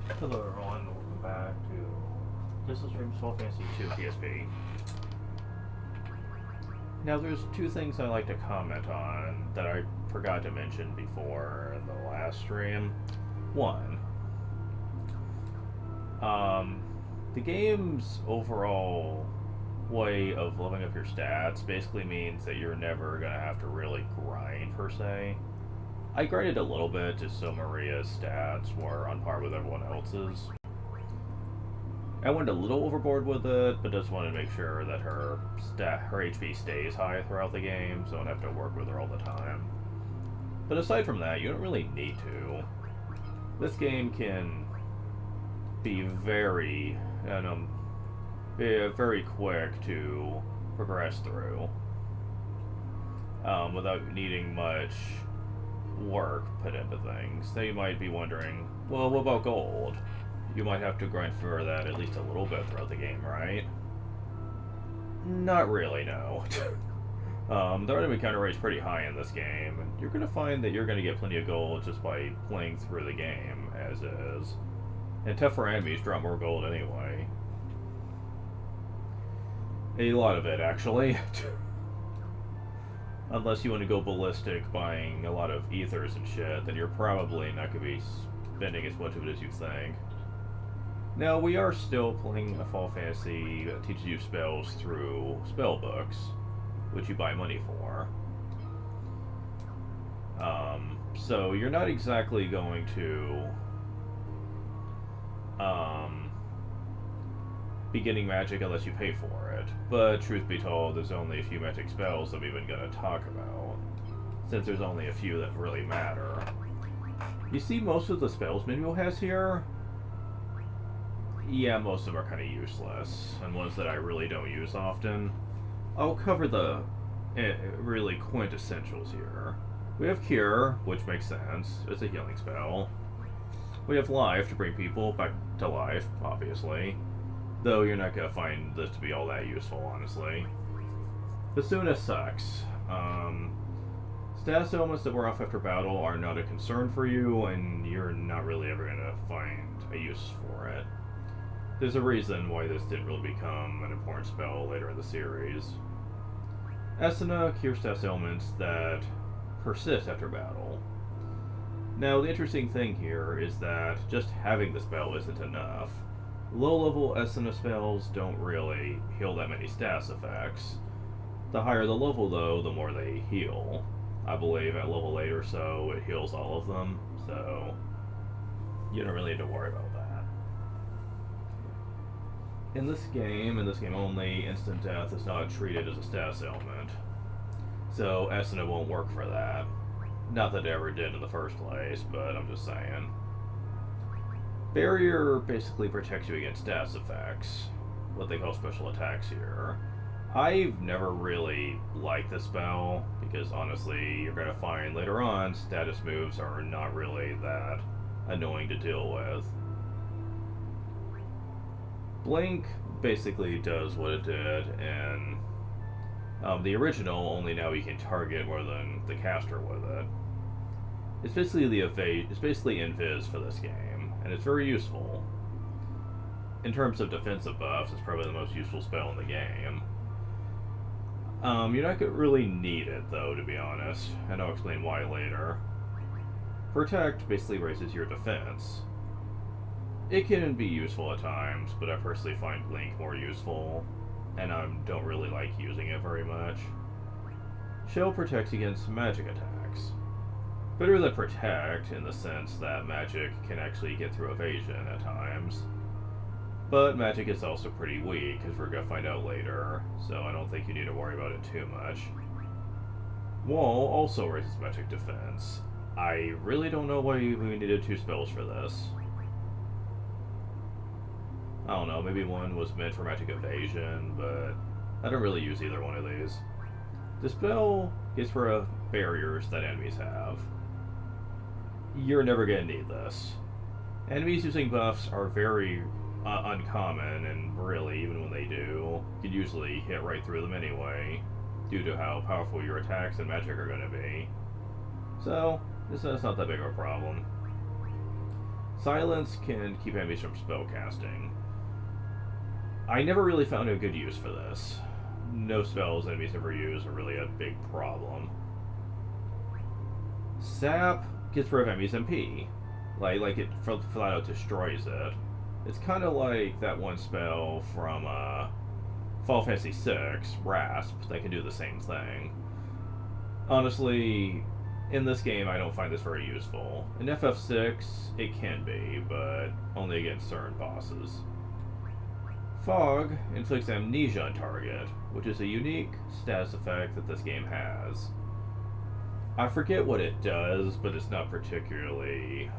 Hello everyone, welcome back to this is from Final Fantasy 2 PSP. Now there's two things I like to comment on that I forgot to mention before in the last stream. One, um, the game's overall way of leveling up your stats basically means that you're never gonna have to really grind per se. I grinded a little bit just so Maria's stats were on par with everyone else's. I went a little overboard with it, but just wanted to make sure that her HP stays high throughout the game, so I don't have to work with her all the time. But aside from that, you don't really need to. This game can be very quick to progress through, without needing much work put into things. So you might be wondering, well, what about gold? You might have to grind for that at least a little bit throughout the game, right? Not really, no. The enemy counter rate's pretty high in this game, and you're going to find that you're going to get plenty of gold just by playing through the game as is. And tougher enemies drop more gold anyway. A lot of it, actually. Unless you want to go ballistic buying a lot of ethers and shit, then you're probably not going to be spending as much of it as you think. Now, we are still playing a Final Fantasy that teaches you spells through spell books, which you buy money for. So you're not exactly going to be getting magic unless you pay for it. But truth be told, there's only a few magic spells I'm even going to talk about, since there's only a few that really matter. You see most of the spells manual has here? Yeah, most of them are kind of useless, and ones that I really don't use often. I'll cover the really quintessentials here. We have Cure, which makes sense. It's a healing spell. We have Life to bring people back to life, obviously. Though you're not going to find this to be all that useful, honestly. Basuna sucks. Status elements that wear off after battle are not a concern for you, and you're not really ever going to find a use for it. There's a reason why this didn't really become an important spell later in the series. Esuna cures status ailments that persist after battle. Now, the interesting thing here is that just having the spell isn't enough. Low-level Esuna spells don't really heal that many status effects. The higher the level, though, the more they heal. I believe at level 8 or so, it heals all of them, so you don't really need to worry about that. In this game only, instant death is not treated as a status ailment. So Esuna won't work for that. Not that it ever did in the first place, but I'm just saying. Barrier basically protects you against status effects, what they call special attacks here. I've never really liked this spell, because honestly, you're going to find later on status moves are not really that annoying to deal with. Blink basically does what it did in the original, only now you can target more than the caster with it. It's basically invis for this game, and it's very useful. In terms of defensive buffs, it's probably the most useful spell in the game. You're not going to really need it, though, to be honest, and I'll explain why later. Protect basically raises your defense. It can be useful at times, but I personally find Blink more useful, and I don't really like using it very much. Shell protects against magic attacks. Better than Protect, in the sense that magic can actually get through evasion at times. But magic is also pretty weak, as we're going to find out later, so I don't think you need to worry about it too much. Wall also raises magic defense. I really don't know why we needed two spells for this. I don't know, maybe one was meant for magic evasion, but I don't really use either one of these. The spell is for barriers that enemies have. You're never going to need this. Enemies using buffs are very uncommon, and really, even when they do, you can usually hit right through them anyway, due to how powerful your attacks and magic are going to be. So, it's not that big of a problem. Silence can keep enemies from spellcasting. I never really found a good use for this. No spells enemies ever use are really a big problem. Sap gets rid of enemies MP. Like it flat out destroys it. It's kind of like that one spell from Final Fantasy VI, Rasp, that can do the same thing. Honestly, in this game, I don't find this very useful. In FF6, it can be, but only against certain bosses. Fog inflicts amnesia on target, which is a unique status effect that this game has. I forget what it does, but it's not particularly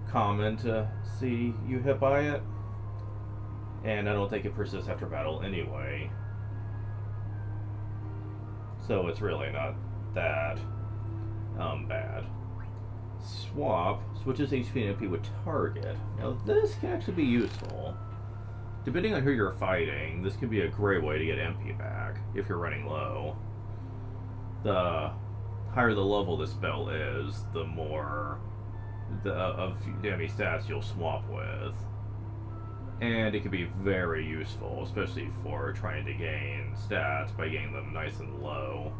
common to see you hit by it. And I don't think it persists after battle anyway. So it's really not that bad. Swap switches HP and MP with target. Now this can actually be useful. Depending on who you're fighting, this could be a great way to get MP back if you're running low. The higher the level this spell is, the more of the enemy stats you'll swap with. And it can be very useful, especially for trying to gain stats by getting them nice and low.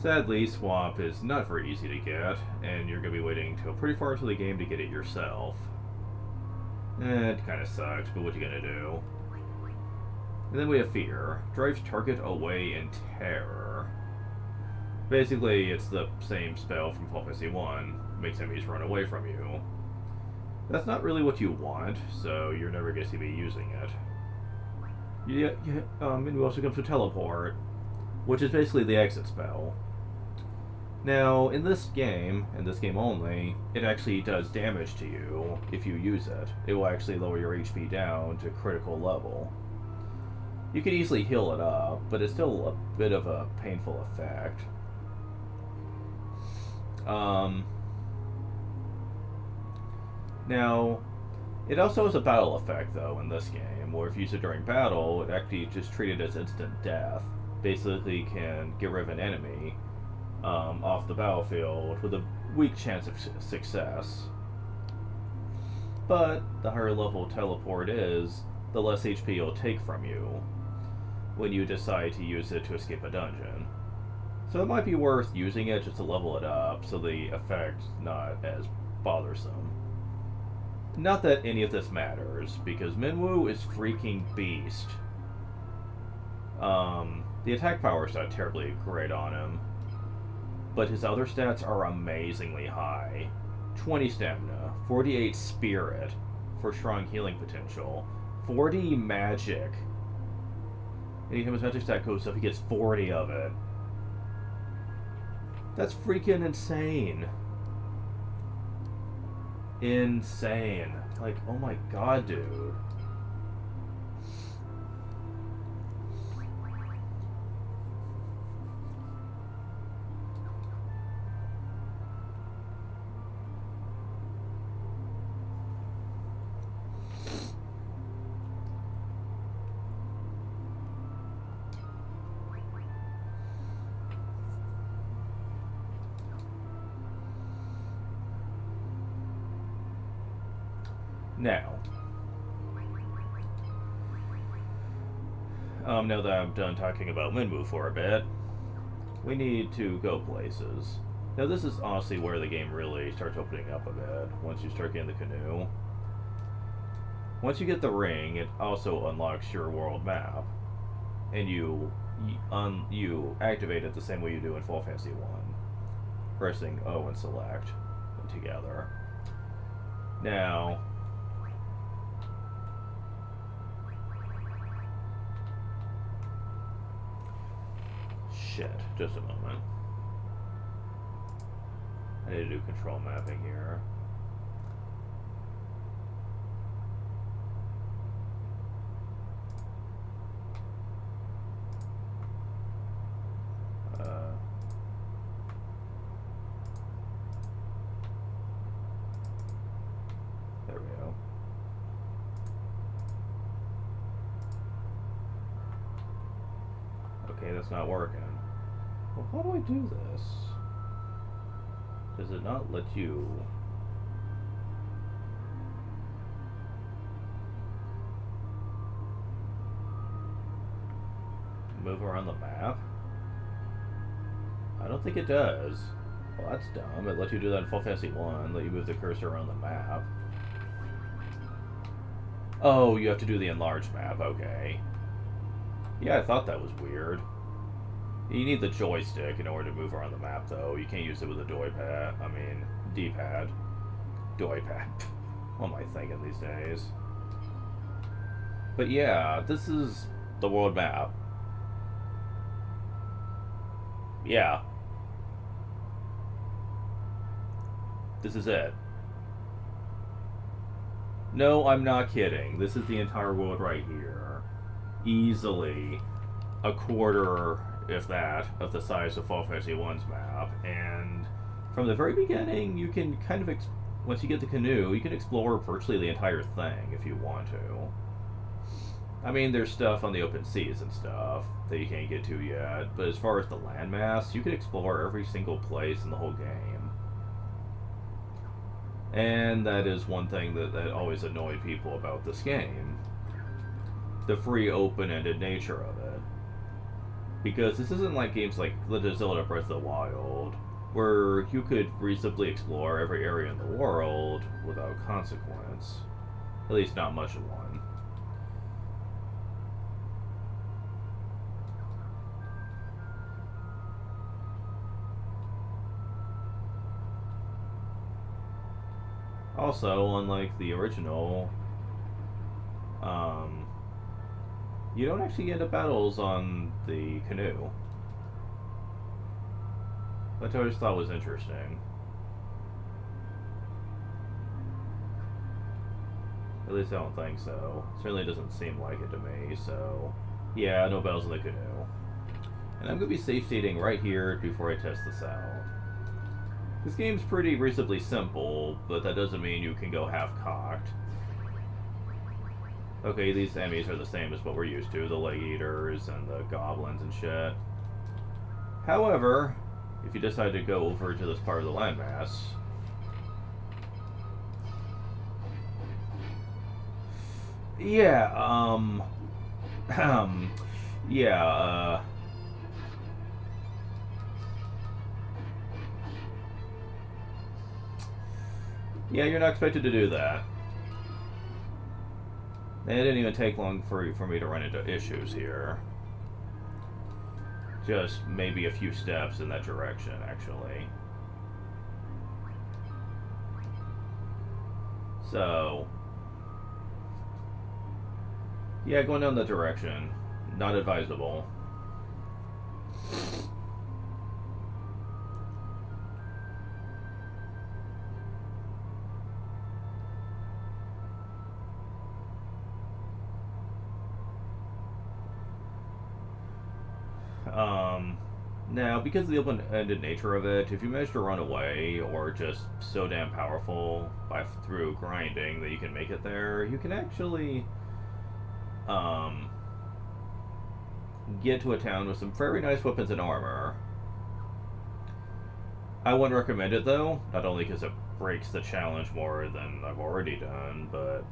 Sadly, swap is not very easy to get, and you're going to be waiting until pretty far into the game to get it yourself. It kind of sucks, but what you gonna do? And then we have Fear. Drives target away in terror. Basically, it's the same spell from Final Fantasy 1. Makes enemies run away from you. That's not really what you want, so you're never going to see me using it. And we also come to Teleport, which is basically the exit spell. Now, in this game, and this game only, it actually does damage to you if you use it. It will actually lower your HP down to critical level. You can easily heal it up, but it's still a bit of a painful effect. Now, it also has a battle effect, though, in this game, where if you use it during battle, it actually just treated as instant death. Basically can get rid of an enemy off the battlefield with a weak chance of success. But the higher level teleport is, the less HP it'll take from you when you decide to use it to escape a dungeon. So it might be worth using it just to level it up so the effect's not as bothersome. Not that any of this matters, because Minwoo is freaking beast. The attack power is not terribly great on him, but his other stats are amazingly high. 20 stamina, 48 spirit for strong healing potential, 40 magic. Anytime his magic stat goes up, he gets 40 of it. That's freaking insane. Insane. Like, oh my god, dude. Now that I'm done talking about Minwoo for a bit, we need to go places. Now this is honestly where the game really starts opening up a bit, once you start getting the canoe. Once you get the ring, it also unlocks your world map, and you activate it the same way you do in Final Fantasy 1, pressing O and select together. Now, shit, just a moment. I need to do control mapping here. There we go. Okay, that's not working. Well, how do I do this? Does it not let you... move around the map? I don't think it does. Well, that's dumb. It lets you do that in Final Fantasy 1, let you move the cursor around the map. Oh, you have to do the enlarged map, okay. Yeah, I thought that was weird. You need the joystick in order to move around the map, though. You can't use it with a D-pad. D-pad. Joypad. What am I thinking these days? But yeah, this is the world map. Yeah. This is it. No, I'm not kidding. This is the entire world right here. Easily a quarter, if that, of the size of Final Fantasy 1's map. And from the very beginning, you can kind of, once you get the canoe, you can explore virtually the entire thing if you want to. I mean, there's stuff on the open seas and stuff that you can't get to yet, but as far as the landmass, you can explore every single place in the whole game. And that is one thing that always annoyed people about this game. The free, open-ended nature of it. Because this isn't like games like Legend of Zelda Breath of the Wild, where you could reasonably explore every area in the world without consequence. At least not much of one. Also, unlike the original, you don't actually get into battles on the canoe. Which I always thought was interesting. At least I don't think so. Certainly doesn't seem like it to me, so... yeah, no battles in the canoe. And I'm going to be safe stating right here before I test this out. This game's pretty reasonably simple, but that doesn't mean you can go half-cocked. Okay, these enemies are the same as what we're used to, the leg eaters and the goblins and shit. However, if you decide to go over to this part of the landmass, yeah, yeah, yeah, you're not expected to do that. And it didn't even take long for me to run into issues here. Just maybe a few steps in that direction, actually. So... yeah, going down that direction. Not advisable. Now, because of the open-ended nature of it, if you manage to run away, or just so damn powerful through grinding that you can make it there, you can actually get to a town with some very nice weapons and armor. I wouldn't recommend it, though, not only because it breaks the challenge more than I've already done, but...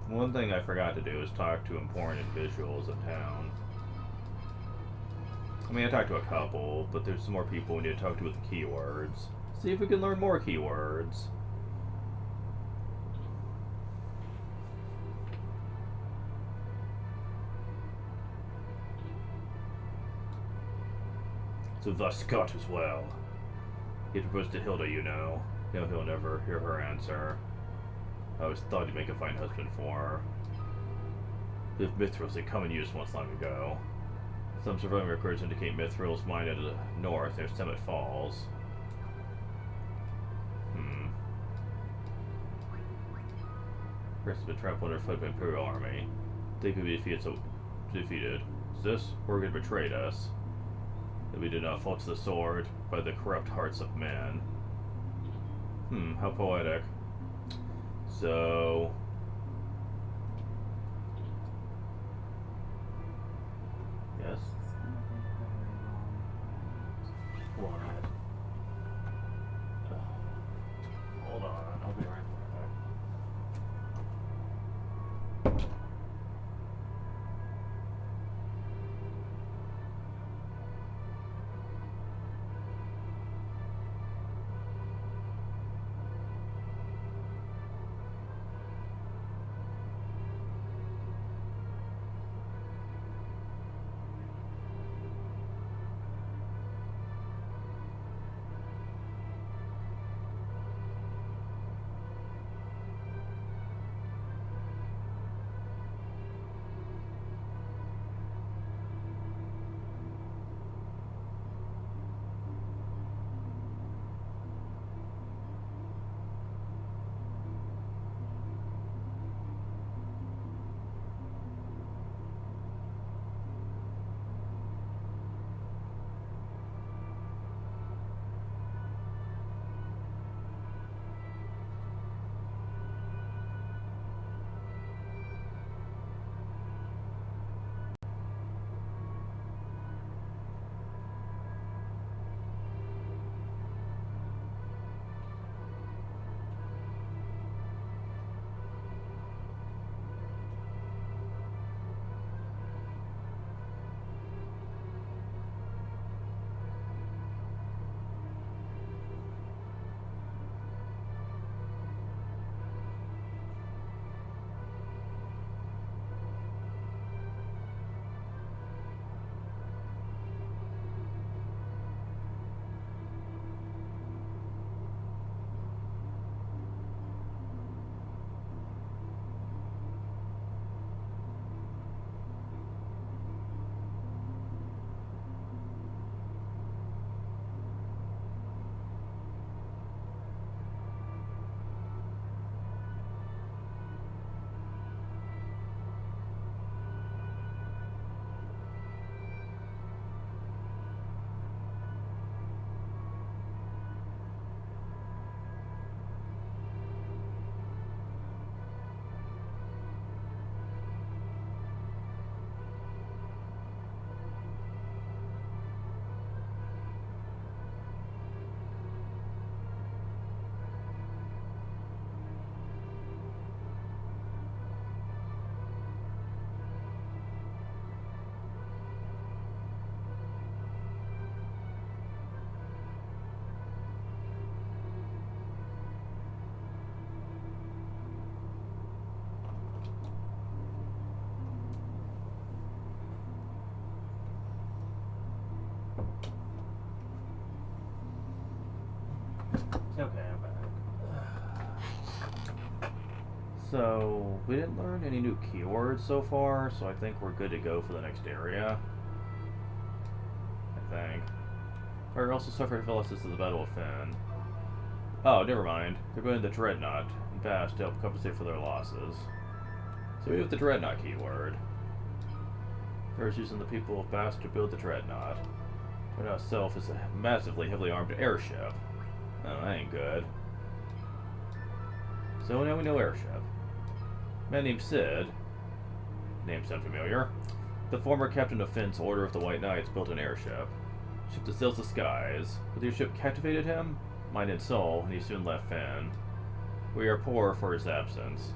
one thing I forgot to do is talk to important individuals in town. I mean, I talked to a couple, but there's some more people we need to talk to with the keywords. See if we can learn more keywords. So thus Scott as well. He proposed to Hilda, you know. No, he'll never hear her answer. I always thought he'd make a fine husband for her. If Mithril's had come in use once long ago. Some surviving records indicate Mithril's mine to the north near Summit Falls. First been trapped under foot by Imperial Army. They could be defeated. Is this Organ betrayed us? That we did not fall to the sword by the corrupt hearts of men. How poetic. So... Yes? What? Hold on, I'll be right back. Okay, I'm back. So, we didn't learn any new keywords so far, so I think we're good to go for the next area. I think. Fire also suffered losses to the Battle of Finn. Oh, never mind. They're going to the Dreadnought and Bash to help compensate for their losses. So we have the Dreadnought keyword. First using the people of Bash to build the Dreadnought. Dreadnought itself is a massively heavily armed airship. Oh, that ain't good. So now we know airship. A man named Sid. Name sound familiar? The former captain of Finn's Order of the White Knights built an airship. Ship that sails the skies. But the airship captivated him, mind and soul, and he soon left Finn. We are poor for his absence.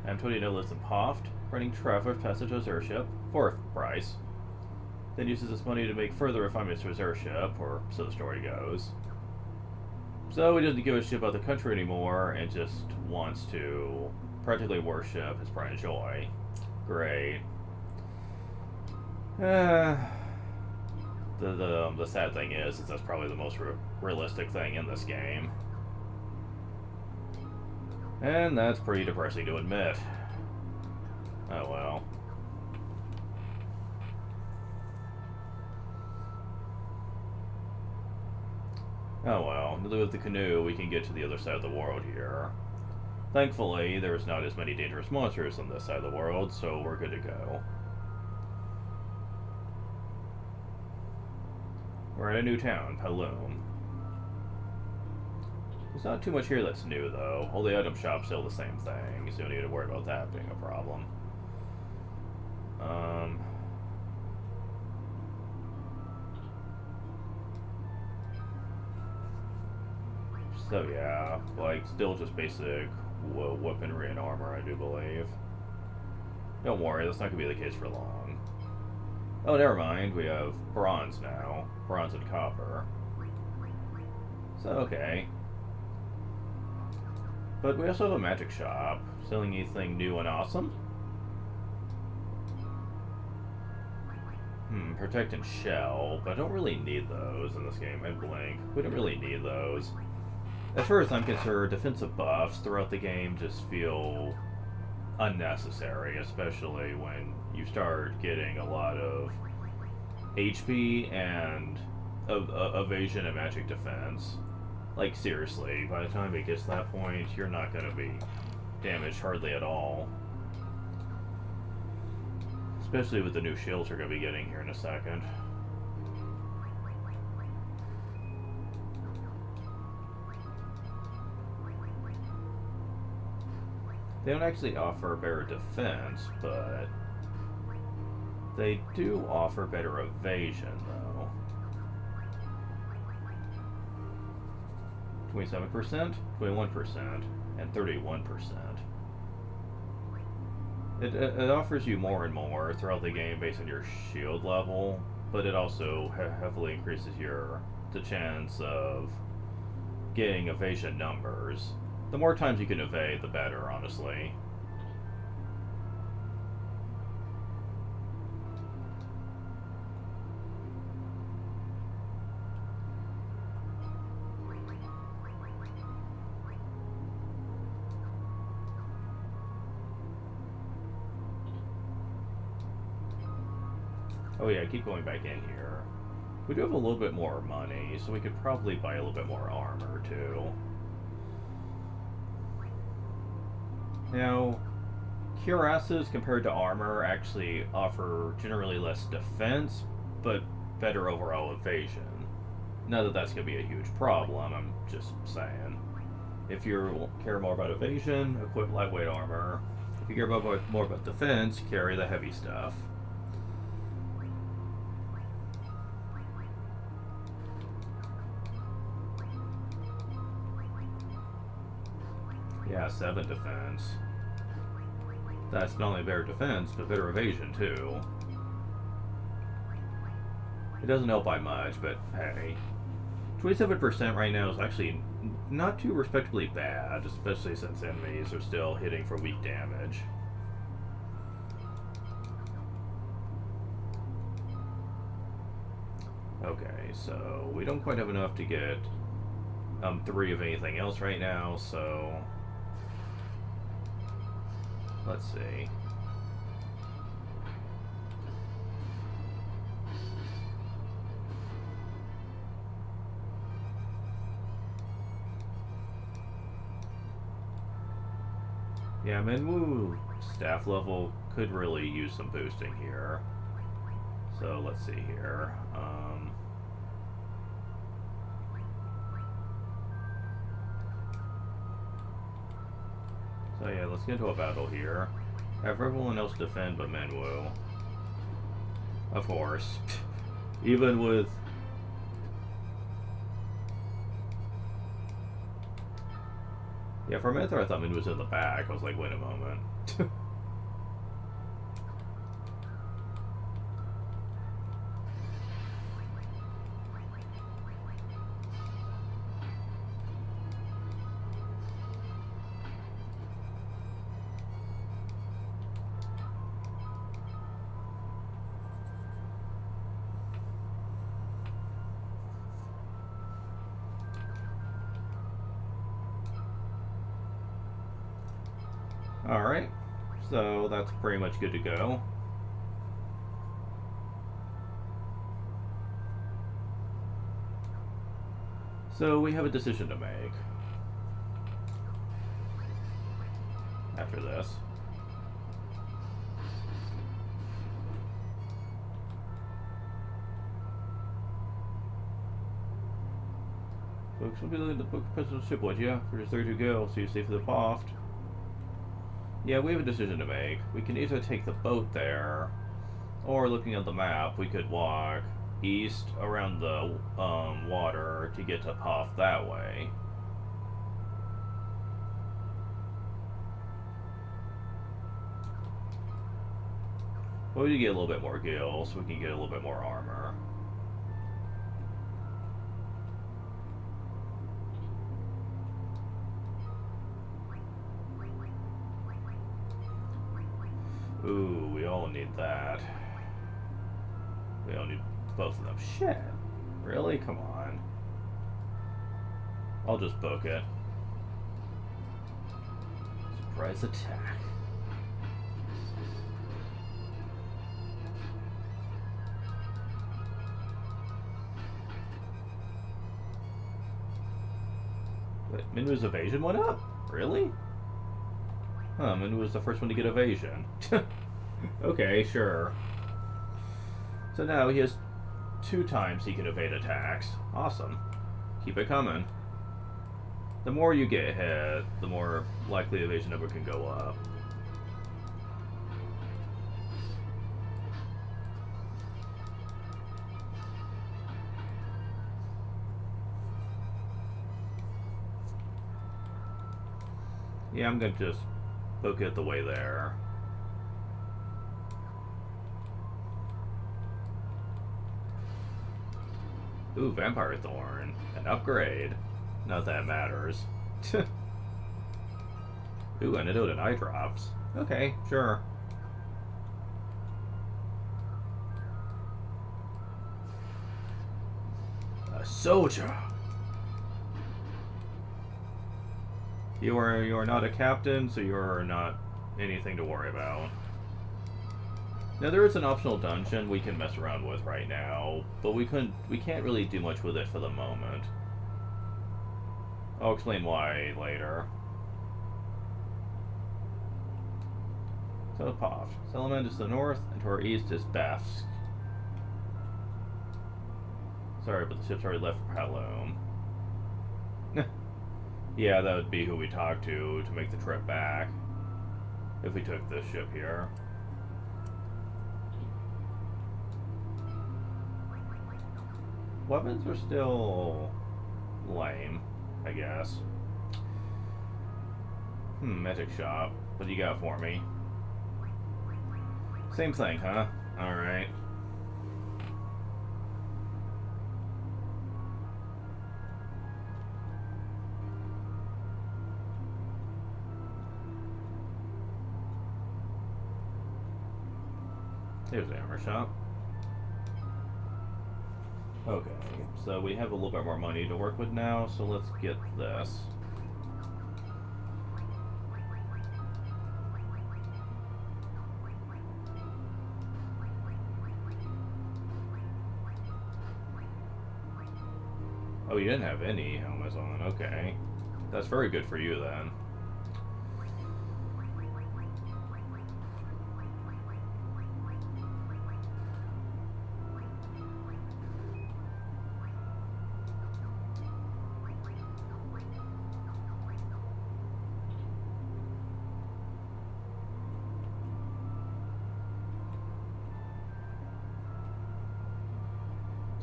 Antonio lives in Poft, running traveler's passage to his airship for a price. Then uses this money to make further refinements to his airship, or so the story goes. So he doesn't give a shit about the country anymore and just wants to practically worship his pride and joy. Great. The sad thing is that's probably the most realistic thing in this game. And that's pretty depressing to admit. Oh well. Oh well, with the canoe we can get to the other side of the world here. Thankfully, there's not as many dangerous monsters on this side of the world, so we're good to go. We're at a new town, Paloom. There's not too much here that's new, though. All the item shops sell the same thing, so you don't need to worry about that being a problem. So yeah, like, still just basic weaponry and armor, I do believe. Don't worry, that's not going to be the case for long. Oh, never mind, we have bronze now. Bronze and copper. So, okay. But we also have a magic shop, selling anything new and awesome. Protect and shell, but I don't really need those in this game. I blink. We don't really need those. As far as I'm concerned, defensive buffs throughout the game just feel unnecessary, especially when you start getting a lot of HP and evasion and magic defense. Like, seriously, by the time it gets to that point, you're not going to be damaged hardly at all. Especially with the new shields we're going to be getting here in a second. They don't actually offer better defense, but they do offer better evasion, though. 27%, 21%, and 31%. It offers you more and more throughout the game based on your shield level, but it also heavily increases the chance of getting evasion numbers. The more times you can evade, the better, honestly. Oh yeah, keep going back in here. We do have a little bit more money, so we could probably buy a little bit more armor, too. Now, cuirasses compared to armor actually offer generally less defense, but better overall evasion. Not that that's going to be a huge problem, I'm just saying. If you care more about evasion, equip lightweight armor. If you care more about defense, carry the heavy stuff. Yeah, 7 defense. That's not only better defense, but better evasion, too. It doesn't help by much, but hey. 27% right now is actually not too respectably bad, especially since enemies are still hitting for weak damage. Okay, so we don't quite have enough to get 3 of anything else right now, so let's see. Yeah, Minwoo staff level could really use some boosting here. So let's see here. So yeah, let's get into a battle here. Have everyone else defend but Minwoo. Of course. Even with... Yeah, for a minute there I thought Minwoo was in the back. I was like, wait a moment. Alright, so that's pretty much good to go. So we have a decision to make. after this. Folks, we'll be looking at the book president's ship, would ya? For just 30 to go, so you're safe for the Poft. Yeah, we have a decision to make. We can either take the boat there, or looking at the map, we could walk east around the water to get to Poft that way. But we need to get a little bit more gil, so we can get a little bit more armor. Ooh, we all need that. We all need both of them. Shit. Really? Come on. I'll just book it. Surprise attack. Wait, Minu's evasion went up? Really? Huh, Minu was the first one to get evasion. Okay, sure. So now he has 2 times he can evade attacks. Awesome. Keep it coming. The more you get hit, the more likely evasion number can go up. Yeah, I'm gonna just book it the way there. Ooh, Vampire Thorn. An upgrade. Not that it matters. Ooh, antidote and eye drops. Okay, sure. A soldier. You are not a captain, so you are not anything to worry about. Now there is an optional dungeon we can mess around with right now, but we can't really do much with it for the moment. I'll explain why later. So Poft. Settlement is to the north, and to our east is Bafsk. Sorry, but the ship's already left for Halloum. Yeah, that would be who we talk to make the trip back. If we took this ship here. Weapons are still lame, I guess. Magic shop. What do you got for me? Same thing, huh? Alright. Here's the armor shop. Okay, so we have a little bit more money to work with now, so let's get this. Oh, you didn't have any helmets on, okay. That's very good for you then.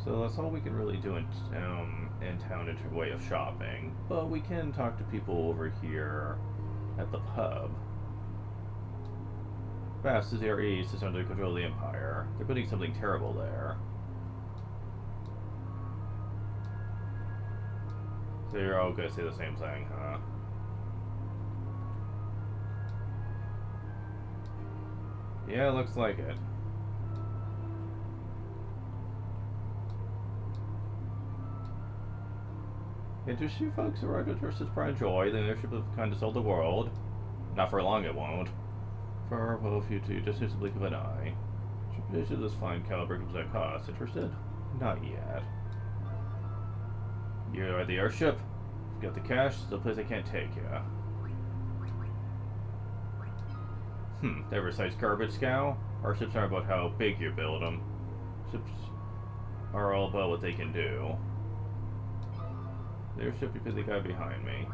So that's all we can really do in town in way of shopping. But we can talk to people over here at the pub. Vast is the east is under control of the Empire. They're putting something terrible there. So you're all gonna say the same thing, huh? Yeah, looks like it. Interesting folks arrived at Ursus Pride Joy, the leadership of kind to sell the world. Not for long it won't. For both you two, just use the blink of an eye. Should this fine caliber comes at cost. Interested? Not yet. You are the airship. You've got the cash, it's the place I can't take you. Never size garbage scow? Our ships aren't about how big you build them. Ships are all about what they can do. There's ship because the guy behind me.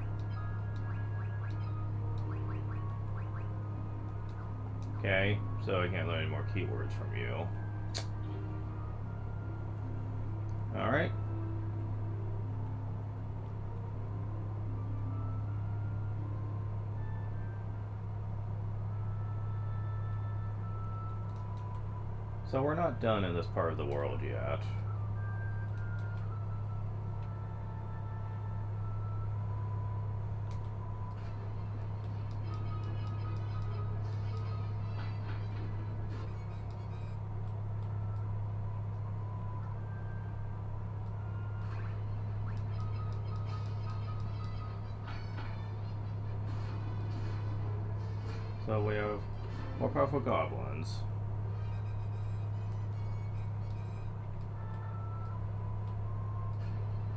Okay, so I can't learn any more keywords from you. Alright. So we're not done in this part of the world yet. So we have more powerful goblins.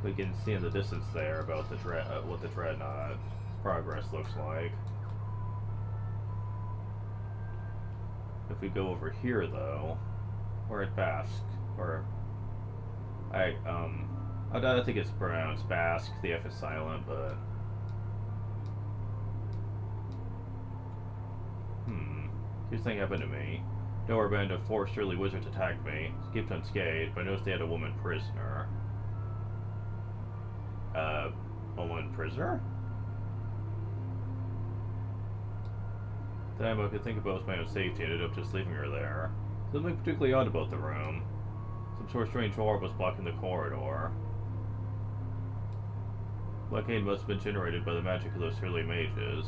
We can see in the distance there about the what the dreadnought progress looks like. If we go over here, though, we're at Basque, or I don't think it's pronounced Basque. The F is silent, but here's something happened to me. No, a band of 4 surly wizards attacked me. Escaped unscathed, but I noticed they had a woman prisoner. A woman prisoner? The time I could think about was my own safety, and ended up just leaving her there. Something particularly odd about the room. Some sort of strange orb was blocking the corridor. Blockade must have been generated by the magic of those surly mages.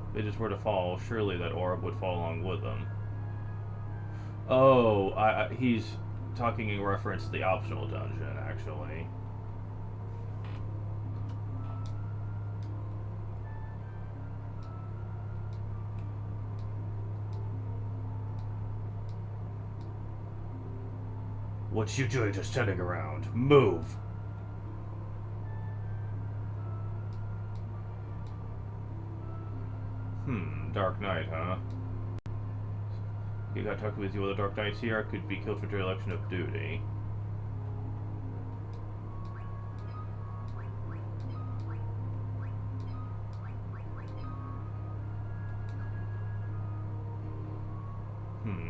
If they just were to fall, surely that orb would fall along with them. Oh, he's talking in reference to the optional dungeon, actually. What you doing just standing around? Move! Dark Knight, huh? You got talking with you other Dark Knights here? I could be killed for dereliction of duty.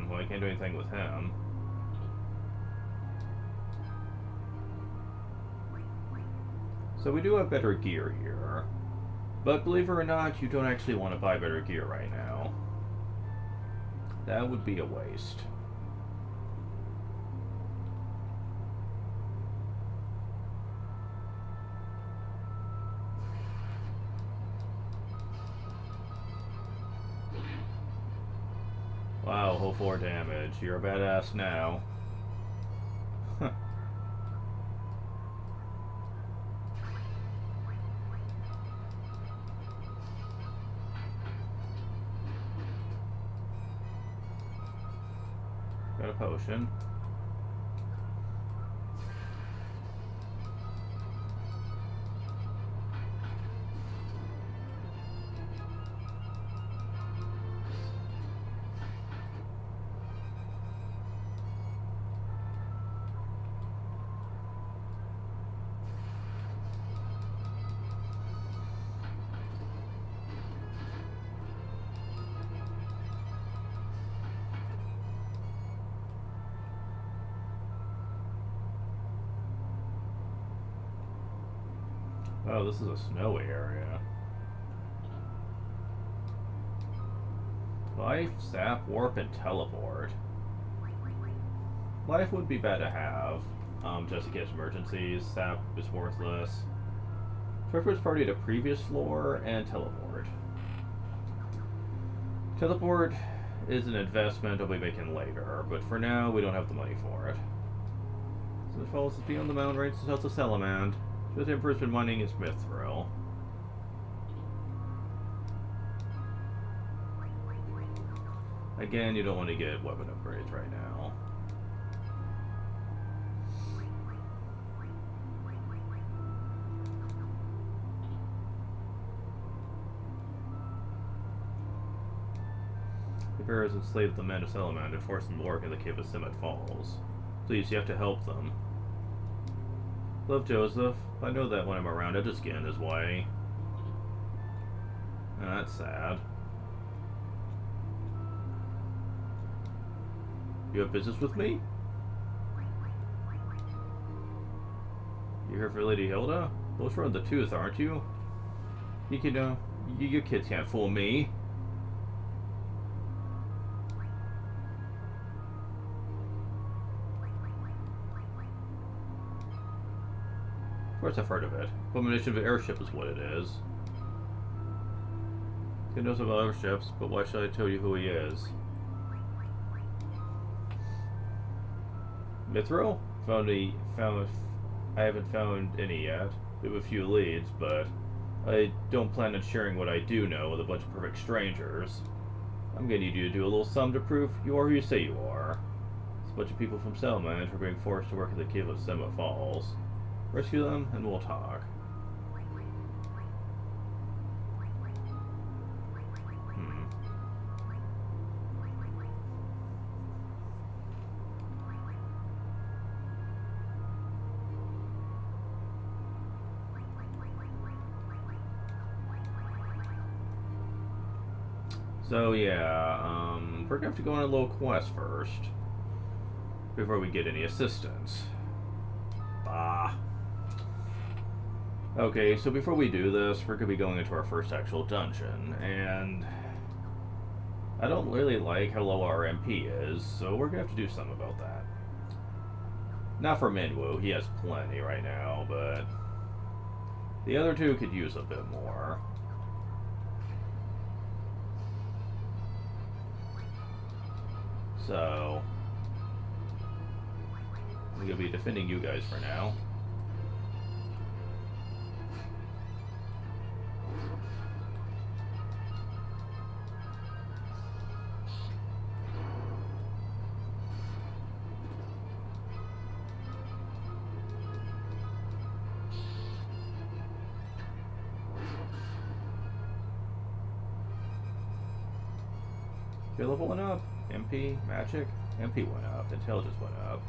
Well, I can't do anything with him. So we do have better gear here. But believe it or not, you don't actually want to buy better gear right now. That would be a waste. Wow, whole 4 damage. You're a badass now. Got a potion. Oh, this is a snowy area. Life, sap, warp, and teleport. Life would be bad to have, just in case emergencies. Sap is worthless. Transports party to previous floor, and teleport. Teleport is an investment that we'll be making later, but for now, we don't have the money for it. So it follows us beyond the mountain range to south of Salamand. Just the Emperor's been mining in Mithril. Again, you don't want to get weapon upgrades right now. The bears enslaved the men of Salaman and forced them to work in the cave of Simmet Falls. Please, you have to help them. Love, Joseph. I know that when I'm around, I just get in his way. That's sad. You have business with me? You're here for Lady Hilda? Those run the tooth, aren't you? You can, you kids can't fool me. Of course I've heard of it. Abomination of an airship is what it is. He knows about airships, but why should I tell you who he is? Mithril? I haven't found any yet. We have a few leads, but I don't plan on sharing what I do know with a bunch of perfect strangers. I'm gonna need you to do a little sum to prove you are who you say you are. It's a bunch of people from Selman who are being forced to work at the cave of Simmet Falls. Rescue them, and we'll talk. So yeah, we're gonna have to go on a little quest first before we get any assistance. Bah. Okay, so before we do this, we're gonna be going into our first actual dungeon, and I don't really like how low our MP is, so we're gonna have to do something about that. Not for Minwoo, he has plenty right now, but the other two could use a bit more. So, I'm going to be defending you guys for now. You're leveling up. MP, magic, MP went up, intelligence went up.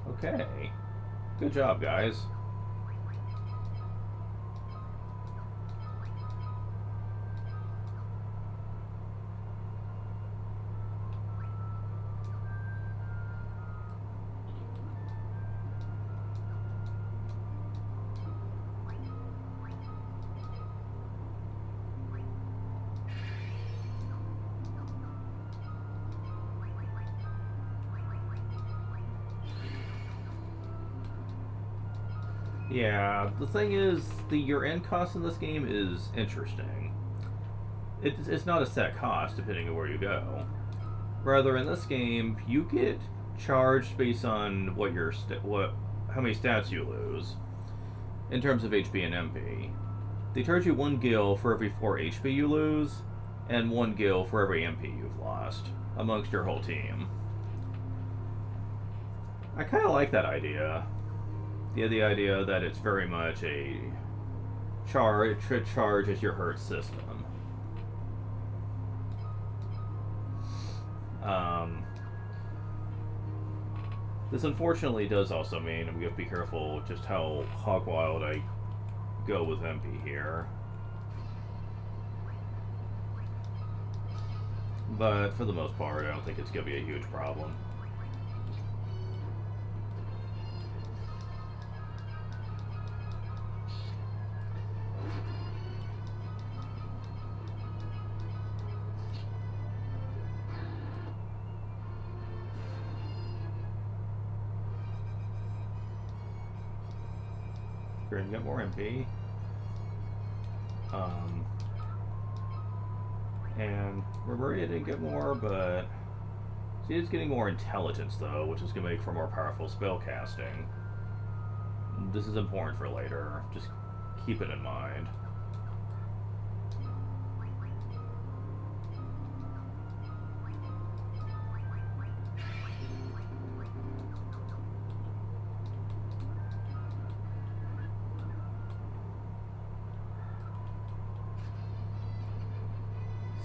Okay. Good job, guys. Yeah, the thing is, your end cost in this game is interesting. It's not a set cost depending on where you go. Rather, in this game, you get charged based on how many stats you lose in terms of HP and MP. They charge you 1 gil for every 4 HP you lose, and 1 gil for every MP you've lost amongst your whole team. I kind of like that idea. Yeah, the idea that it's very much a charge as your hurt system. This unfortunately does also mean we have to be careful just how hog wild I go with MP here. But for the most part, I don't think it's going to be a huge problem. We're gonna get more MP. And Maria didn't get more, but she is getting more intelligence though, which is gonna make for more powerful spell casting. This is important for later. Just keep it in mind.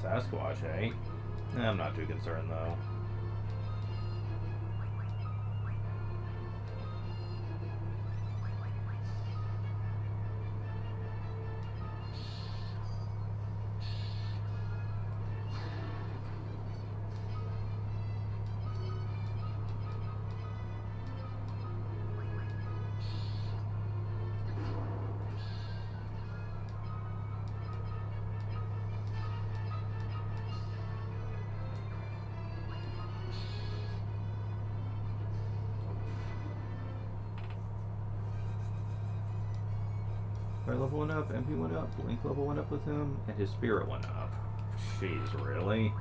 Sasquatch, eh? I'm not too concerned though. Fire level went up, MP went up, Blink level went up with him, and his spirit went up. Jeez, really?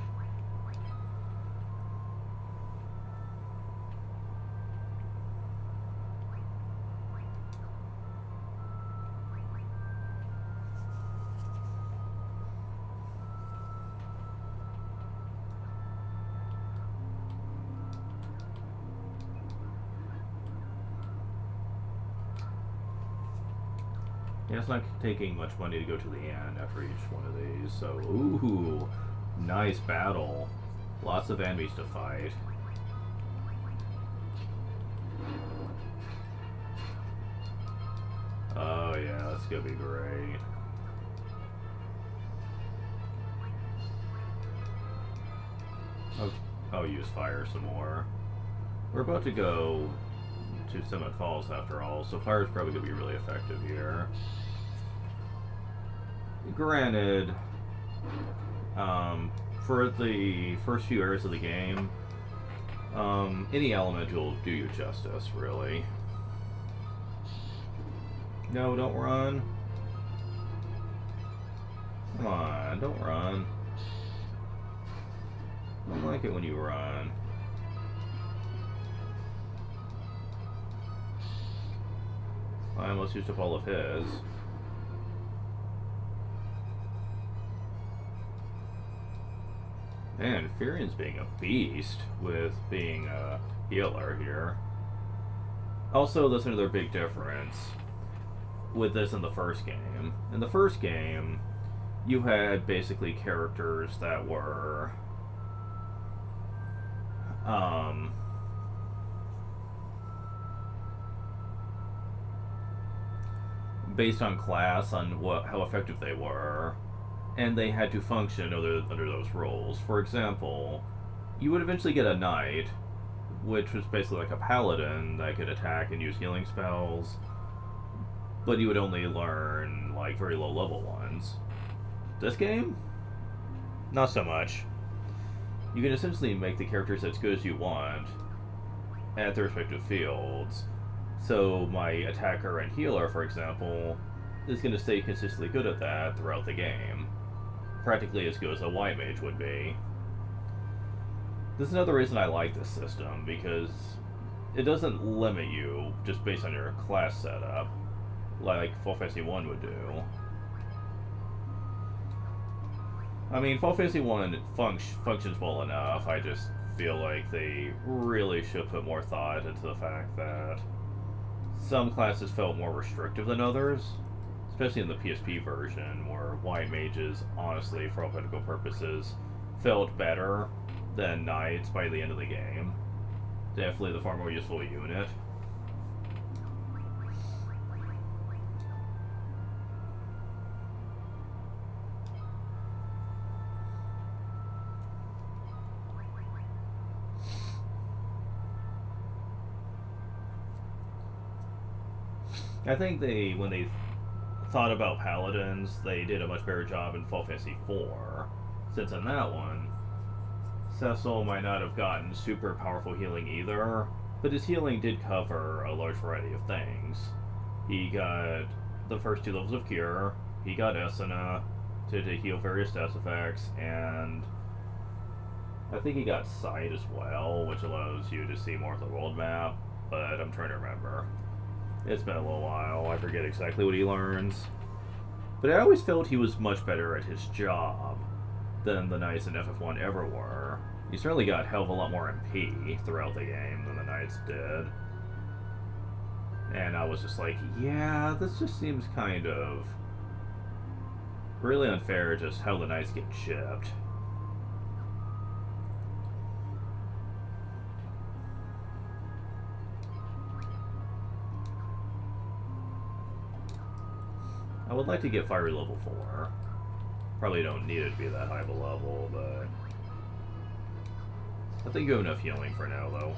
Yeah, it's not taking much money to go to the end after each one of these, so ooh, nice battle. Lots of enemies to fight. Oh yeah, that's gonna be great. I'll use fire some more. We're about to go to Summit Falls after all, so fire is probably going to be really effective here. Granted, for the first few areas of the game, any element will do you justice, really. No, don't run. Come on, don't run. I don't like it when you run. I almost used up all of his. Man, Furion's being a beast with being a healer here. Also, that's another big difference with this in the first game. In the first game, you had basically characters that were based on class, on how effective they were, and they had to function under those roles. For example, you would eventually get a knight, which was basically like a paladin that could attack and use healing spells, but you would only learn like very low level ones. This game, not so much. You can essentially make the characters as good as you want at their respective fields. So my attacker and healer, for example, is going to stay consistently good at that throughout the game. Practically as good as a white mage would be. This is another reason I like this system, because it doesn't limit you just based on your class setup, like Final Fantasy 1 would do. I mean, Final Fantasy 1 functions well enough. I just feel like they really should put more thought into the fact that some classes felt more restrictive than others, especially in the PSP version, where white mages, honestly, for all practical purposes, felt better than knights by the end of the game. Definitely the far more useful unit. I think when they thought about paladins, they did a much better job in Final Fantasy 4, since in that one, Cecil might not have gotten super powerful healing either, but his healing did cover a large variety of things. He got the first 2 levels of Cure, he got Esuna to heal various death effects, and I think he got Sight as well, which allows you to see more of the world map, but I'm trying to remember. It's been a little while, I forget exactly what he learns. But I always felt he was much better at his job than the Knights in FF1 ever were. He certainly got a hell of a lot more MP throughout the game than the Knights did. And I was just like, yeah, this just seems kind of really unfair just how the Knights get chipped. I would like to get fiery level 4. Probably don't need it to be that high of a level, but I think you have enough healing for now, though.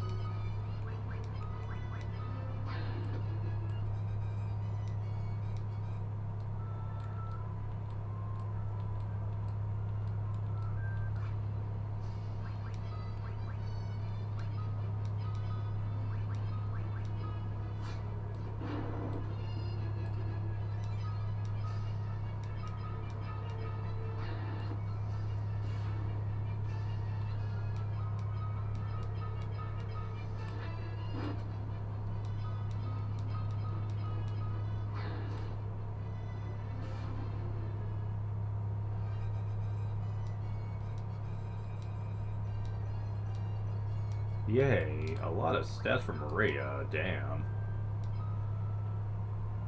Yay, a lot of stats for Maria, damn.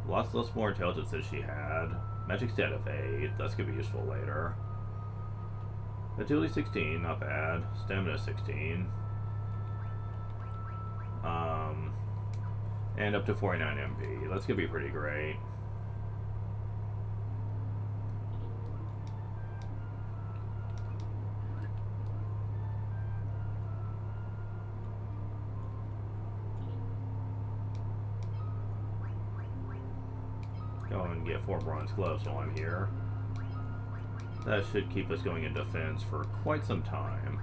Lots more intelligence than she had. Magic stat of 8, that's gonna be useful later. Agility 16, not bad. Stamina 16. And up to 49 MP, that's gonna be pretty great. Go and get 4 bronze gloves while I'm here. That should keep us going in defense for quite some time.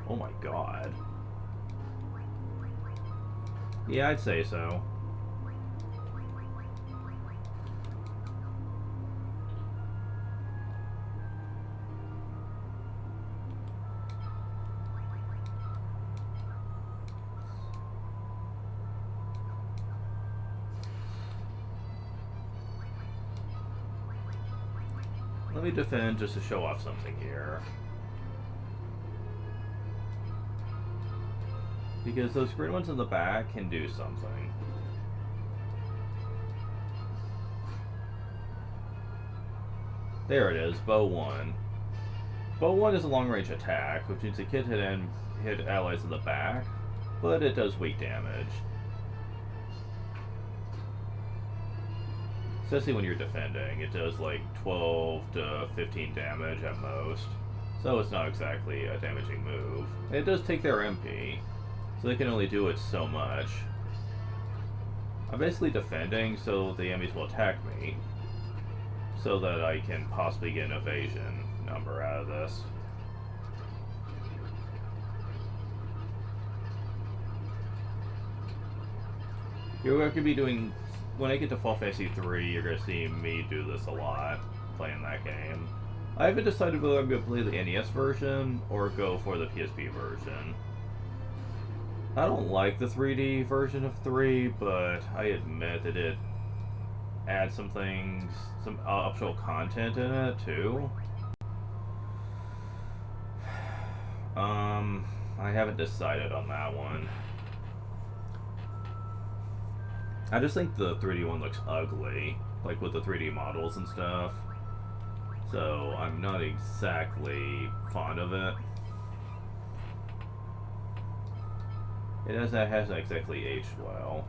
Oh my god. Yeah, I'd say so. Let me defend just to show off something here. Because those green ones in the back can do something. There it is, bow 1. Bow 1 is a long-range attack, which means it can hit allies in the back, but it does weak damage. Especially when you're defending, it does like 12 to 15 damage at most. So it's not exactly a damaging move. It does take their MP, so they can only do it so much. I'm basically defending so the enemies will attack me, so that I can possibly get an evasion number out of this. You're going to be doing... When I get to Final Fantasy 3, you're going to see me do this a lot, playing that game. I haven't decided whether I'm going to play the NES version or go for the PSP version. I don't like the 3D version of 3, but I admit that it adds some things, some optional content in it, too. I haven't decided on that one. I just think the 3D one looks ugly, like with the 3D models and stuff. So I'm not exactly fond of it. It hasn't exactly aged well.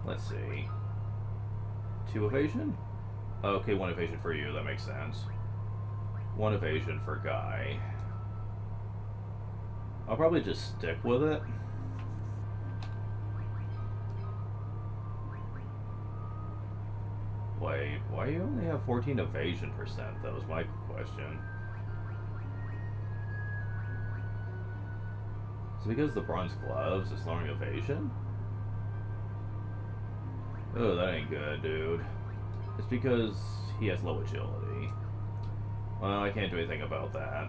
Let's see. 2 evasion? Okay, 1 evasion for you, that makes sense. 1 evasion for Guy. I'll probably just stick with it. Wait, why do you only have 14 evasion %? That was my question. Is it because the bronze gloves is lowering evasion? Oh, that ain't good, dude. It's because he has low agility. Well, I can't do anything about that.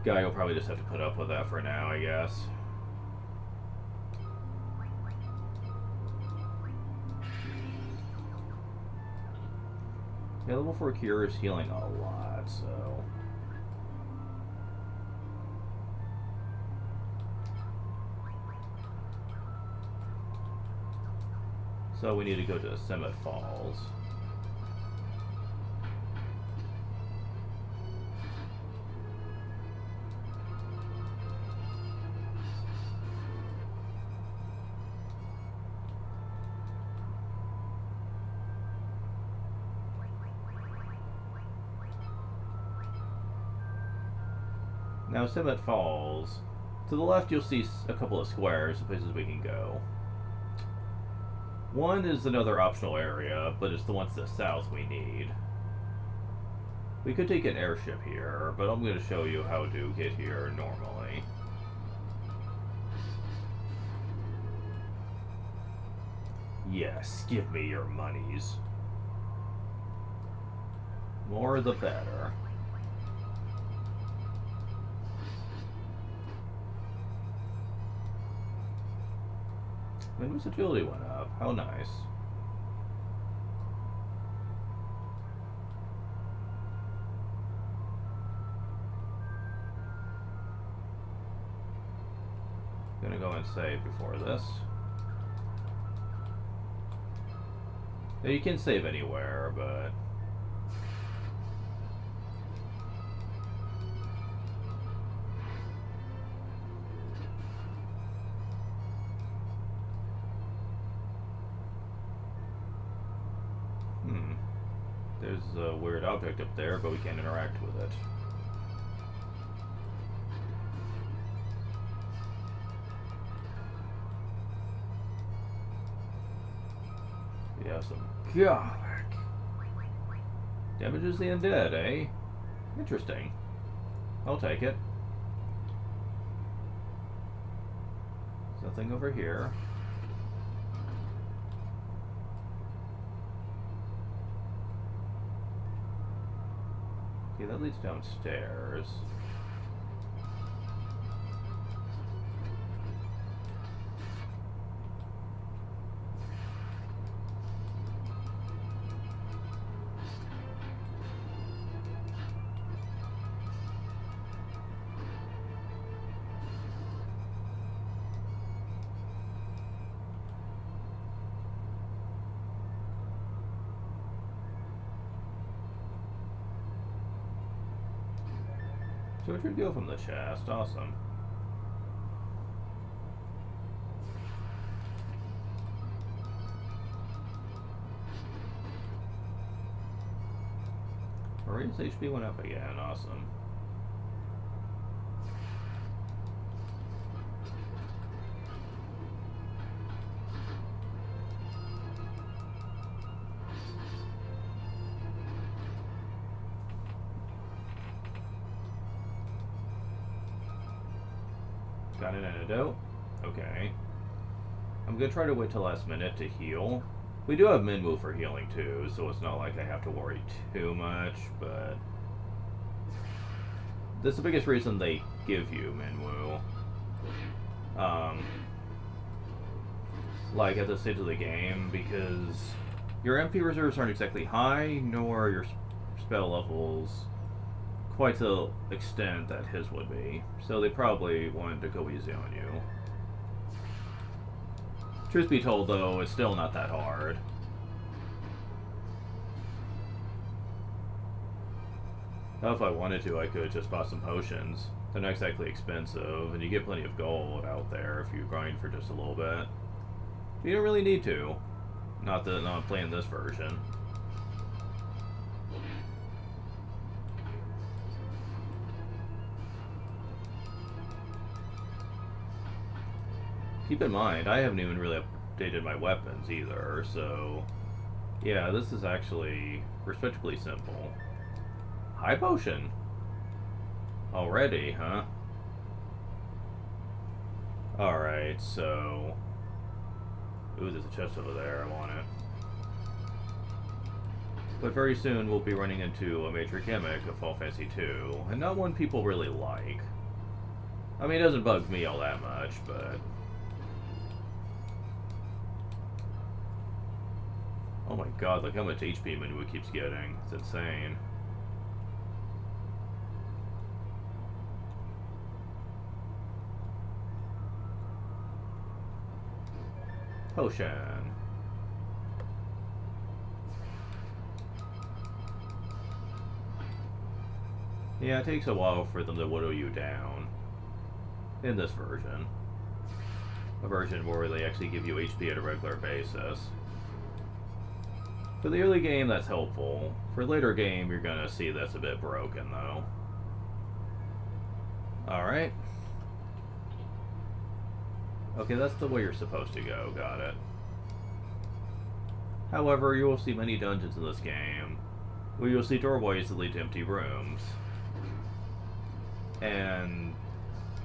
Guy will probably just have to put up with that for now, I guess. Yeah, level 4 cure is healing a lot, so... So we need to go to Summit Falls. Now, Summit Falls. To the left, you'll see a couple of squares, the places we can go. One is another optional area, but it's the one to the south we need. We could take an airship here, but I'm going to show you how to get here normally. Yes, give me your monies. More the better. Windows agility went up. How nice. Gonna go and save before this. Now you can save anywhere, but there's a weird object up there, but we can't interact with it. Yeah, some garlic. Damages the undead, eh? Interesting. I'll take it. There's nothing over here. Okay, that leads downstairs. So what's your deal from the chest? Awesome. Maria's HP went up again. Awesome. Got an antidote. Okay. I'm gonna try to wait till last minute to heal. We do have Minwu for healing too, so it's not like I have to worry too much, but that's the biggest reason they give you Minwu. Like at this stage of the game, because your MP reserves aren't exactly high, nor are your spell levels quite to the extent that his would be. So they probably wanted to go easy on you. Truth be told, though, it's still not that hard. Now, if I wanted to, I could just buy some potions. They're not exactly expensive, and you get plenty of gold out there if you grind for just a little bit. You don't really need to. Not that I'm playing this version. Keep in mind, I haven't even really updated my weapons either, so yeah, this is actually respectably simple. High potion. Already, huh? Alright, so ooh, there's a chest over there, I want it. But very soon we'll be running into a major gimmick of Final Fantasy II, and not one people really like. I mean, it doesn't bug me all that much, but oh my god, look how much HP Minwu keeps getting. It's insane. Potion. Yeah, it takes a while for them to whittle you down. In this version. A version where they actually give you HP at a regular basis. For the early game, that's helpful. For later game, you're gonna see that's a bit broken, though. Alright. Okay, that's the way you're supposed to go. Got it. However, you will see many dungeons in this game where you'll see doorways that lead to empty rooms. And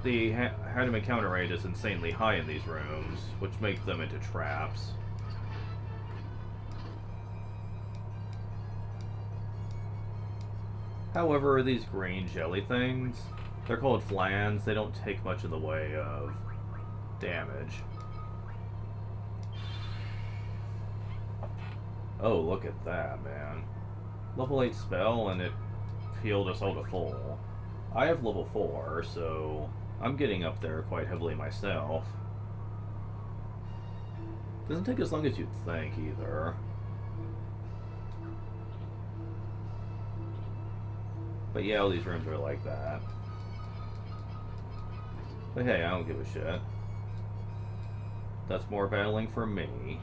the random encounter rate is insanely high in these rooms, which makes them into traps. However, these green jelly things, they're called flans. They don't take much in the way of damage. Oh, look at that, man. Level 8 spell, and it healed us all to full. I have level 4, so I'm getting up there quite heavily myself. Doesn't take as long as you'd think, either. But yeah, all these rooms are like that. But hey, I don't give a shit. That's more battling for me.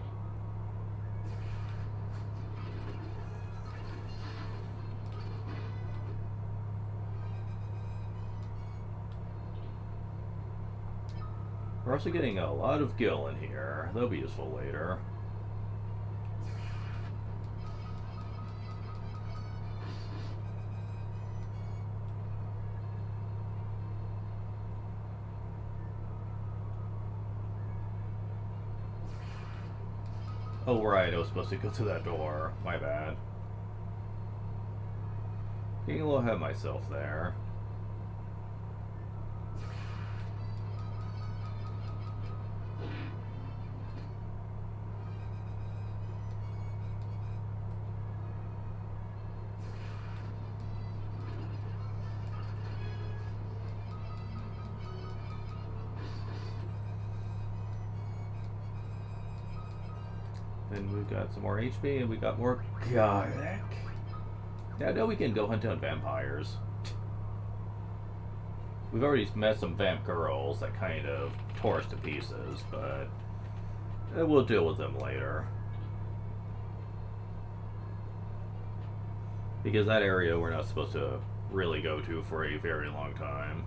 We're also getting a lot of gil in here. They'll be useful later. Oh right, I was supposed to go through that door. My bad. Getting a little ahead of myself there. And we've got some more HP, and we got more garlic. Yeah, now we can go hunt down vampires. We've already met some vamp girls that kind of tore us to pieces, but we'll deal with them later. Because that area we're not supposed to really go to for a very long time.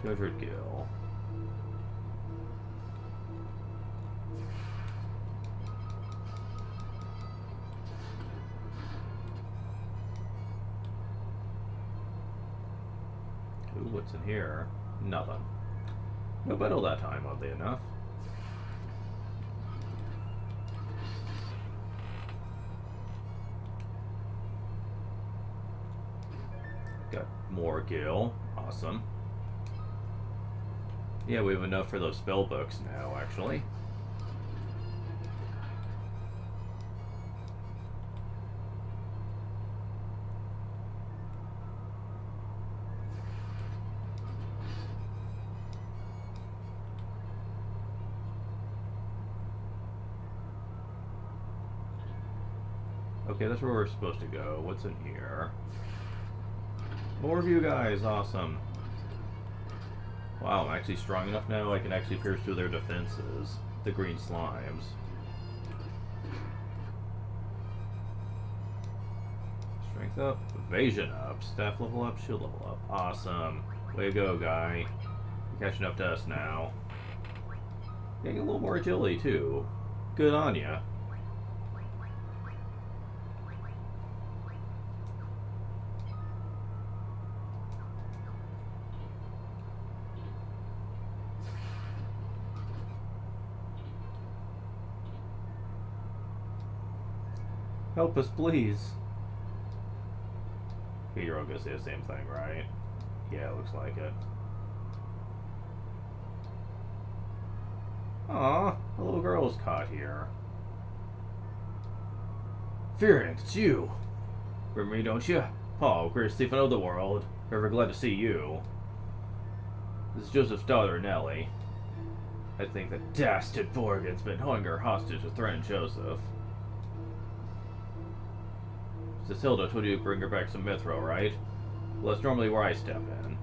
200 gil. Ooh, what's in here? Nothing. No battle that time, oddly enough. Got more gil. Awesome. Yeah, we have enough for those spell books now, actually. Okay, that's where we're supposed to go. What's in here? More of you guys, awesome. Wow, I'm actually strong enough now I can actually pierce through their defenses. The green slimes. Strength up, evasion up, staff level up, shield level up. Awesome. Way to go, guy. You're catching up to us now. Getting a little more agility, too. Good on ya. Help us, please. Okay, you're all gonna say the same thing, right? Yeah, it looks like it. Aw, a little girl's caught here. Fearing, it's you. Remember me, don't you? Paul, greatest thief of the world. Ever glad to see you. This is Joseph's daughter, Nellie. I think the dastard Borgen's been holding her hostage to threaten Joseph. Cecilda told you to bring her back some mithril, right? Well, that's normally where I step in.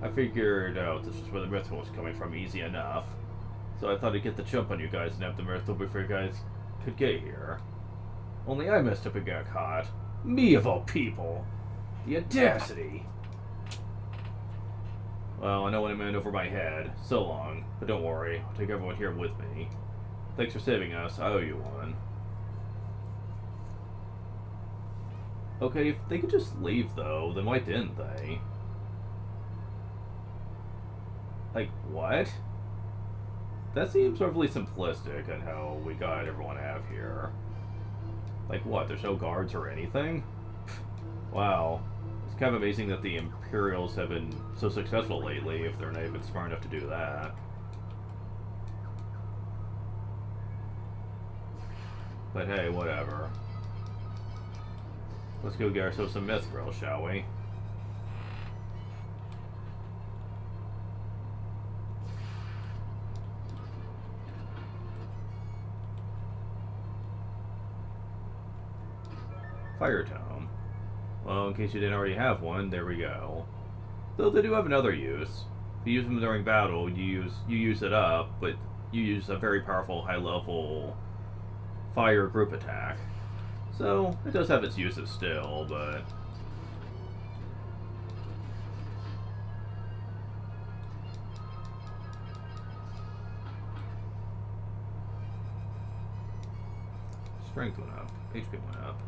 I figured out this was where the mithril was coming from easy enough. So I thought I'd get the jump on you guys and have the mithril before you guys could get here. Only I messed up and got caught. Me of all people! The audacity! Well, I know when I'm in over my head. So long. But don't worry, I'll take everyone here with me. Thanks for saving us. I owe you one. Okay, if they could just leave, though, then why didn't they? Like, what? That seems overly simplistic on how we got everyone out of here. Like, what? There's no guards or anything? Wow. It's kind of amazing that the Imperials have been so successful lately if they're not even smart enough to do that. But hey, whatever. Let's go get ourselves some mithril, shall we? Fire tome. Well, in case you didn't already have one, there we go. Though they do have another use. If you use them during battle, you use it up, but you use a very powerful high-level fire group attack. So, it does have its uses still, but... Strength went up. HP went up.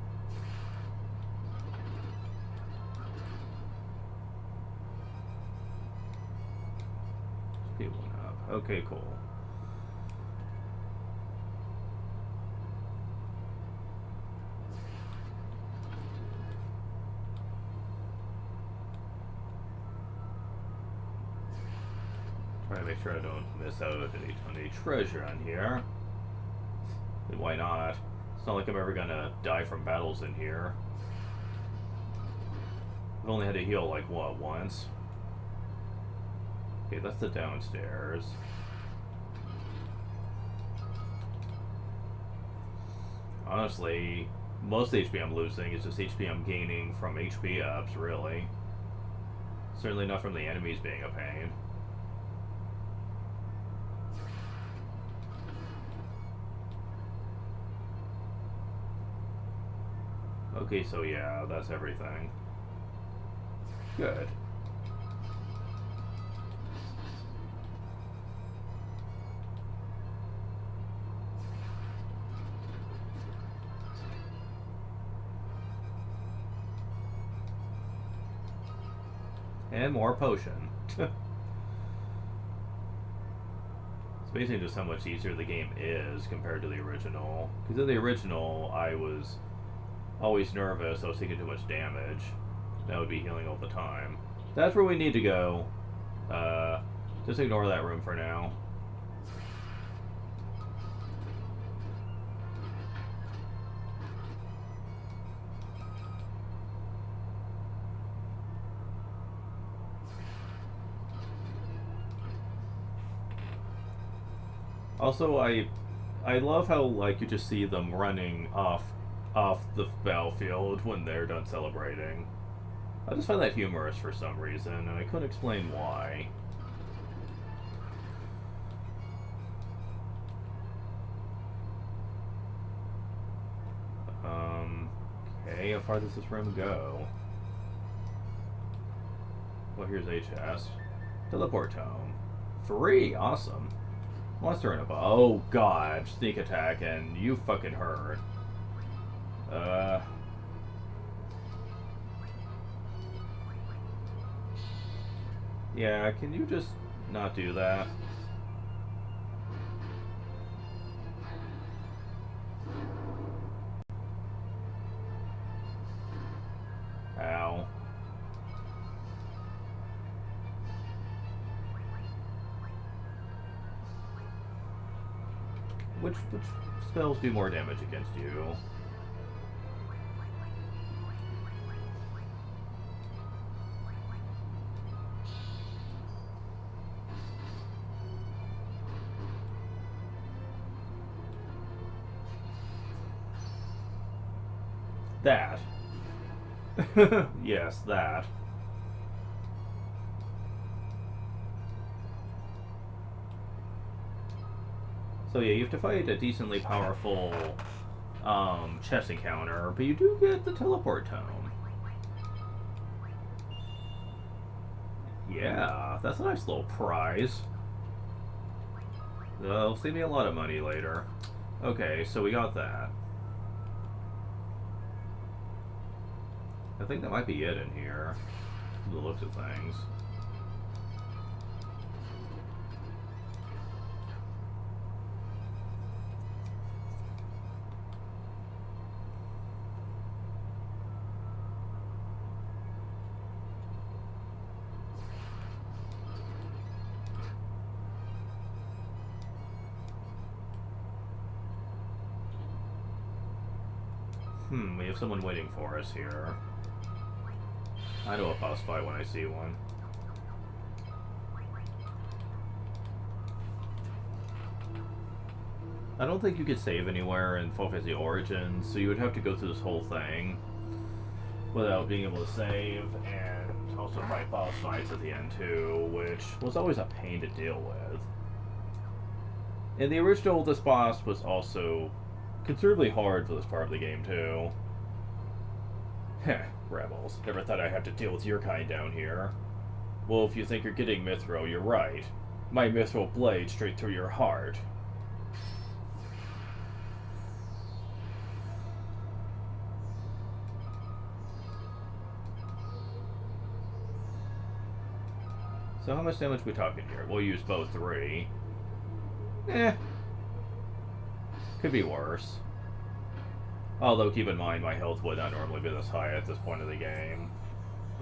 HP went up. Okay, cool. Try to make sure I don't miss out on any treasure on here. And why not? It's not like I'm ever gonna die from battles in here. I've only had to heal, like, what, once? Okay, that's the downstairs. Honestly, most HP I'm losing is just HP I'm gaining from HP ups, really. Certainly not from the enemies being a pain. Okay, so yeah, that's everything. Good. And more potion. It's amazing just how much easier the game is compared to the original. Because in the original, I was always nervous I was taking too much damage. That would be healing all the time. That's where we need to go. Just ignore that room for now. Also, I love how, like, you just see them running off the battlefield when they're done celebrating. I just find that humorous for some reason, and I couldn't explain why. Okay, how far does this room go? Well, here's a chest. Teleport tome. 3, awesome. Monster in a bow. Oh god, sneak attack, and you fucking hurt. Yeah, can you just not do that? Ow. Which spells do more damage against you? That. Yes, that. So yeah, you have to fight a decently powerful chess encounter, but you do get the teleport tome. Yeah, that's a nice little prize. They'll save me a lot of money later. Okay, so we got that. I think that might be it in here, from the looks of things. We have someone waiting for us here. I know a boss fight when I see one. I don't think you could save anywhere in Final Fantasy Origins, so you would have to go through this whole thing without being able to save, and also fight boss fights at the end too, which was always a pain to deal with. In the original, this boss was also considerably hard for this part of the game too. Heh, rebels. Never thought I'd have to deal with your kind down here. Well, if you think you're getting Mithril, you're right. My Mithril blade straight through your heart. So how much damage are we talking here? We'll use both 3. Could be worse. Although, keep in mind, my health would not normally be this high at this point of the game.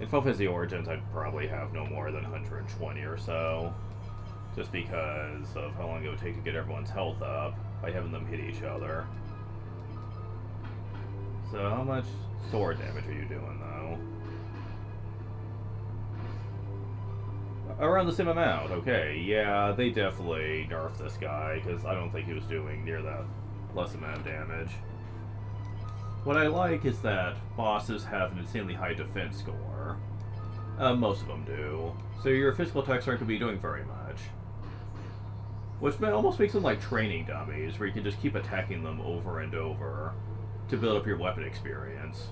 In Final Fantasy Origins, I'd probably have no more than 120 or so. Just because of how long it would take to get everyone's health up by having them hit each other. So how much sword damage are you doing, though? Around the same amount, okay. Yeah, they definitely nerfed this guy, because I don't think he was doing near that less amount of damage. What I like is that bosses have an insanely high defense score. Most of them do. So your physical attacks aren't going to be doing very much. Which almost makes them like training dummies, where you can just keep attacking them over and over to build up your weapon experience.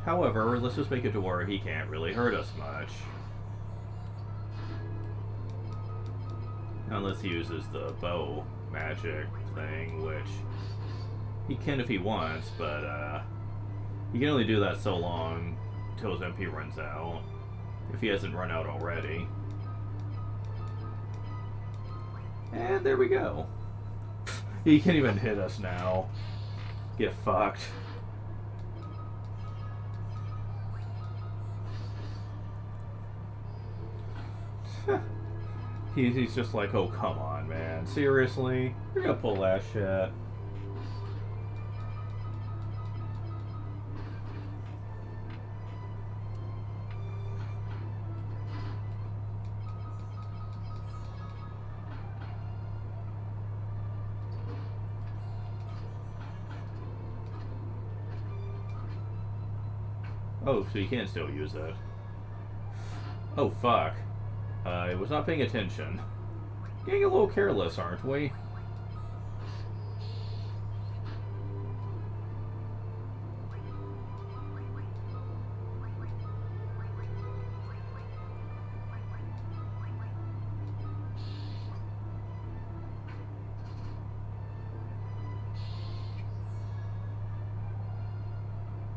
However, let's just make it to where he can't really hurt us much. Unless he uses the bow magic thing, which he can if he wants, but he can only do that so long till his MP runs out, if he hasn't run out already. And there we go. He can't even hit us now. Get fucked. He's just like, oh, come on, man. Seriously? You're gonna pull that shit? Oh, so you can still use it. Oh, fuck. I was not paying attention. Getting a little careless, aren't we?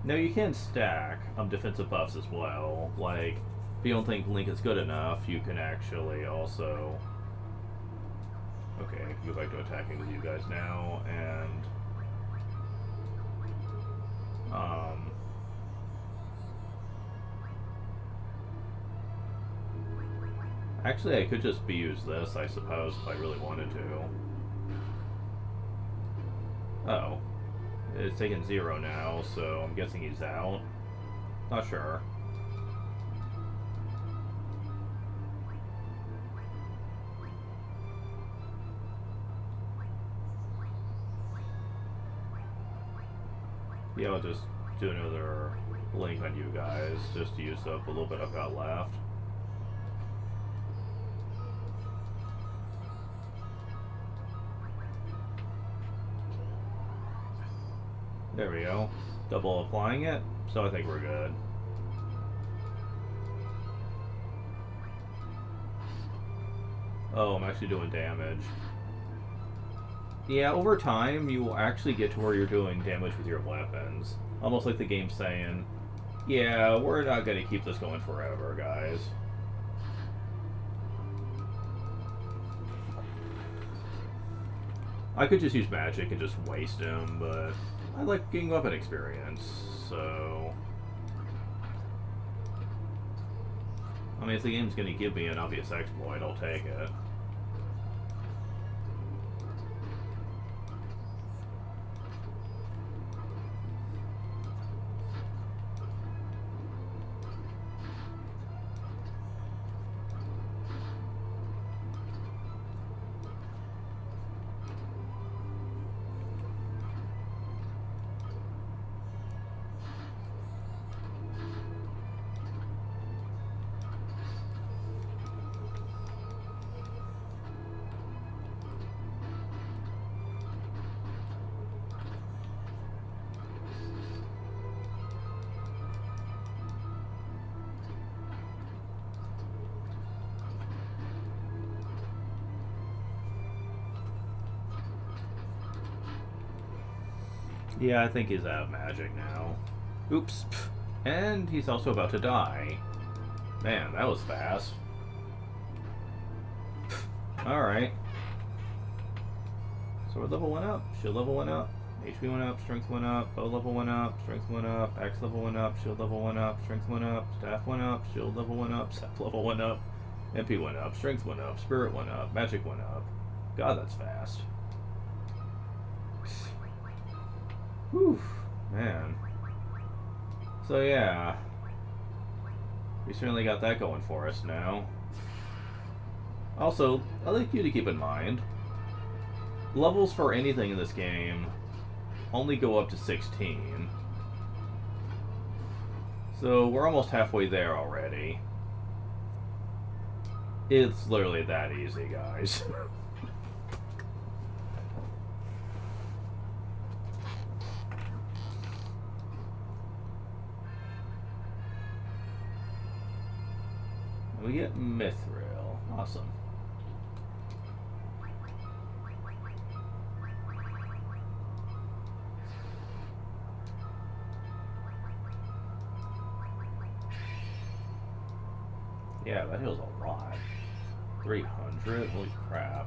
No, you can stack defensive buffs as well. Like, if you don't think Link is good enough, you can actually also... Okay, go back to attacking with you guys now, and... Actually, I could just use this, I suppose, if I really wanted to. Oh. It's taken 0 now, so I'm guessing he's out. Not sure. Yeah, I'll just do another link on you guys, just to use up a little bit I've got left. There we go. double applying it, so I think we're good. Oh, I'm actually doing damage. Yeah, over time, you will actually get to where you're doing damage with your weapons. Almost like the game's saying, yeah, we're not going to keep this going forever, guys. I could just use magic and just waste him, but I like getting weapon experience, so... I mean, if the game's going to give me an obvious exploit, I'll take it. Yeah, I think he's out of magic now. Oops. And he's also about to die. Man, that was fast. Alright. Sword level went up, shield level went up, HP went up, strength went up, bow level went up, strength went up, axe level went up, shield level went up, strength went up, staff went up, shield level went up, staff level went up, MP went up, strength went up, spirit went up, magic went up. God, that's fast. Whew, man. So yeah, we certainly got that going for us now. Also, I'd like you to keep in mind, levels for anything in this game only go up to 16. So we're almost halfway there already. It's literally that easy, guys. We get Mithril. Awesome. Yeah, that heals a lot. 300? Holy crap.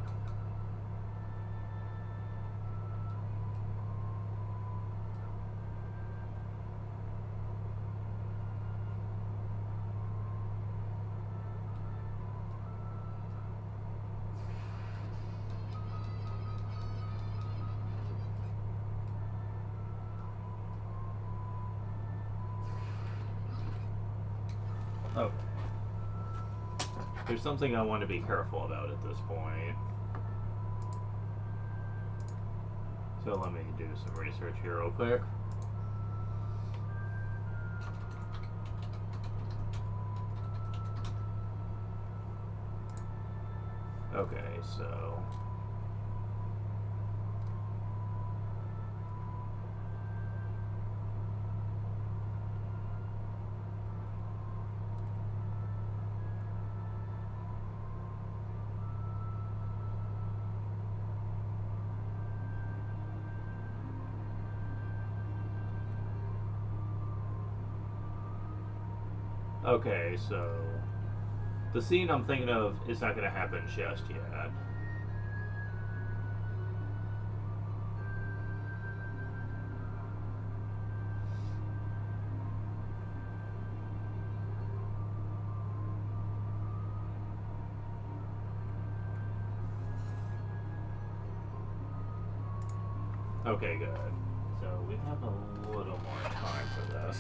Oh. There's something I want to be careful about at this point. So let me do some research here real quick. Okay, so... Okay, so the scene I'm thinking of is not going to happen just yet. Okay, good. So we have a little more time for this.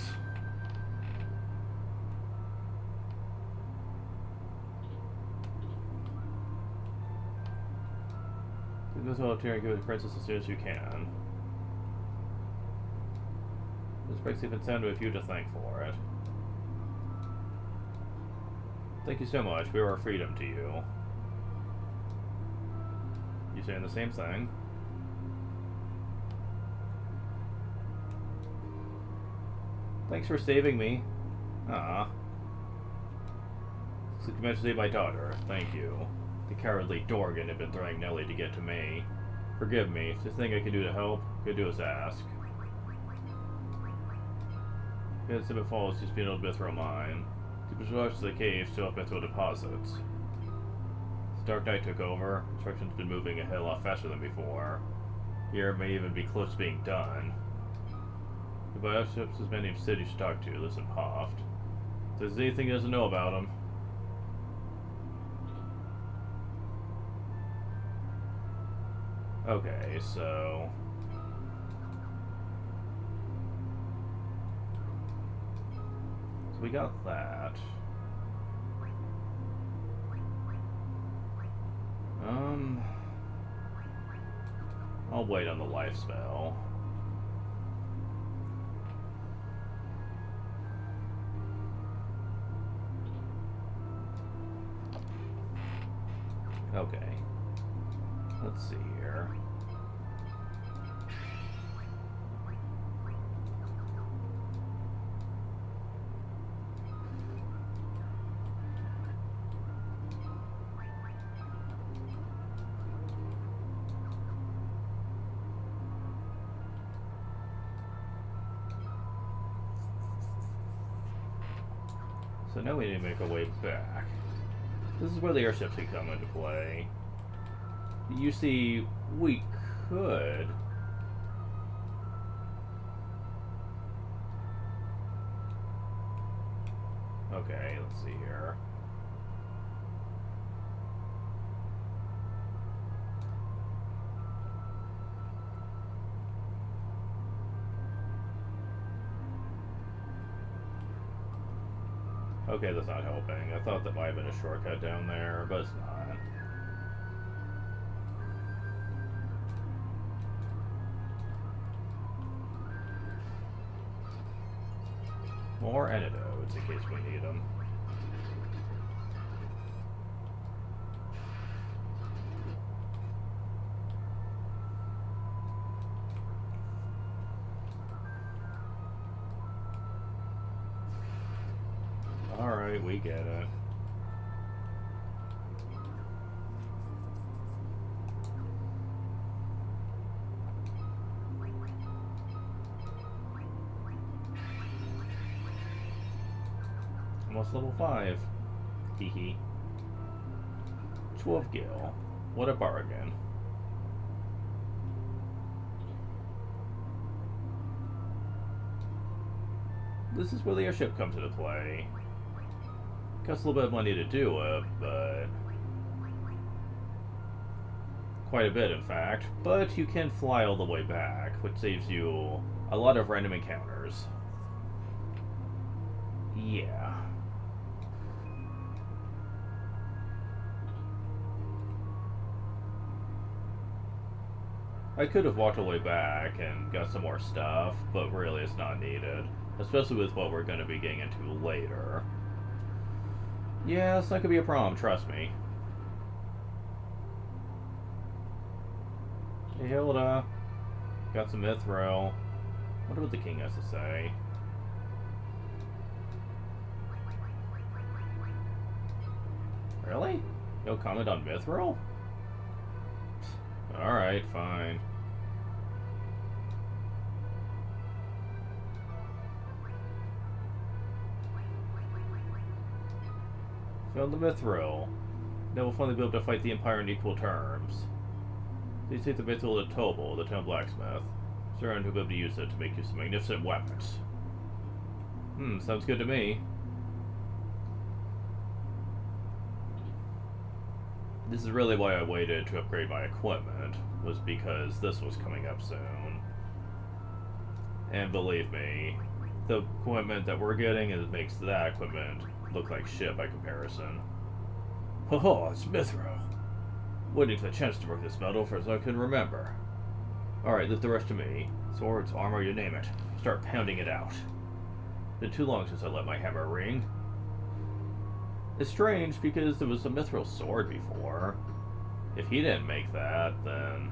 This volunteer and give it to the princess as soon as you can. This breaks even sound with you to thank for it. Thank you so much. We owe our freedom to you. You saying the same thing? Thanks for saving me. Ah. So you managed to save my daughter. Thank you. The cowardly Dorgan had been throwing Nellie to get to me. Forgive me. If there's anything I can do to help, could do is ask. Because if it falls, just be an old mithril mine. To rush to the cave, still have mithril deposits. As Dark Knight took over, construction's been moving ahead a lot faster than before. Here it may even be close to being done. The bioship's his man named Sid you should talk to. Listen, Hoft. If there's anything he doesn't know about him. Okay, so we got that. I'll wait on the life spell. Okay. Let's see here. So now we need to make our way back. This is where the airships can come into play. You see, we could... Okay, let's see here. Okay, that's not helping. I thought that might have been a shortcut down there, but it's not. More antidotes in case we need them. Alright, we get it. Almost level 5. Hehe. 12 gil. What a bargain. This is where the airship comes into play. Costs a little bit of money to do it, but... quite a bit, in fact. But you can fly all the way back, which saves you a lot of random encounters. Yeah. I could have walked all the way back and got some more stuff, but really it's not needed. Especially with what we're going to be getting into later. Yeah, it's not going to be a problem, trust me. Hey, Hilda. Got some mithril. Wonder what the king has to say. Really? No comment on mithril? Alright, fine. Found the mithril. Now we'll finally be able to fight the Empire on equal terms. Please take the mithril to Tobal, the town blacksmith. Someone who'll be able to use it to make you some magnificent weapons. Sounds good to me. This is really why I waited to upgrade my equipment, was because this was coming up soon. And believe me, the equipment that we're getting makes that equipment look like shit by comparison. Ho, it's mithril. Waiting for the chance to work this metal for as I can remember. Alright, leave the rest to me. Swords, armor, you name it. Start pounding it out. Been too long since I let my hammer ring. It's strange because there was a mithril sword before. If he didn't make that, then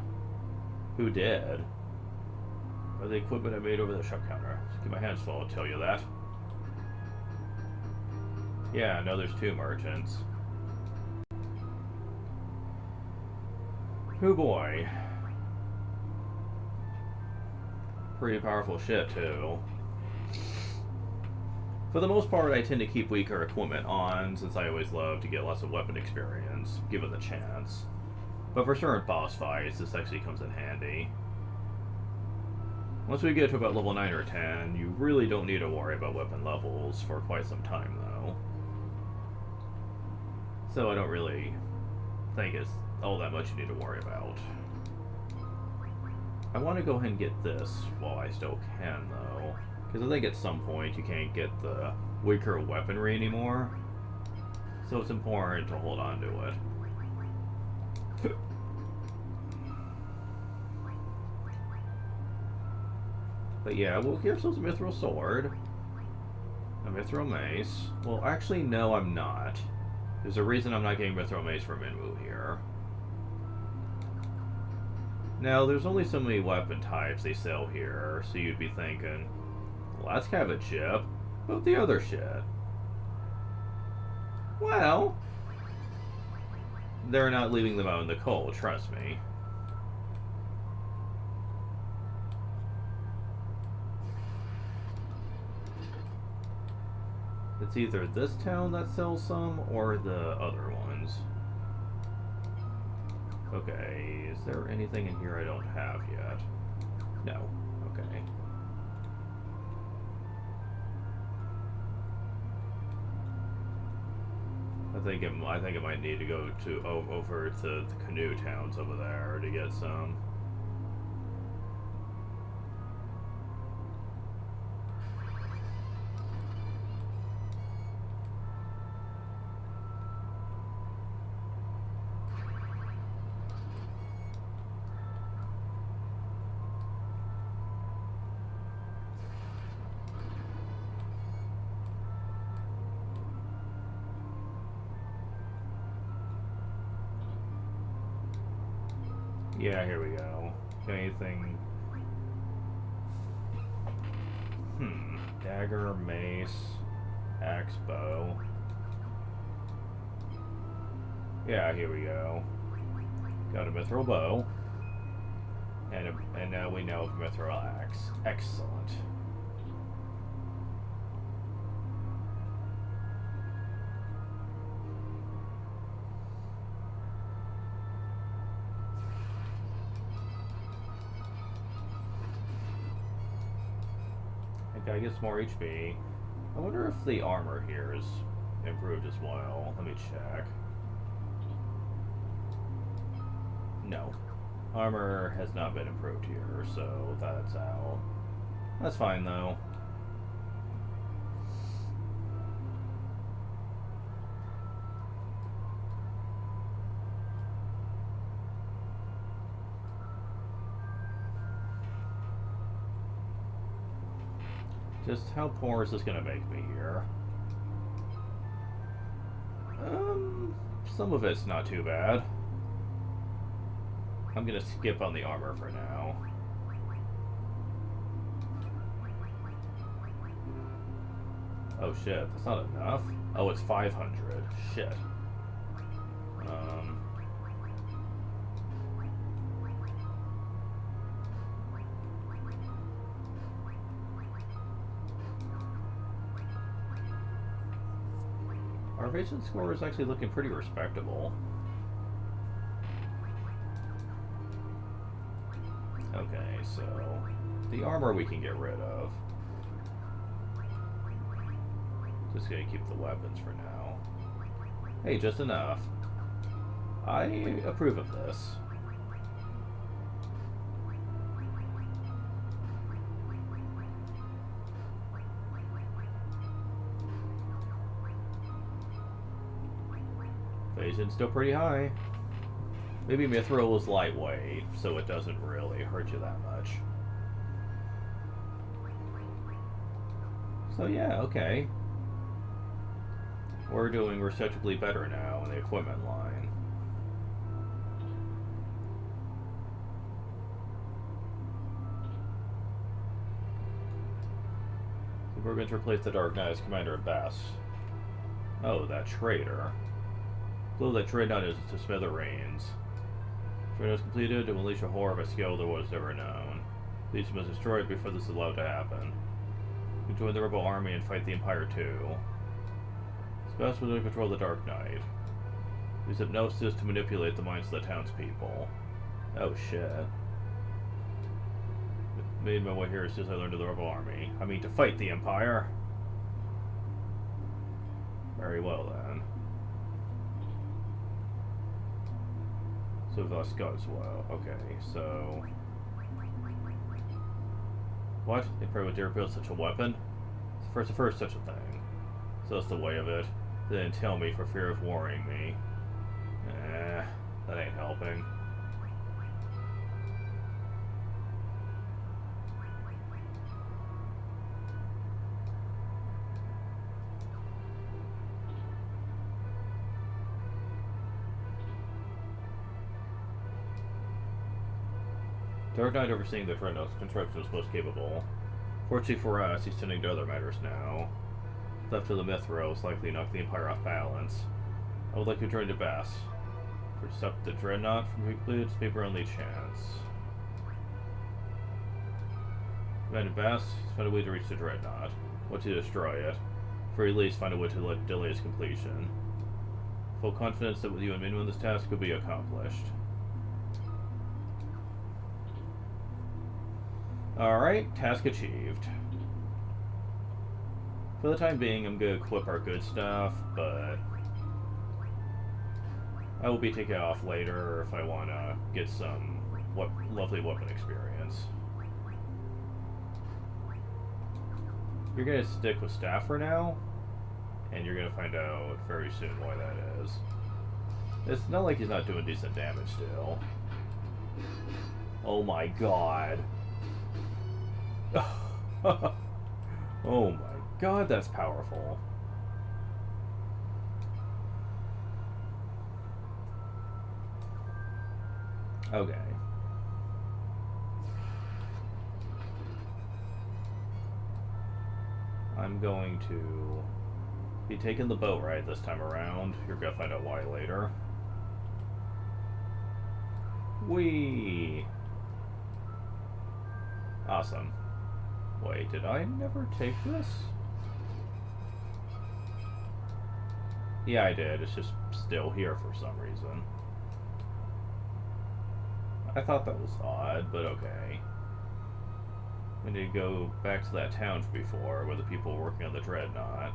who did? Or the equipment I made over the shop counter. Just keep my hands full, I'll tell you that. Yeah, no, there's 2 merchants. Oh boy. Pretty powerful shit, too. For the most part, I tend to keep weaker equipment on, since I always love to get lots of weapon experience, given the chance. But for certain boss fights, this actually comes in handy. Once we get to about level 9 or 10, you really don't need to worry about weapon levels for quite some time, though. So I don't really think it's all that much you need to worry about. I want to go ahead and get this while I still can, though. Because I think at some point you can't get the weaker weaponry anymore. So it's important to hold on to it. But yeah, well, here's a mithril sword. A mithril mace. Well, actually, no, I'm not. There's a reason I'm not getting mithril mace for Minwu here. Now, there's only so many weapon types they sell here, so you'd be thinking, well, that's kind of a chip. But the other shit. Well, they're not leaving them out in the cold, trust me. It's either this town that sells some, or the other ones. Okay, is there anything in here I don't have yet? No. Okay. I think it might need to go to over to the canoe towns over there to get some. Yeah, here we go. Anything? Dagger, mace, axe, bow. Yeah, here we go. Got a mithril bow. And now we know of mithril axe. Excellent. I get some more HP. I wonder if the armor here is improved as well. Let me check. No. Armor has not been improved here, so that's out. That's fine, though. Just how poor is this gonna make me here? Some of it's not too bad. I'm gonna skip on the armor for now. Oh shit, that's not enough? Oh, it's 500. Shit. Our vision score is actually looking pretty respectable. Okay, so the armor we can get rid of. Just gonna keep the weapons for now. Hey, just enough. I approve of this. Evasion's still pretty high. Maybe mithril is lightweight, so it doesn't really hurt you that much. So yeah, okay. We're doing respectably better now in the equipment line. We're going to replace the Dark Knight as commander at best. Oh, that traitor. Blow that dreadnought is to smithereens. Dreadnought is completed, it will unleash a horror of a scale that was never known. Please, you must destroy it before this is allowed to happen. You join the rebel army and fight the Empire too. It's best when they control the Dark Knight. Use hypnosis to manipulate the minds of the townspeople. Oh shit. Made my way here as soon as I learned of the rebel army. I mean, to fight the Empire. Very well then. So we've lost God as well. Okay, so... What? They probably would dare build such a weapon? It's the first such a thing. So that's the way of it. They didn't tell me for fear of worrying me. That ain't helping. Dark Knight overseeing the Dreadnought's construction was most capable. Fortunately for us, he's tending to other matters now. Theft of the Mithros likely knocked the Empire off balance. I would like to join the best. To stop the Dreadnought from concluded, it's our only chance. Commander Bass, find a way to reach the Dreadnought. What to destroy it. For at least find a way to delay its completion. Full confidence that with you and Minwin this task will be accomplished. Alright, task achieved. For the time being, I'm going to equip our good stuff, but I will be taking it off later if I want to get some lovely weapon experience. You're going to stick with staff for now, and you're going to find out very soon why that is. It's not like he's not doing decent damage still. Oh my god. Oh my god, that's powerful. Okay. I'm going to be taking the boat ride this time around. You're gonna find out why later. Whee! Awesome. Wait, did I never take this? Yeah, I did. It's just still here for some reason. I thought that was odd, but okay. We need to go back to that town before, where the people were working on the Dreadnought.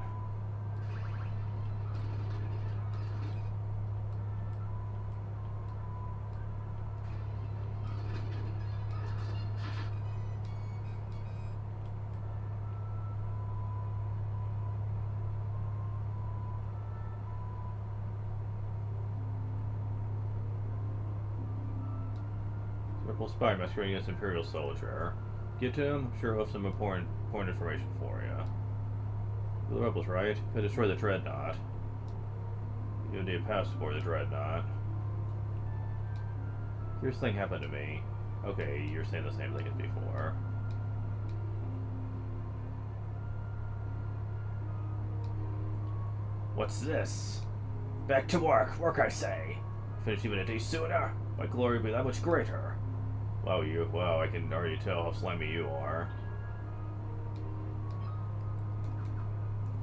Rebel spy masquerading as Imperial soldier. Get to him, sure he'll have some important information for you. The rebels, right? Could destroy the Dreadnought. You need a pass aboard the Dreadnought. Here's thing happened to me. Okay, you're saying the same thing as before. What's this? Back to work, I say. Finish even a day sooner. My glory will be that much greater. Wow, I can already tell how slimy you are.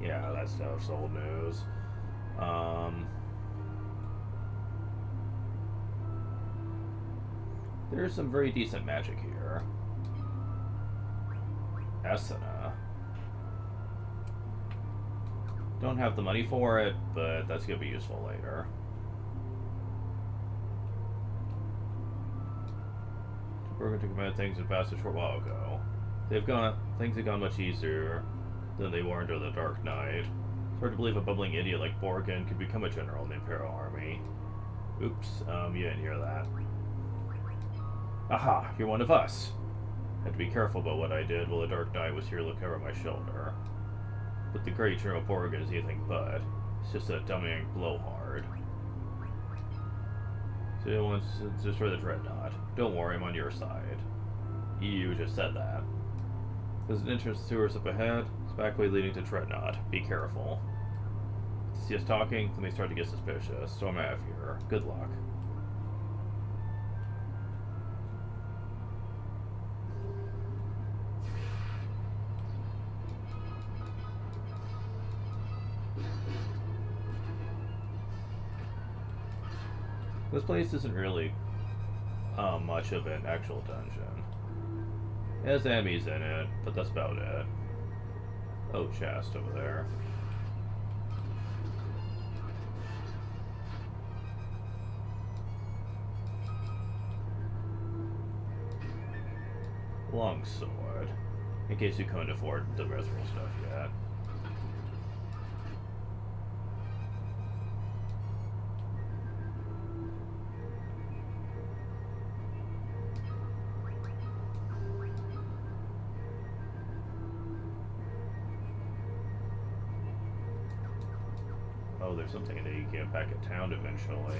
Yeah, that stuff's old news. There's some very decent magic here. Esena. Don't have the money for it, but that's gonna be useful later. We're going to command things that passed a short while ago. Things have gone much easier than they were under the Dark Knight. It's hard to believe a bumbling idiot like Borgen could become a general in the Imperial Army. Oops, you didn't hear that. Aha, you're one of us. I had to be careful about what I did while the Dark Knight was here looking over my shoulder. But the great General Borgen is anything but. It's just a dumbing blowhard. So he wants to destroy the Dreadnought. Don't worry, I'm on your side. You just said that. There's an entrance to us up ahead. It's back way leading to Dreadnought. Be careful. See us talking, then they start to get suspicious, so I'm out of here. Good luck. This place isn't really much of an actual dungeon. It has enemies in it, but that's about it. Oh, chest over there. Longsword, in case you couldn't afford the mithril stuff yet. Oh, there's something that you can get back at town eventually.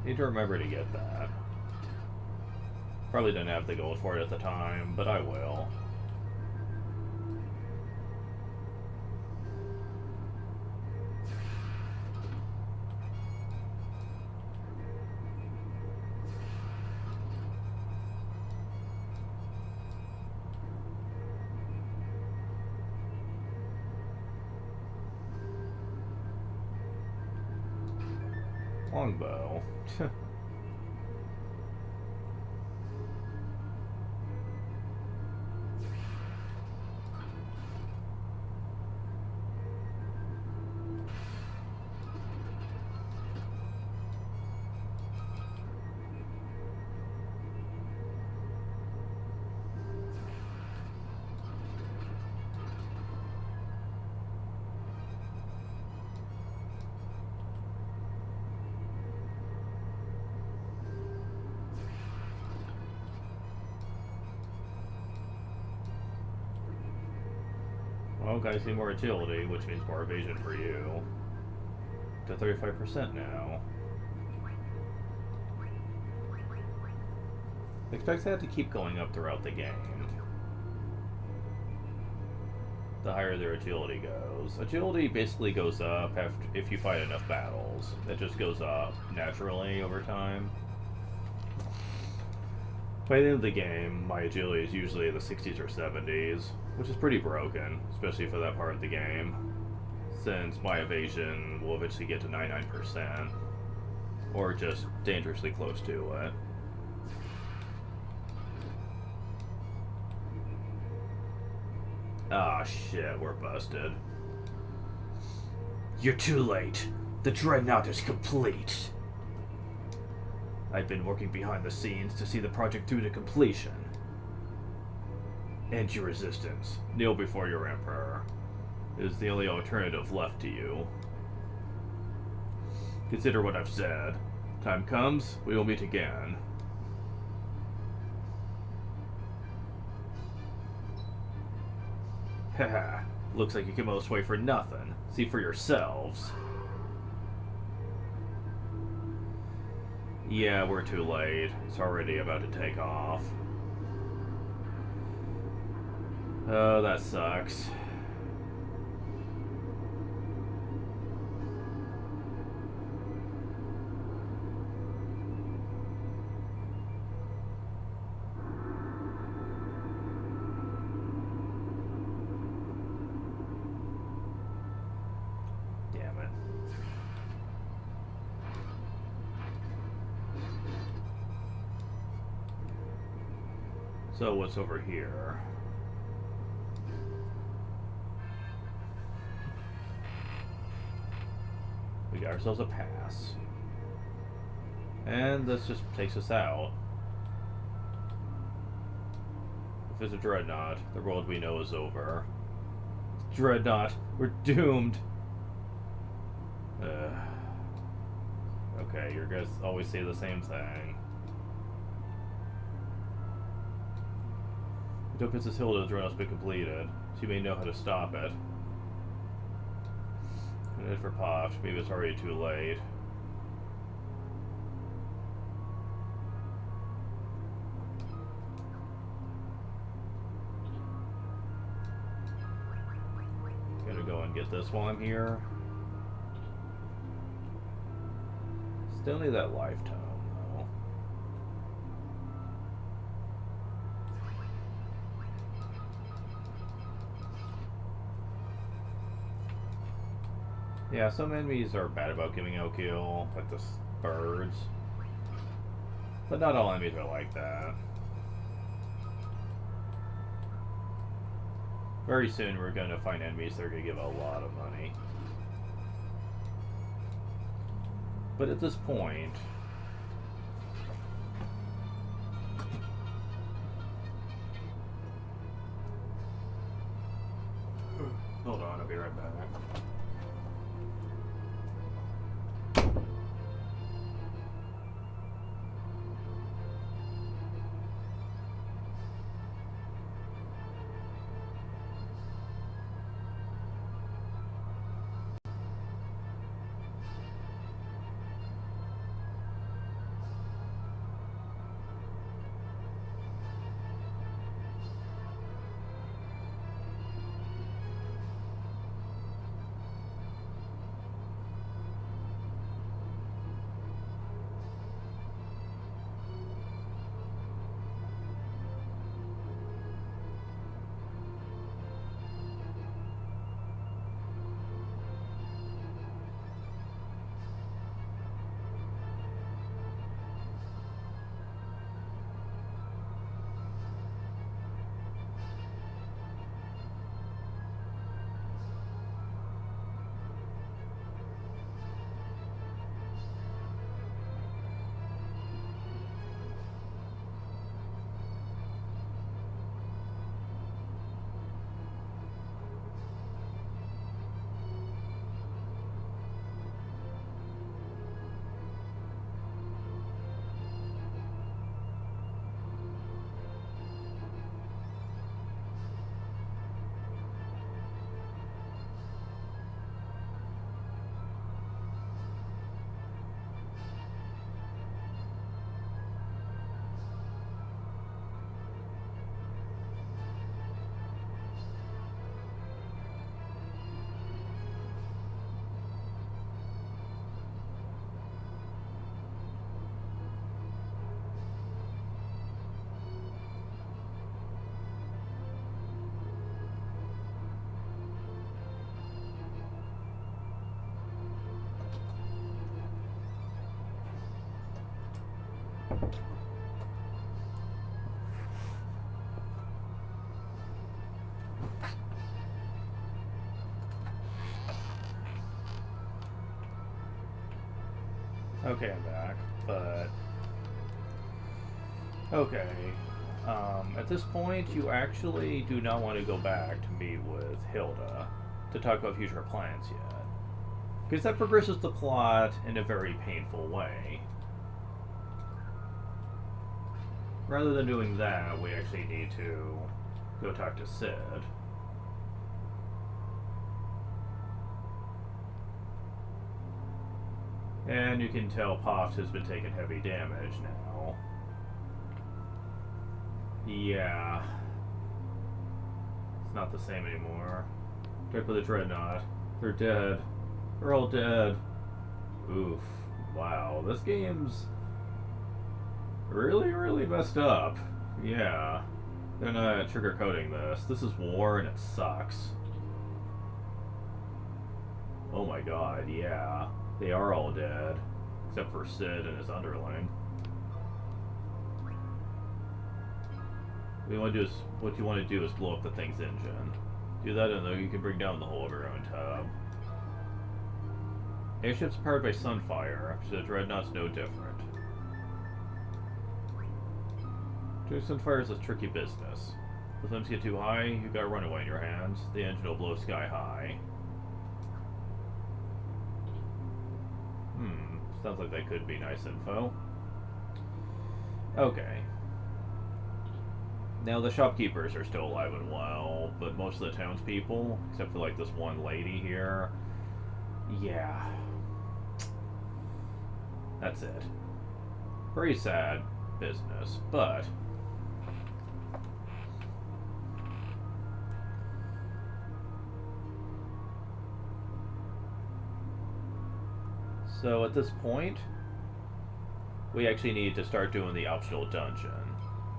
Need to remember to get that. Probably didn't have the gold for it at the time, but I will. Longbow. Well, guys need more agility, which means more evasion for you. To 35% now. Expect that to keep going up throughout the game. The higher their agility goes. Agility basically goes up if you fight enough battles. It just goes up naturally over time. By the end of the game, my agility is usually in the 60s or 70s, which is pretty broken, especially for that part of the game, since my evasion will eventually get to 99%, or just dangerously close to it. Ah, shit, we're busted. You're too late. The Dreadnought is complete. I've been working behind the scenes to see the project through to completion. End your resistance. Kneel before your Emperor. It is the only alternative left to you. Consider what I've said. Time comes, we will meet again. Haha, looks like you came all this way for nothing. See for yourselves. Yeah, we're too late. It's already about to take off. Oh, that sucks. Damn it. So what's over here? We got ourselves a pass. And this just takes us out. If it's a Dreadnought, the world we know is over. Dreadnought, we're doomed! Okay, you guys always say the same thing. Princess Hilda's Dreadnought's been completed. She may know how to stop it. And for Posh, maybe it's already too late. this while I'm here. Still need that lifetime, though. Yeah, some enemies are bad about giving out kill, like the birds. But not all enemies are like that. Very soon we're going to find enemies that are going to give a lot of money. But at this point... Hold on, I'll be right back. Okay, I'm back, but... Okay. At this point, you actually do not want to go back to meet with Hilda to talk about future plans yet. Because that progresses the plot in a very painful way. Rather than doing that, we actually need to go talk to Sid. And you can tell Pops has been taking heavy damage now. Yeah. It's not the same anymore. Check with the Dreadnought. They're dead. They're all dead. Oof. Wow. This game's really, really messed up. Yeah. They're not sugarcoating this. This is war and it sucks. Oh my god, yeah. They are all dead. Except for Sid and his underling. What you want to do is blow up the thing's engine. Do that and then you can bring down the whole of your own tub. Airship's powered by Sunfire, so the Dreadnought's no different. Doing Sunfire is a tricky business. If the flames get too high, you've got a runaway in your hands. The engine will blow sky high. Sounds like that could be nice info. Okay. Now, the shopkeepers are still alive and well, but most of the townspeople, except for like this one lady here, yeah. That's it. Very sad business, but... So at this point, we actually need to start doing the optional dungeon.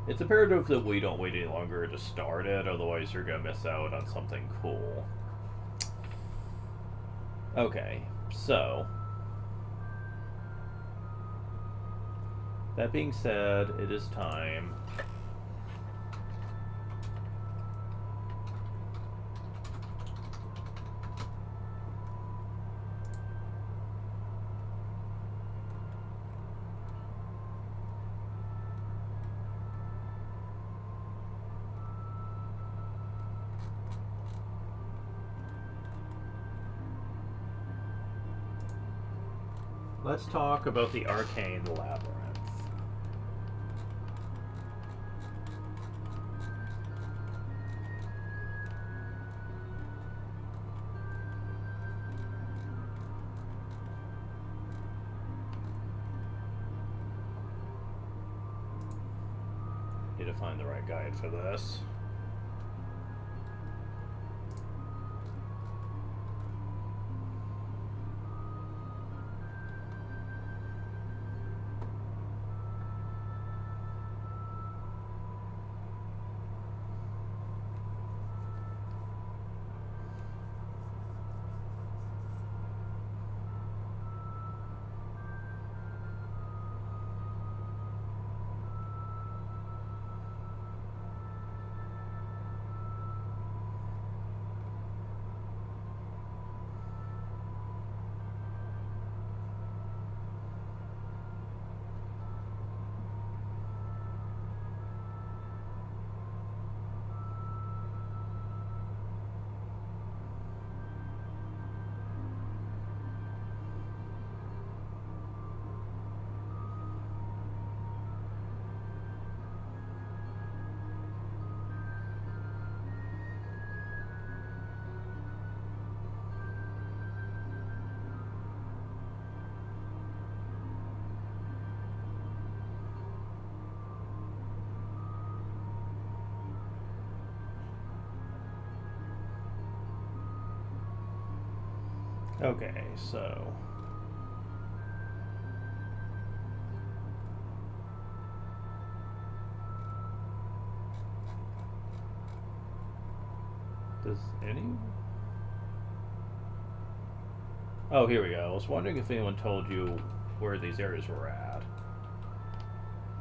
It's imperative that we don't wait any longer to start it, otherwise you're gonna miss out on something cool. Okay, so... that being said, it is time. Let's talk about the Arcane Labyrinth. Need to find the right guide for this. Okay, so... does any... oh, here we go. I was wondering if anyone told you where these areas were at.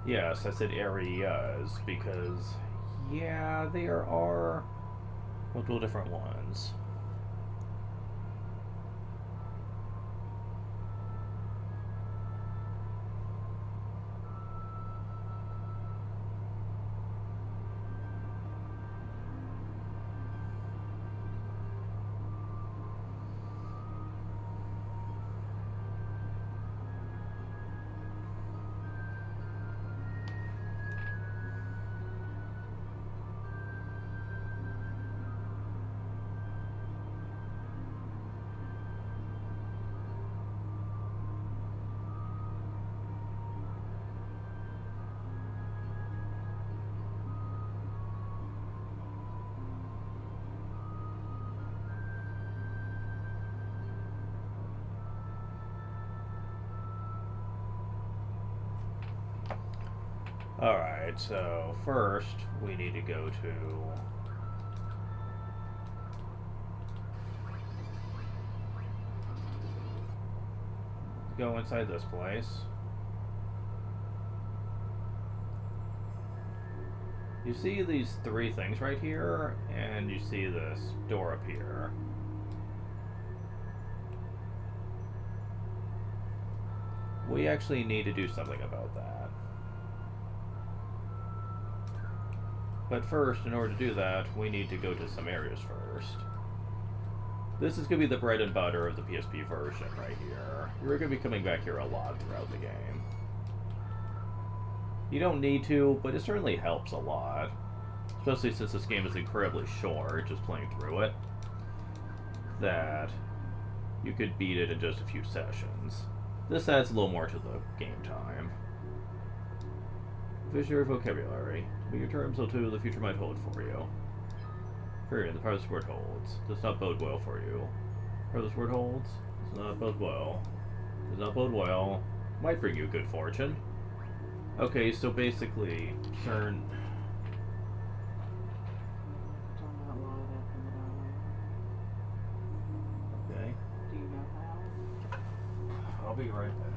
Yes, I said areas, because... yeah, there are multiple different ones. Alright, so first we need to go to... go inside this place. You see these three things right here, and you see this door up here. We actually need to do something about that. But first, in order to do that, we need to go to some areas first. This is going to be the bread and butter of the PSP version right here. We're going to be coming back here a lot throughout the game. You don't need to, but it certainly helps a lot. Especially since this game is incredibly short, just playing through it. That you could beat it in just a few sessions. This adds a little more to the game time. Visionary vocabulary. But your terms will too the future might hold for you. Period. The part this word holds. Does not bode well for you. Part this word holds. Does not bode well. Does not bode well. Might bring you good fortune. Okay, so basically, turn. Don't know why that from Okay, Do you know how? I'll be right back.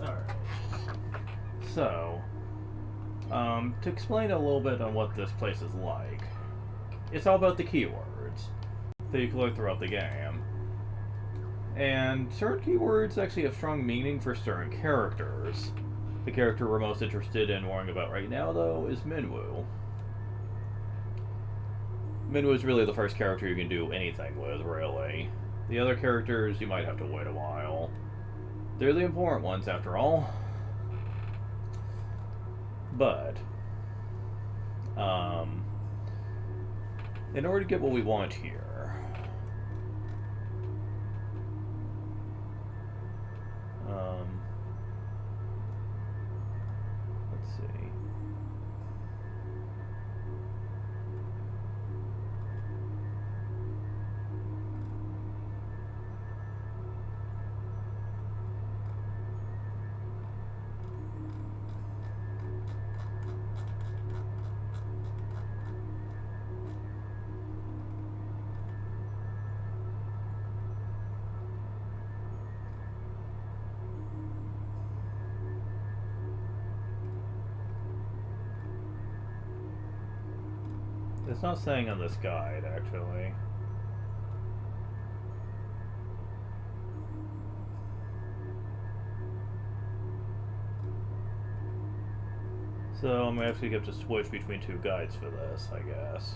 Alright. So, to explain a little bit on what this place is like, it's all about the keywords that you can learn throughout the game. And certain keywords actually have strong meaning for certain characters. The character we're most interested in worrying about right now, though, is Minwoo. Minwoo is really the first character you can do anything with, really. The other characters, you might have to wait a while. They're the important ones, after all. But, in order to get what we want here, let's see. It's not saying on this guide, actually. So I'm going to have to switch between two guides for this, I guess.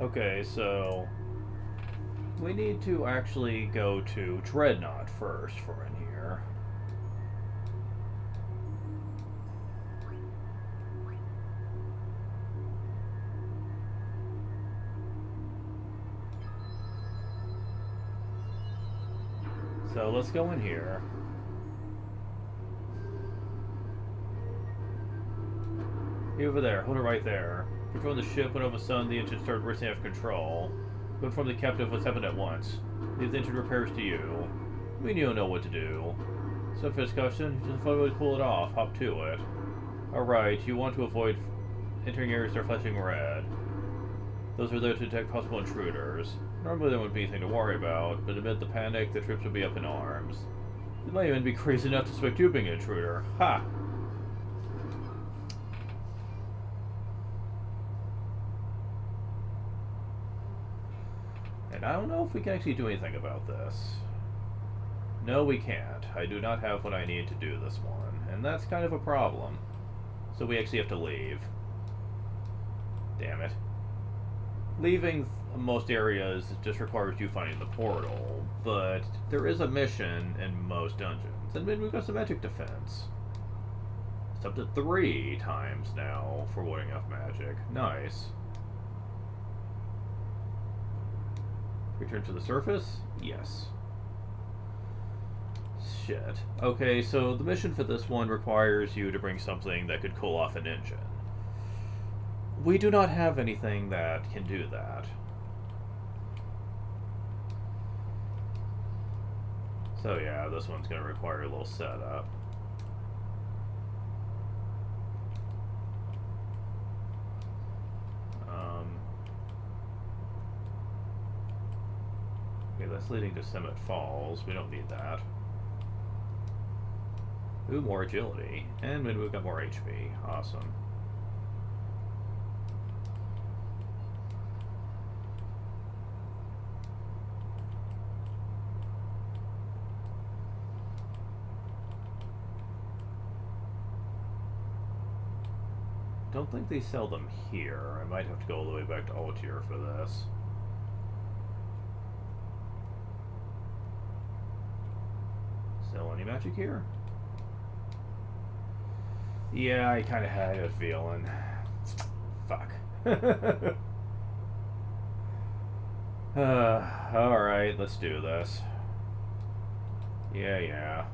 Okay, so we need to actually go to Dreadnought first for in here. So let's go in here. Hey, over there, hold it right there. Control the ship when all of a sudden the engine started racing out of control. Go inform the captain of what's happened at once. Leave the engine repairs to you. We don't know what to do. So for discussion, just find a way to cool it off. Hop to it. Alright, you want to avoid entering areas that are flashing red. Those are there to detect possible intruders. Normally there wouldn't be anything to worry about, but amid the panic, the troops will be up in arms. They might even be crazy enough to suspect you being an intruder. Ha! And I don't know if we can actually do anything about this. No, we can't. I do not have what I need to do this one, and that's kind of a problem. So we actually have to leave. Damn it. Leaving most areas just requires you finding the portal, but there is a mission in most dungeons, and then we've got some magic defense. It's up to 3 times now for warding off magic. Nice. Return to the surface? Yes. Shit. Okay, so the mission for this one requires you to bring something that could cool off an engine. We do not have anything that can do that. So yeah, this one's going to require a little setup. Okay, that's leading to Summit Falls. We don't need that. Ooh, more agility. And we've got more HP. Awesome. Don't think they sell them here. I might have to go all the way back to Altier for this. Sell any magic here? Yeah, I kind of had a feeling. Fuck. Alright, let's do this. Yeah.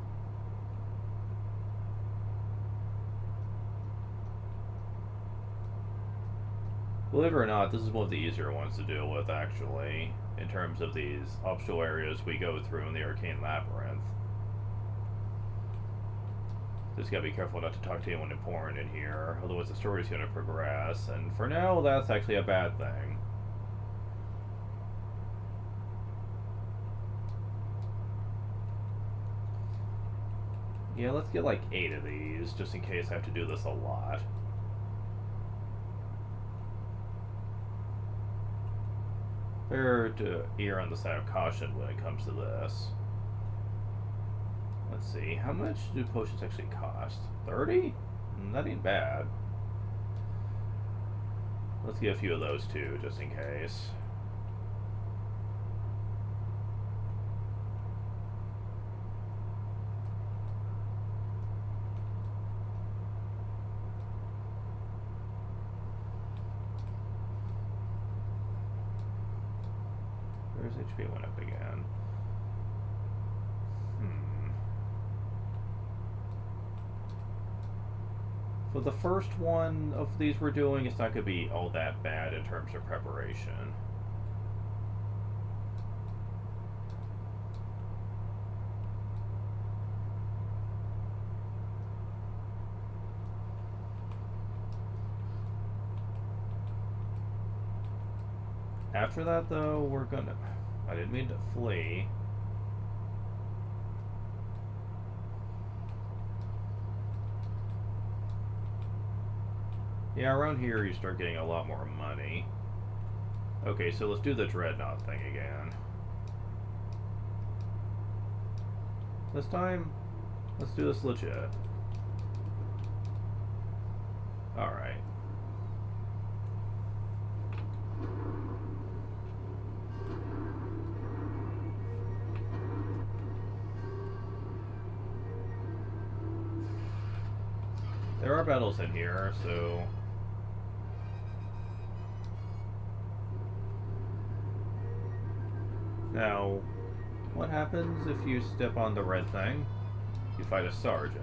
Believe it or not, this is one of the easier ones to deal with, actually, in terms of these obstacle areas we go through in the Arcane Labyrinth. Just gotta be careful not to talk to anyone important in here, otherwise the story's gonna progress, and for now, that's actually a bad thing. Yeah, let's get like 8 of these, just in case I have to do this a lot. Better to err on the side of caution when it comes to this. Let's see, how much do potions actually cost? 30? That ain't bad. Let's get a few of those too, just in case. Where's HP went up again? For the first one of these we're doing, it's not going to be all that bad in terms of preparation. After that, though, we're gonna... I didn't mean to flee. Yeah, around here you start getting a lot more money. Okay, so let's do the Dreadnought thing again. This time, let's do this legit. Alright. There are battles in here, so... Now, what happens if you step on the red thing? You fight a sergeant.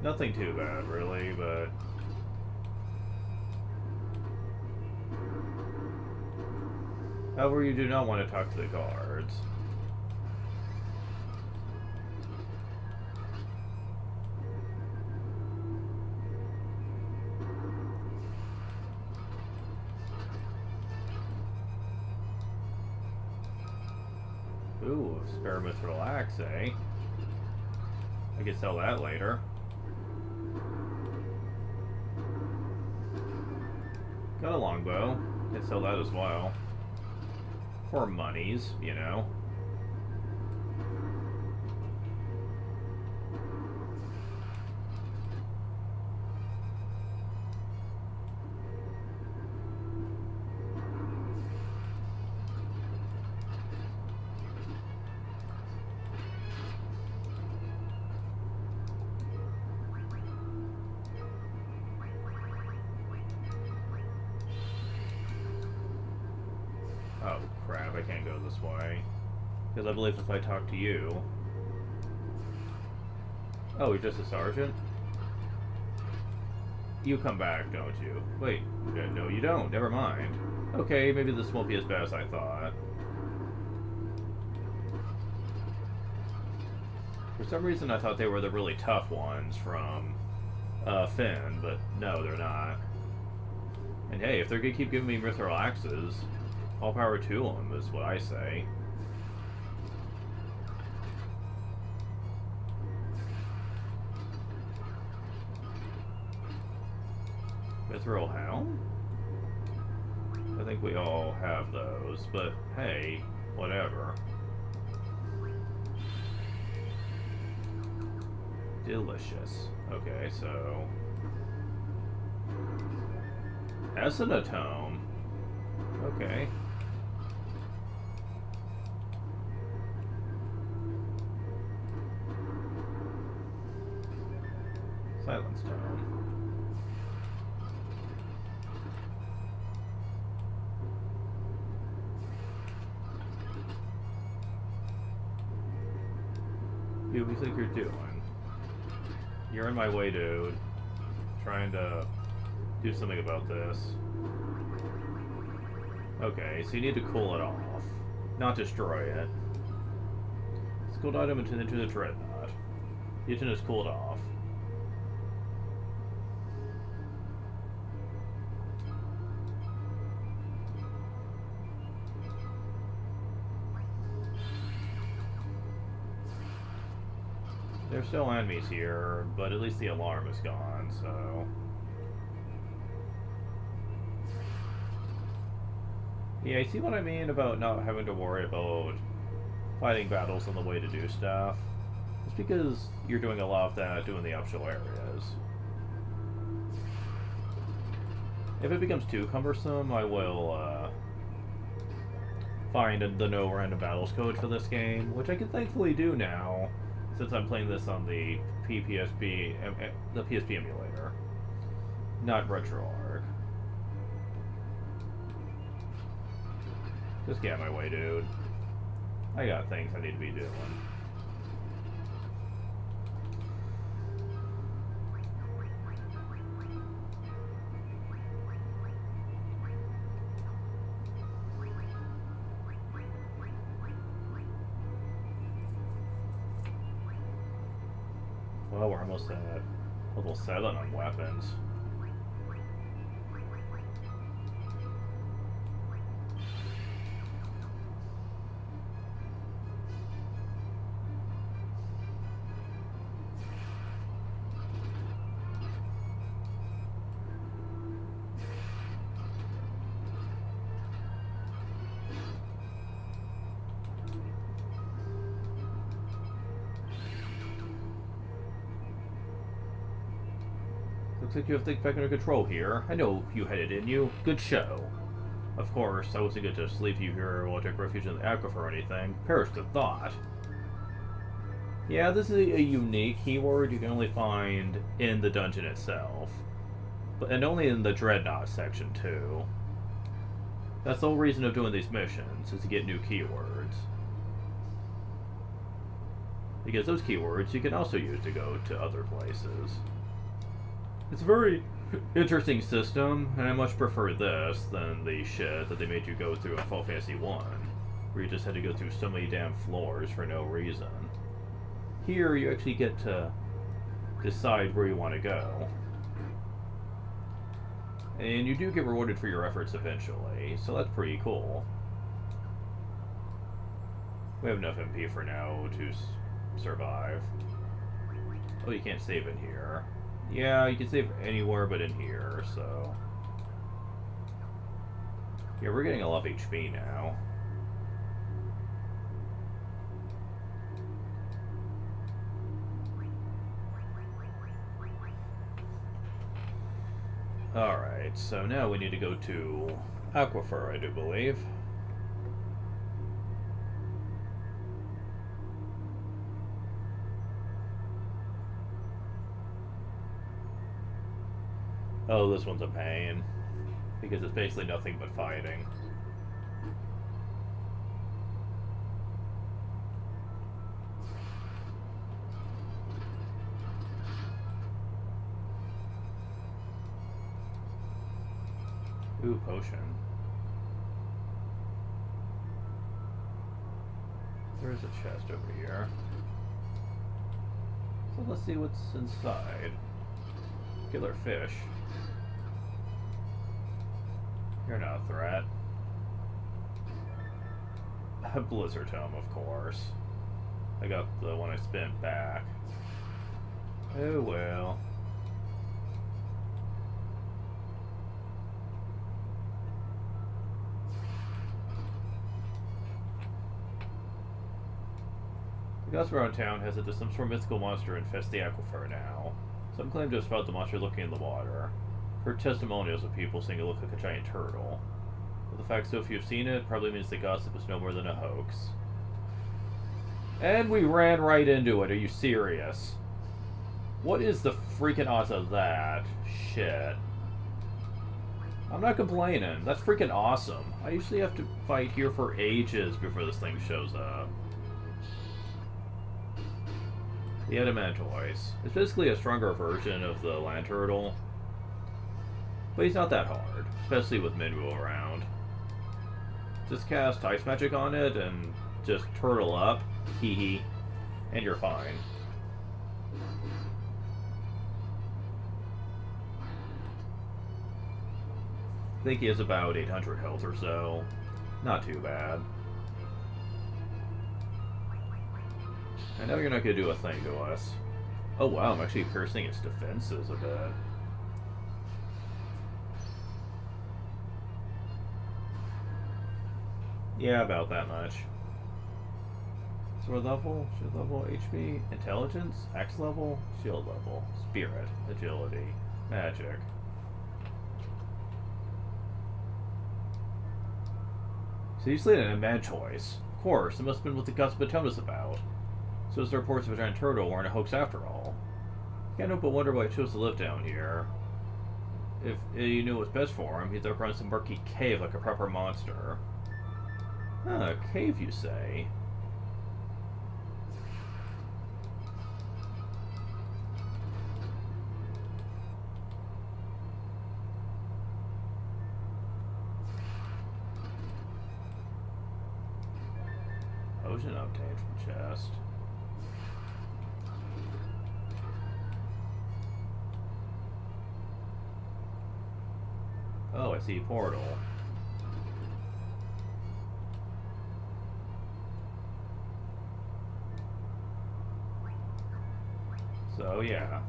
Nothing too bad, really, but... However, you do not want to talk to the guards. Ooh, spare mithril axe, eh? I can sell that later. Got a longbow. Can sell that as well. For monies, you know. Oh, crap, I can't go this way. Because I believe if I talk to you... Oh, you're just a sergeant? You come back, don't you? Wait, no you don't, never mind. Okay, maybe this won't be as bad as I thought. For some reason I thought they were the really tough ones from Finn, but no, they're not. And hey, if they're gonna keep giving me mithril axes, all power to them, is what I say. Mithril helm? I think we all have those, but hey, whatever. Delicious. Okay, so... Essenatome. Okay. Silence tome. Dude, what do you think you're doing? You're in my way, dude. Trying to do something about this. Okay, so you need to cool it off. Not destroy it. Cooled item into the dreadnought. The engine is cooled off. There's still enemies here, but at least the alarm is gone, so... Yeah, you see what I mean about not having to worry about fighting battles on the way to do stuff? It's because you're doing a lot of that doing the optional areas. If it becomes too cumbersome, I will find the no random battles code for this game, which I can thankfully do now, since I'm playing this on the PSP emulator, not RetroArch. Just get out of my way, dude. I got things I need to be doing. Well, we're almost at level 7 on weapons. Looks like you have things back under control here. I know you had it in you. Good show. Of course, I wasn't going to just leave you here while I took refuge in the aquifer or anything. Perish the thought. Yeah, this is a unique keyword you can only find in the dungeon itself. And only in the Dreadnought section, too. That's the whole reason of doing these missions, is to get new keywords. Because those keywords you can also use to go to other places. It's a very interesting system, and I much prefer this than the shit that they made you go through in Final Fantasy 1, where you just had to go through so many damn floors for no reason. Here, you actually get to decide where you want to go. And you do get rewarded for your efforts eventually, so that's pretty cool. We have enough MP for now to survive. Oh, you can't save in here. Yeah, you can save anywhere but in here, so... Yeah, we're getting a lot of HP now. Alright, so now we need to go to Aquifer, I do believe. Oh, this one's a pain, because it's basically nothing but fighting. Ooh, potion. There's a chest over here. So let's see what's inside. Killer fish. You're not a threat. A blizzard tome, of course. I got the one I spent back. Oh well. The gossip around town has it that some sort of mythical monster infests the aquifer now. Some claim to have spotted the monster looking in the water. Heard testimonials of people saying it looked like a giant turtle. But the fact so few have seen it probably means the gossip is no more than a hoax. And we ran right into it. Are you serious? What is the freaking odds of that? Shit. I'm not complaining. That's freaking awesome. I usually have to fight here for ages before this thing shows up. The Adamantoise. It's basically a stronger version of the land turtle, but he's not that hard, especially with Minwu around. Just cast ice magic on it and just turtle up, hee hee, and you're fine. I think he has about 800 health or so. Not too bad. I know you're not going to do a thing to us. Oh wow, I'm actually piercing its defenses a bit. Yeah, about that much. Sword level, shield level, HP, intelligence, axe level, shield level, spirit, agility, magic. So you slayed a mad choice. Of course, it must have been what the gods of Batona's about. So the reports of a giant turtle weren't a hoax after all. Can't help but wonder why he chose to live down here. If he knew what was best for him, he'd have run some murky cave like a proper monster. Ah, cave you say? Potion obtained from chest. Oh, I see portal. So yeah.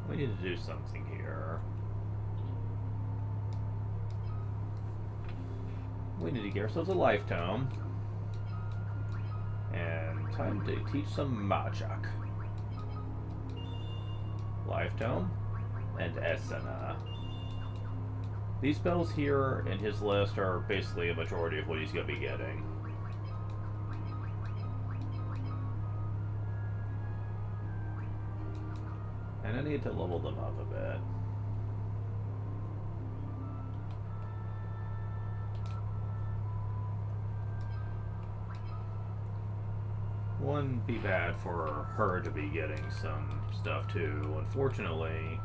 We need to do something here. We need to get ourselves a life tome. And time to teach some magic. Life tome and Esena. These spells here in his list are basically a majority of what he's going to be getting. And I need to level them up a bit. Wouldn't be bad for her to be getting some stuff too. Unfortunately,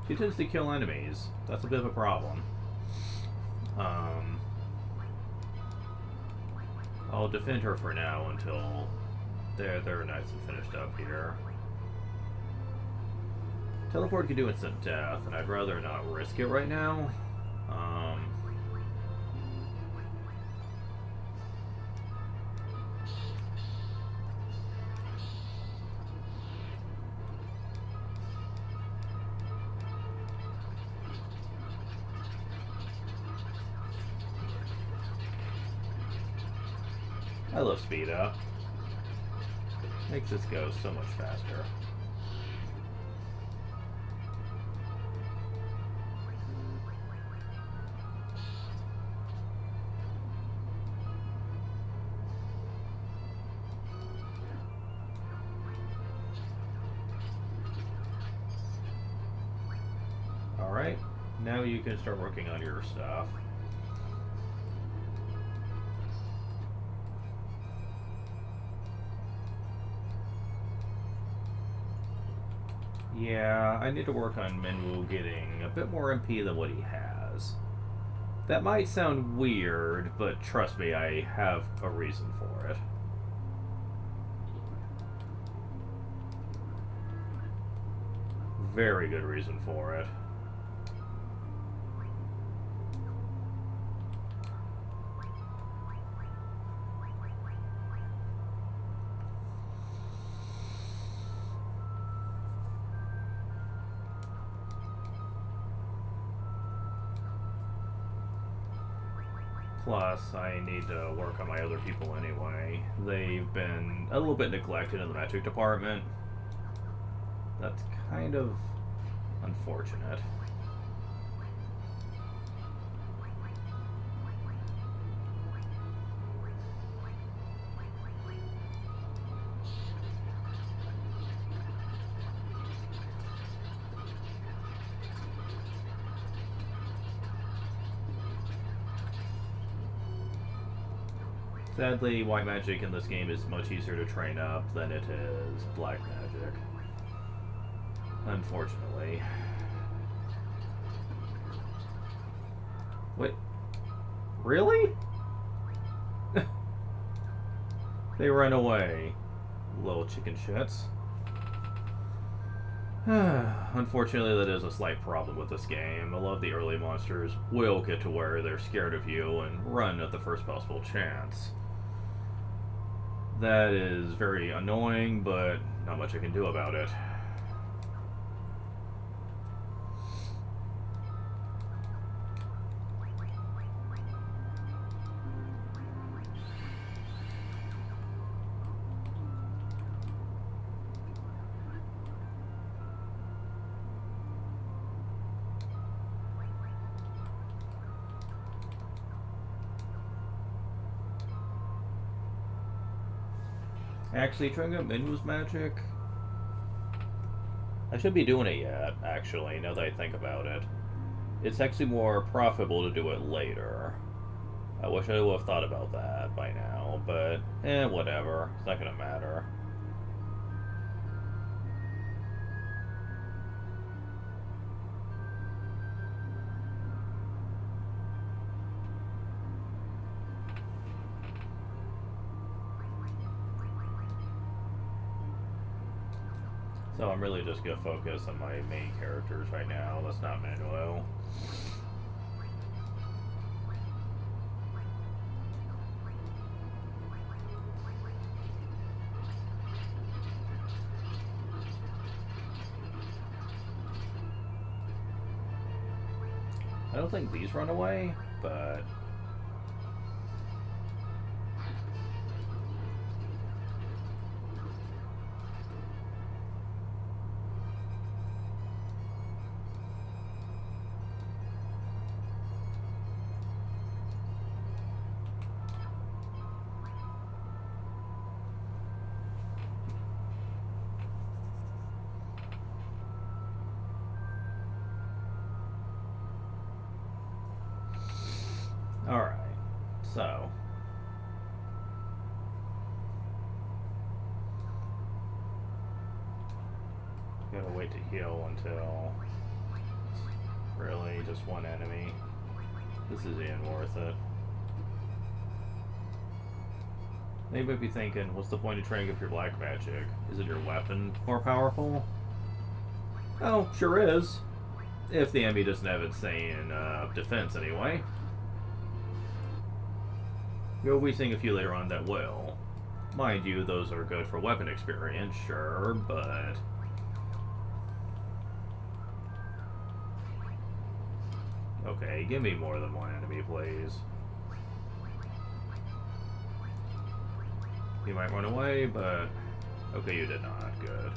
she tends to kill enemies. That's a bit of a problem. I'll defend her for now until they're nice and finished up here. Teleport can do instant death, and I'd rather not risk it right now. I love speed up. Makes this go so much faster. Alright, now you can start working on your stuff. Yeah, I need to work on Minwu getting a bit more MP than what he has. That might sound weird, but trust me, I have a reason for it. Very good reason for it. Plus, I need to work on my other people anyway. They've been a little bit neglected in the magic department. That's kind of unfortunate. Sadly, white magic in this game is much easier to train up than it is black magic. Unfortunately. Wait. Really? They ran away. Little chicken shits. Unfortunately, that is a slight problem with this game. A lot of the early monsters will get to where they're scared of you and run at the first possible chance. That is very annoying, but not much I can do about it. Actually, trying out Minwu's magic. I should be doing it yet, actually, now that I think about it. It's actually more profitable to do it later. I wish I would have thought about that by now, but whatever. It's not gonna matter. So I'm really just gonna focus on my main characters right now. That's not Manuel. I don't think these run away, but alright, so gotta wait to heal until really just one enemy. This isn't even worth it. They might be thinking, what's the point of training up your black magic? Isn't your weapon more powerful? Oh, sure is. If the enemy doesn't have its say in defense anyway. You'll be seeing a few later on that will. Mind you, those are good for weapon experience, sure, but okay, give me more than one enemy, please. You might run away, but okay, you did not. Good.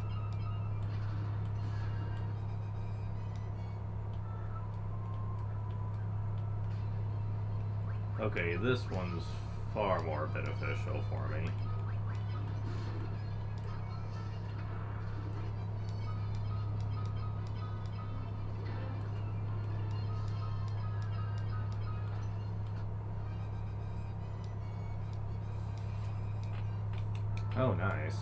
Okay, this one's far more beneficial for me. Oh, nice.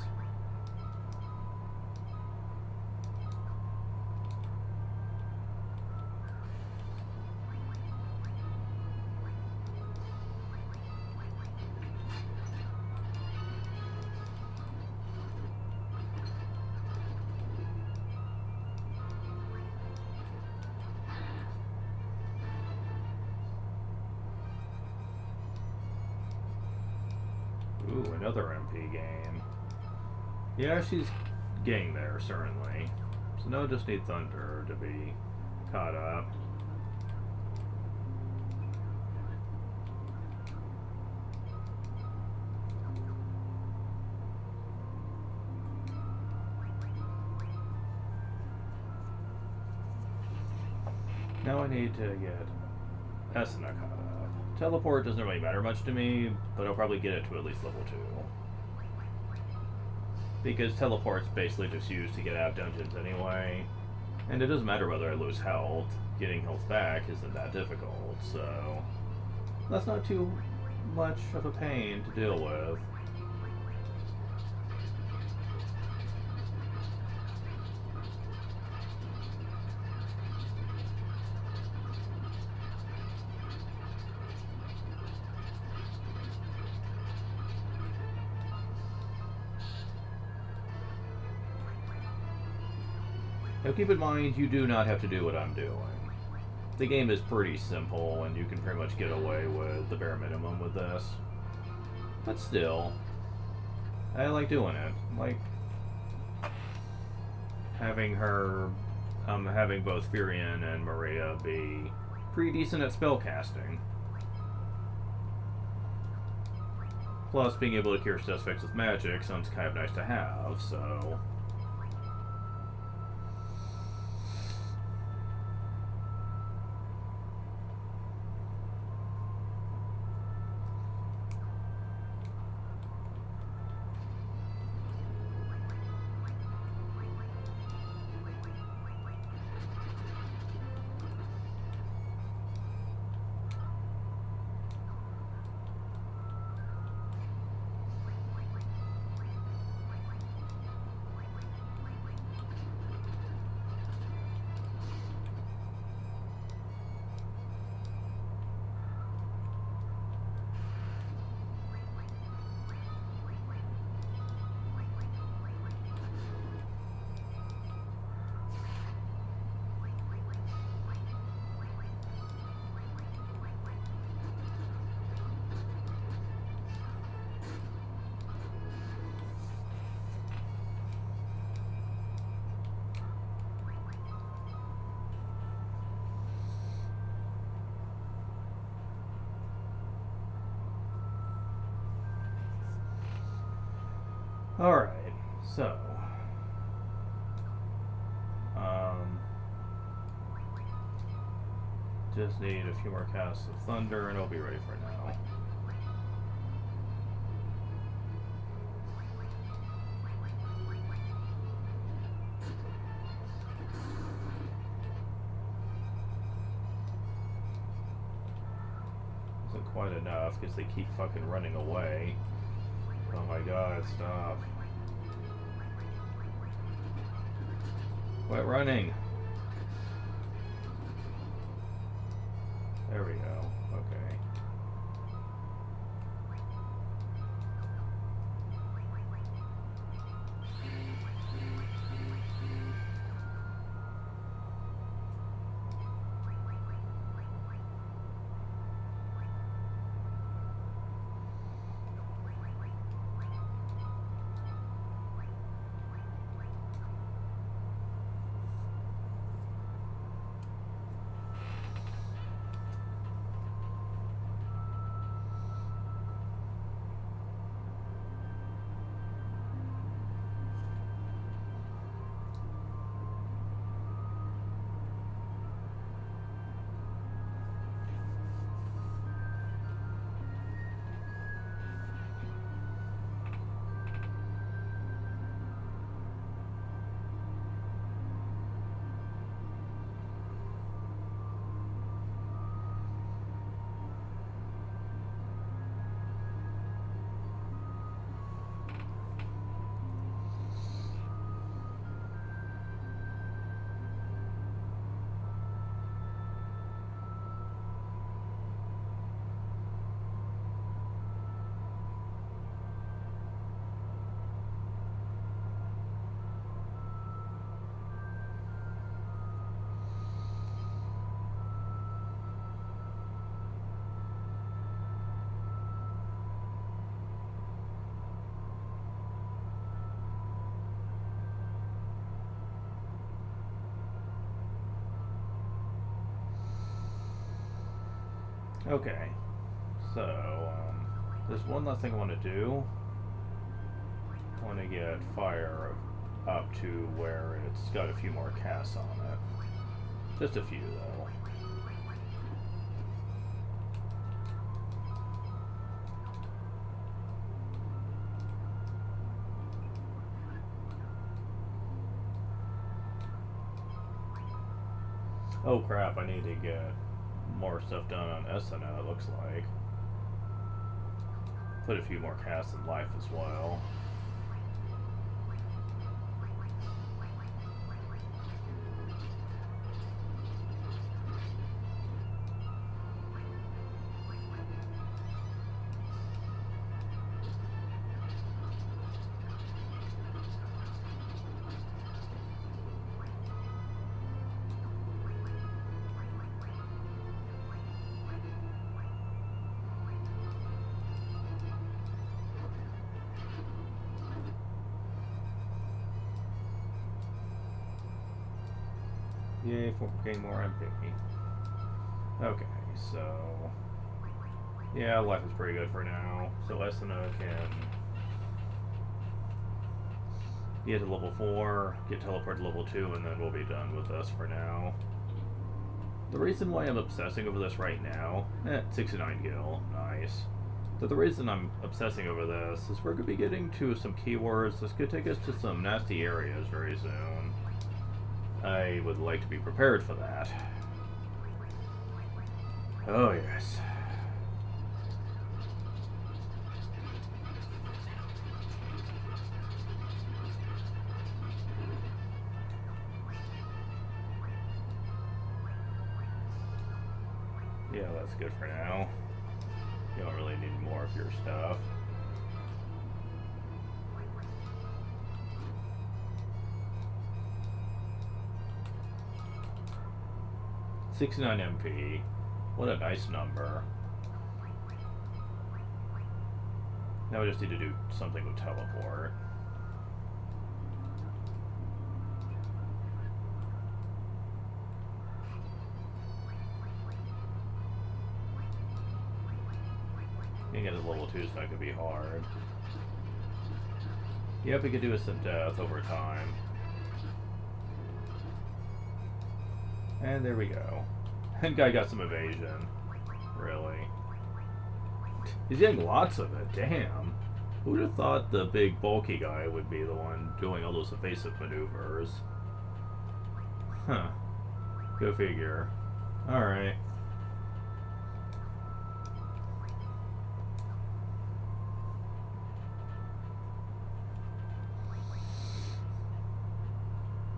Ooh, another MP game. Yeah, she's getting there, certainly. So now I just need Thunder to be caught up. Now I need to get Esna caught up. Teleport doesn't really matter much to me, but I'll probably get it to at least level 2. Because teleport's basically just used to get out of dungeons anyway. And it doesn't matter whether I lose health. Getting health back isn't that difficult, so that's not too much of a pain to deal with. Now keep in mind, you do not have to do what I'm doing. The game is pretty simple, and you can pretty much get away with the bare minimum with this. But still, I like doing it. Like having her, having both Furion and Maria be pretty decent at spellcasting. Plus, being able to cure status effects with magic sounds kind of nice to have, so... Alright, so... just need a few more casts of Thunder and I'll be ready for now. Isn't quite enough because they keep fucking running away. Oh my god, stop. Quit running. There we go. Okay. Okay, so there's one last thing I want to do. I want to get fire up to where it's got a few more casts on it. Just a few, though. Oh crap, I need to get more stuff done on Esena, it looks like. Put a few more casts in life as well. Yay, for getting more MP. Okay, so... yeah, life is pretty good for now. So Esena can get to level 4, get teleported to level 2, and then we'll be done with this for now. The reason why I'm obsessing over this right now... 69 gil, nice. So the reason I'm obsessing over this is we're going to be getting to some keywords that's going to take us to some nasty areas very soon. I would like to be prepared for that. Oh, yes. Yeah, that's good for now. You don't really need more of your stuff. $69 MP. What a nice number. Now we just need to do something with teleport. Getting get to level 2 is not going to be hard. Yep, we could do some death over time. And there we go. And guy got some evasion. Really. He's getting lots of it, damn. Who'd have thought the big bulky guy would be the one doing all those evasive maneuvers? Huh. Go figure. Alright.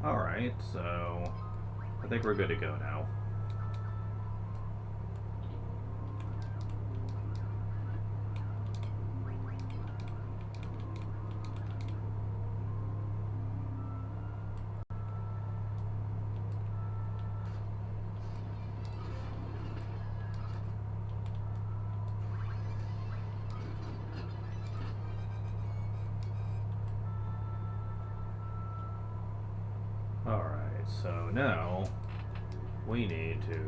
Alright, so I think we're good to go now. Alright, so now we need to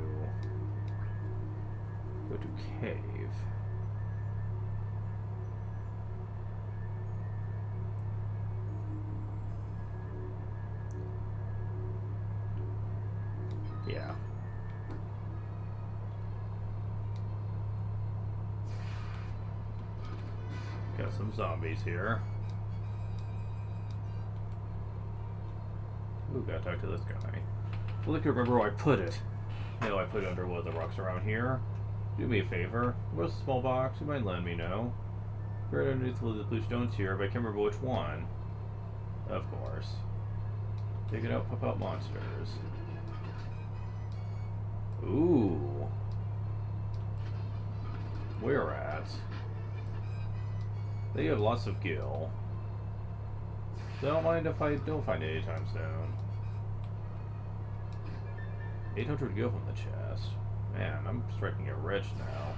go to cave. Yeah. Got some zombies here. Ooh, gotta talk to this guy. Well, I can remember where I put it. You know, I put it under one of the rocks around here. Do me a favor. What's a small box? You might let me know. Right underneath one of the blue stones here, but I can't remember which one. Of course. Take it out, pop out monsters. Ooh. Where at? They have lots of gil. So I don't mind if I don't find it anytime soon. 800 gil from the chest. Man, I'm striking it rich now.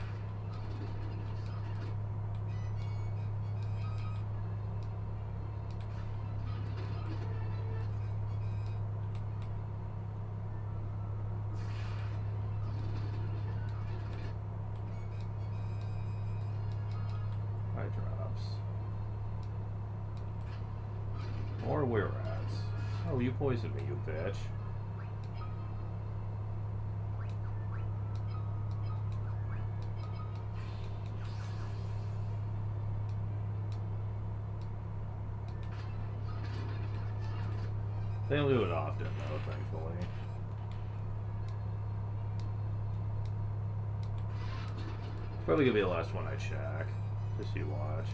Eye drops. More were rats. Oh, you poisoned me, you bitch. They don't do it often, though, thankfully. Probably gonna be the last one I check. Just you watch.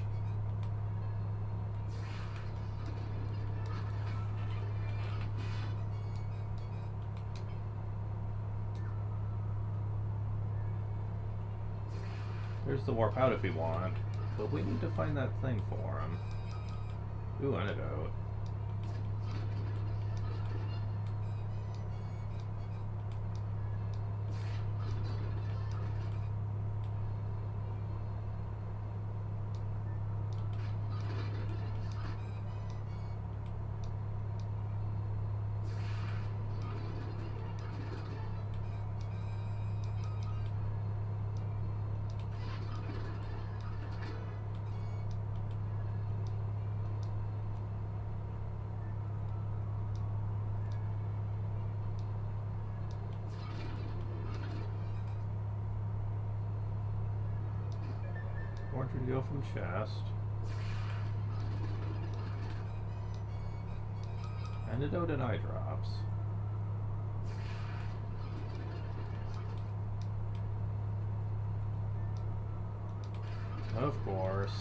There's the warp out if we want, but we need to find that thing for him. Ooh, antidote. Orange would go from chest. Antidote and eye drops. Of course.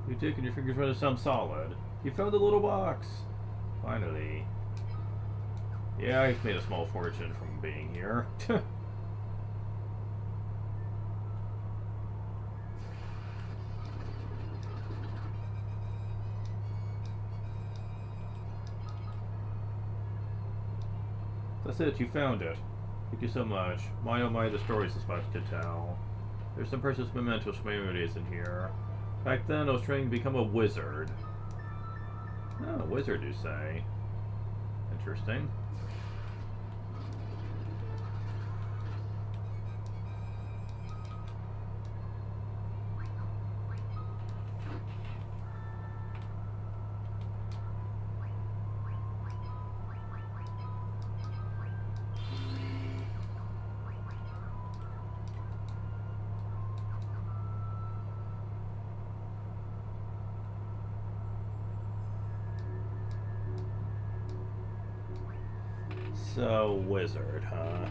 You dig and your fingers run to some solid. You found a little box. Finally. Yeah, I've made a small fortune from being here. That's it, you found it. Thank you so much. My oh my, the stories this much to tell. There's some precious mementos from memories in here. Back then, I was training to become a wizard. Oh, a wizard, you say? Interesting. So, wizard, huh?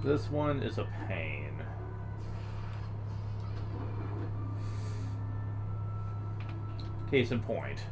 This one is a pain. Case in point.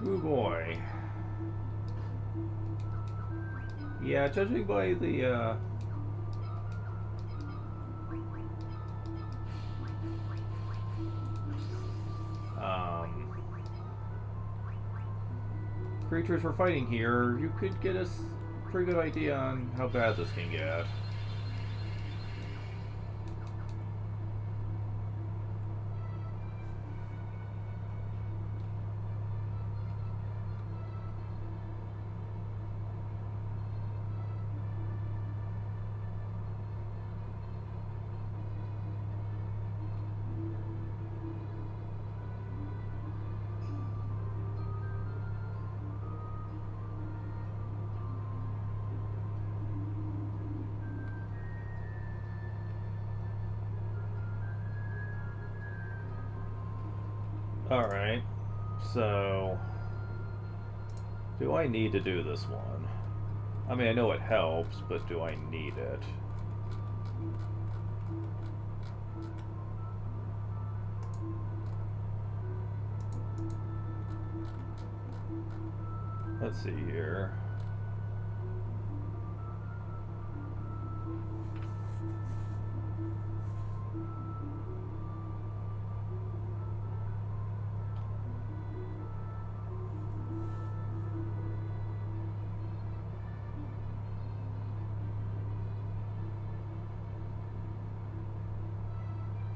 Oh boy. Yeah, judging by the, creatures we're fighting here, you could get a pretty good idea on how bad this can get. Alright, so do I need to do this one? I mean, I know it helps, but do I need it? Let's see here.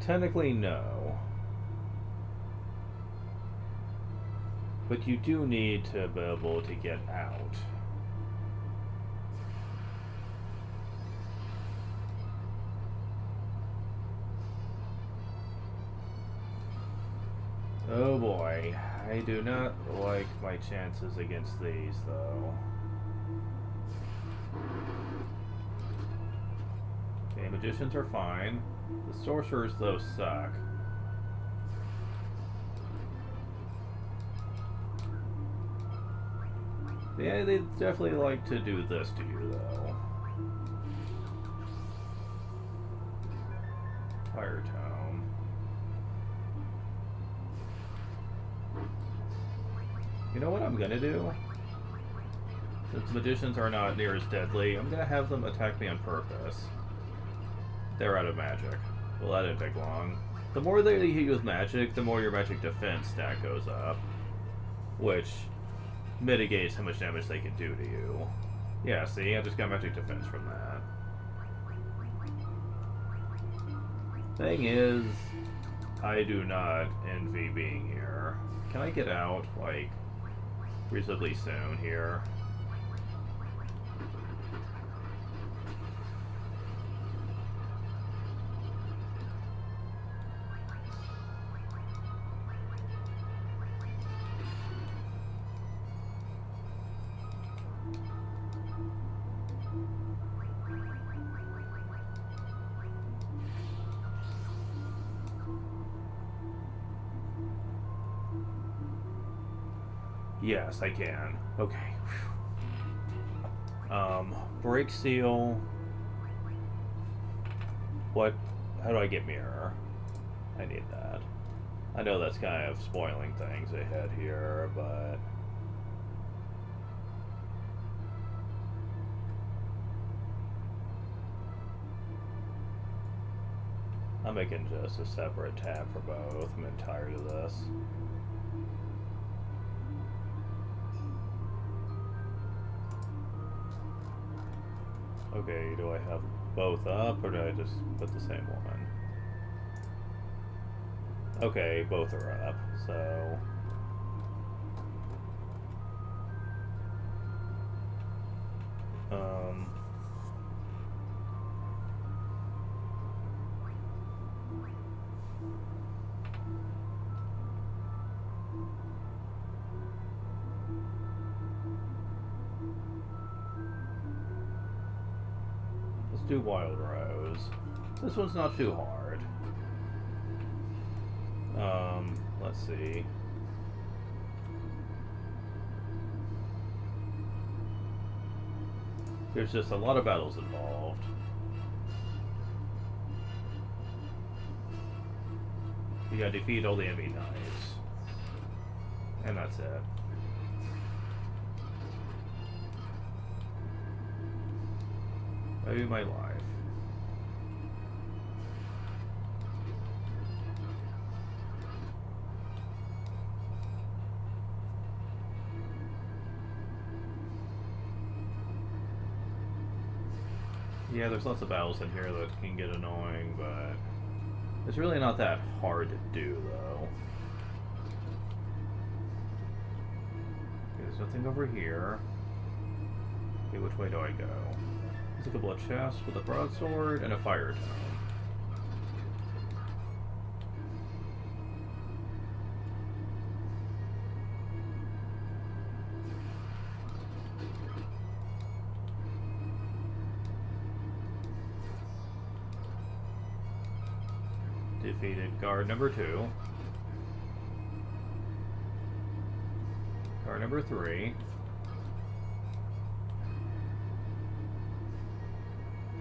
Technically, no. But you do need to be able to get out. Oh boy, I do not like my chances against these, though. Okay, magicians are fine. The sorcerers, though, suck. Yeah, they definitely like to do this to you, though. Fire tome. You know what I'm gonna do? Since magicians are not near as deadly, I'm gonna have them attack me on purpose. They're out of magic. Well, that didn't take long. The more they hit you with magic, the more your magic defense stat goes up. Which mitigates how much damage they can do to you. Yeah, see? I just got magic defense from that. Thing is, I do not envy being here. Can I get out, like, reasonably soon here? Yes, I can. Okay. Break seal. What? How do I get mirror? I need that. I know that's kind of spoiling things ahead here, but... I'm making just a separate tab for both. I'm tired of this. Okay, do I have both up, or do I just put the same one? Okay, both are up, so... Let's do Wild Rose. This one's not too hard. Let's see. There's just a lot of battles involved. You gotta defeat all the enemy knights. And that's it. Maybe my life. Yeah, there's lots of battles in here that can get annoying, but it's really not that hard to do, though. Okay, there's nothing over here. Okay, which way do I go? There's a couple of chests with a broadsword and a fire tome. Defeated guard number 2. Guard number 3.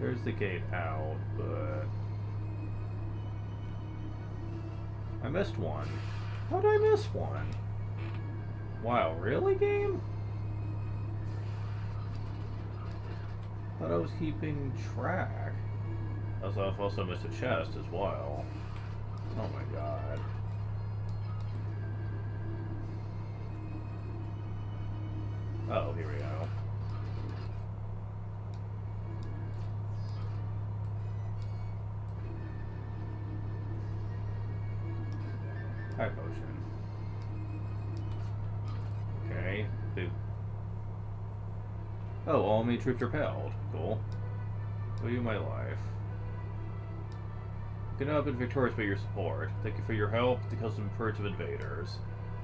There's the gate out, but... I missed one. How did I miss one? Wow, really, game? Thought I was keeping track. I've also missed a chest as well. Oh my god. Oh, here we go. High potion. Okay. Big. Oh, all enemy troops repelled. Cool. Value my life. You cannot have been victorious by your support. Thank you for your help to kill some purge of invaders.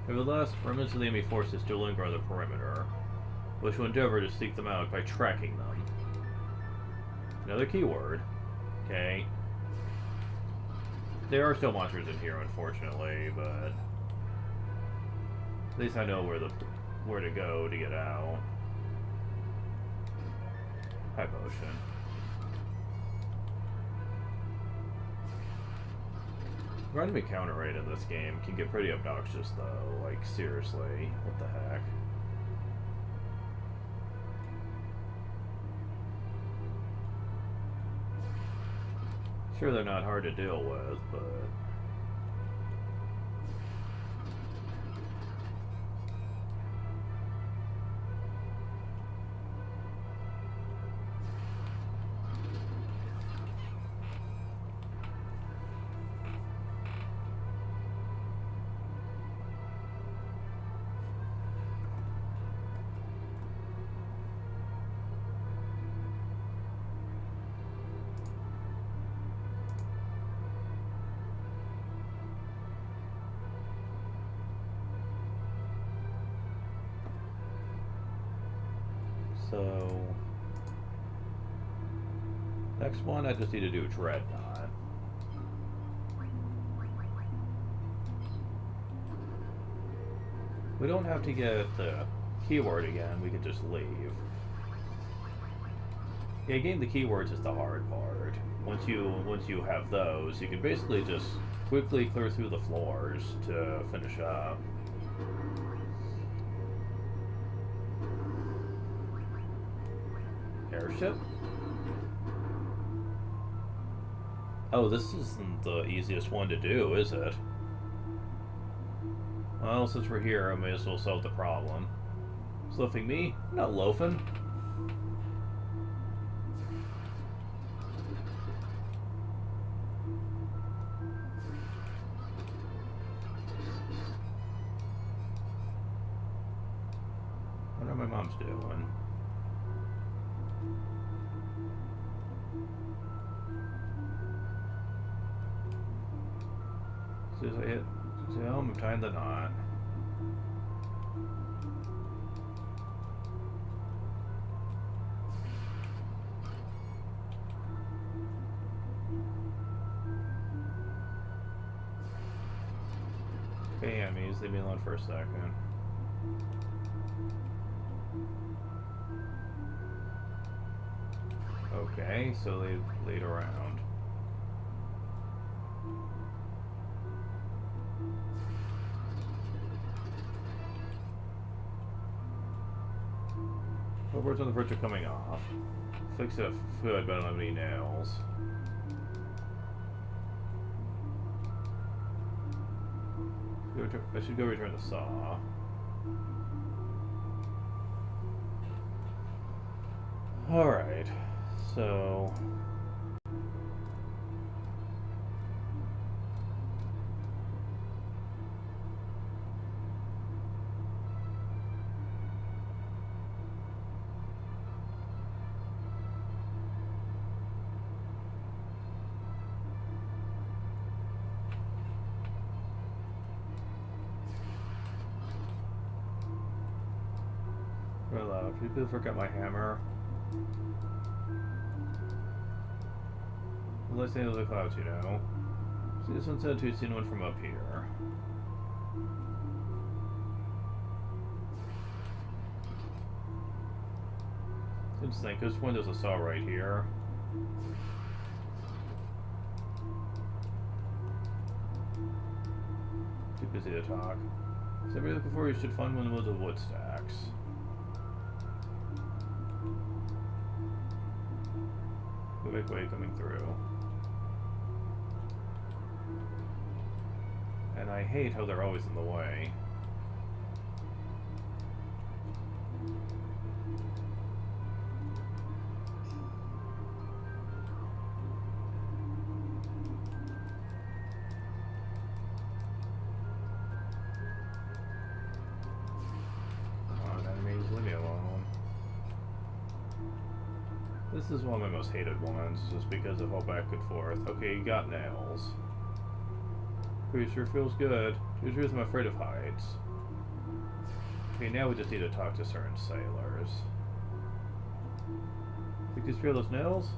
Nevertheless, remnants of the enemy forces still linger on the perimeter. We shall endeavor to seek them out by tracking them. Another keyword. Okay. There are still monsters in here, unfortunately, but at least I know where to go to get out. High potion. The enemy counter rate in this game can get pretty obnoxious, though. Like, seriously, what the heck? Sure, they're not hard to deal with, but so next one I just need to do Dreadnought. We don't have to get the keyword again, we can just leave. Yeah, getting the keywords is the hard part. Once you have those, you can basically just quickly clear through the floors to finish up. Airship? Oh, this isn't the easiest one to do, is it? Well, since we're here, I may as well solve the problem. Sloafing me? I'm not loafing. I wonder what my mom's doing. As soon as I hit home, I'm tying the knot. Okay, Ammies, leave me alone for a second. Okay, so they lead around. Board's on the verge of coming off. Fix it if I don't have any nails. I should go return the saw. Alright, so people forgot my hammer. Let's say the clouds, you know. See this one said to see one from up here. Just think, this window's a saw right here. Too busy to talk. So every looking for you should find one of the wood stacks. Big way coming through. And I hate how they're always in the way. This is one of my most hated ones, just because of all back and forth. Okay, you got nails. Pretty sure feels good. Here's the reason I'm afraid of heights. Okay, now we just need to talk to certain sailors. Think these feel those nails?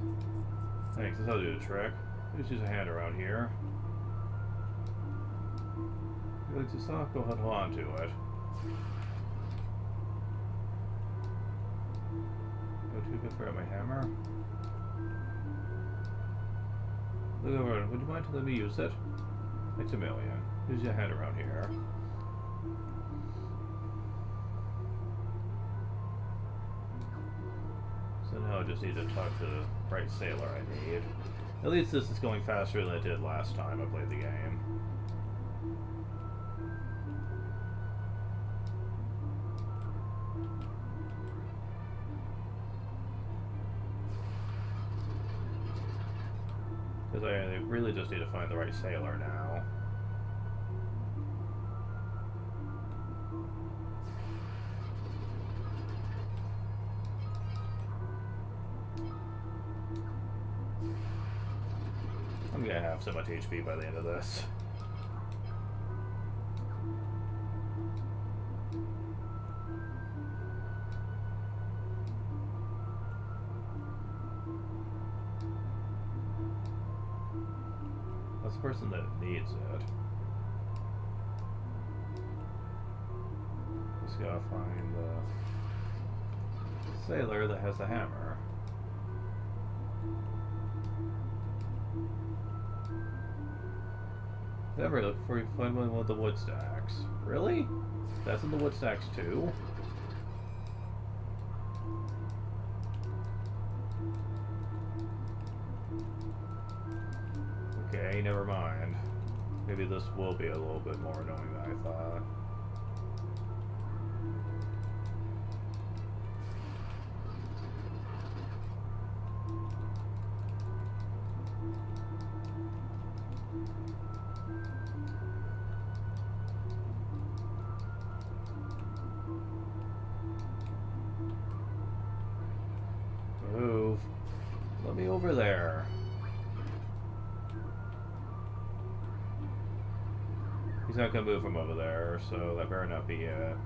Thanks, that's how to do the trick. Just use a hand around here. Really just not go hold on to it. Go too good for my hammer. Look over. Would you mind to let me use it? Thanks a million. Use your hand around here. So now I just need to talk to the right sailor I need. At least this is going faster than it did last time I played the game. Because I really just need to find the right sailor now. I'm gonna have so much HP by the end of this. That's the person that needs it. Just gotta find the sailor that has the hammer. Never look for you find one with the wood stacks. Really? That's in the wood stacks too? Okay, never mind. Maybe this will be a little bit more annoying than I thought. Move. Let me over there. He's not gonna move from over there, so that better not be it.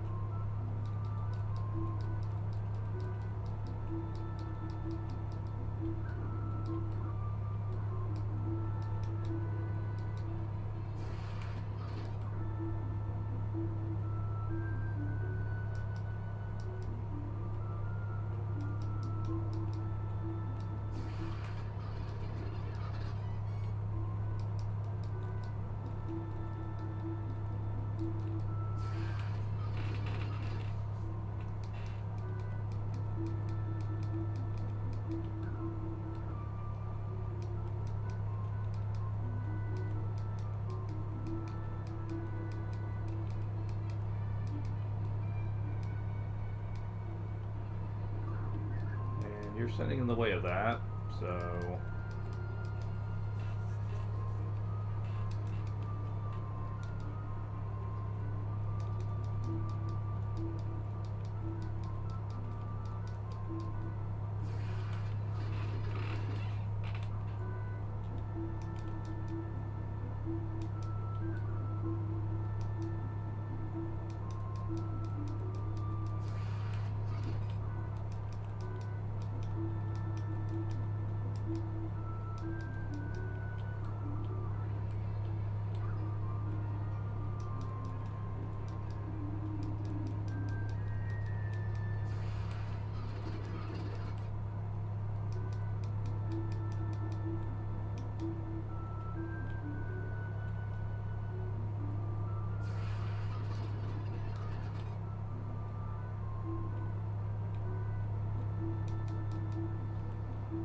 You're standing in the way of that, so...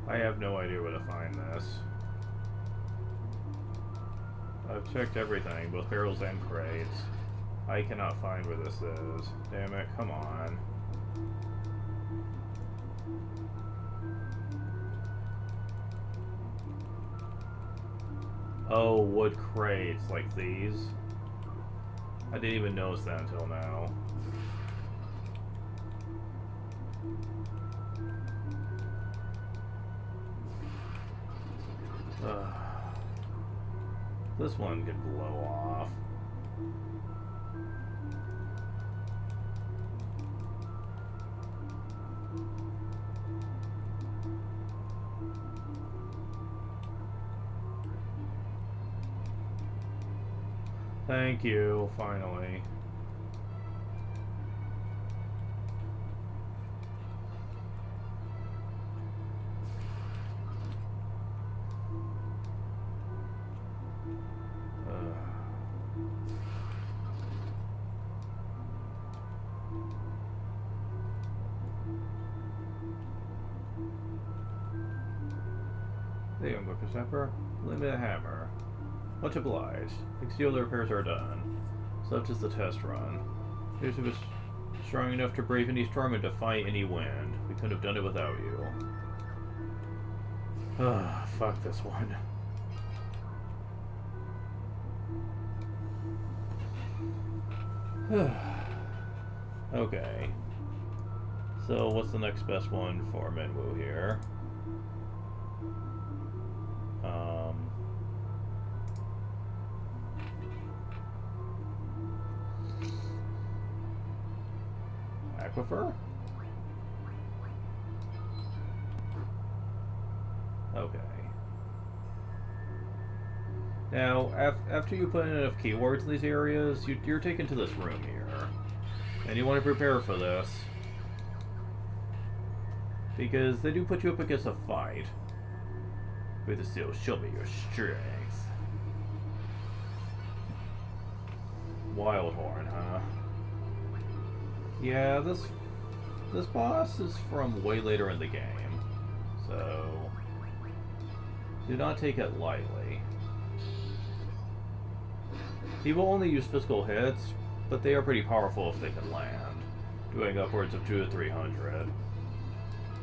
I have no idea where to find this. I've checked everything, both barrels and crates. I cannot find where this is. Damn it, come on. Oh, wood crates like these. I didn't even notice that until now. This one could blow off. Thank you, finally. There you go, Mr. Pepper. Lend me the hammer. Much obliged. Exceal the repairs are done. Such is the test run. Here's if it's strong enough to brave any storm and defy any wind. We couldn't have done it without you. Ah, fuck this one. Okay. So what's the next best one for Minwoo here? Aquifer? Okay. Now, after you put in enough keywords in these areas, you're taken to this room here. And you want to prepare for this. Because they do put you up against a fight. With the steel, show me your strength. Wildhorn, huh? Yeah, this boss is from way later in the game. So do not take it lightly. He will only use physical hits, but they are pretty powerful if they can land, doing upwards of 200 to 300.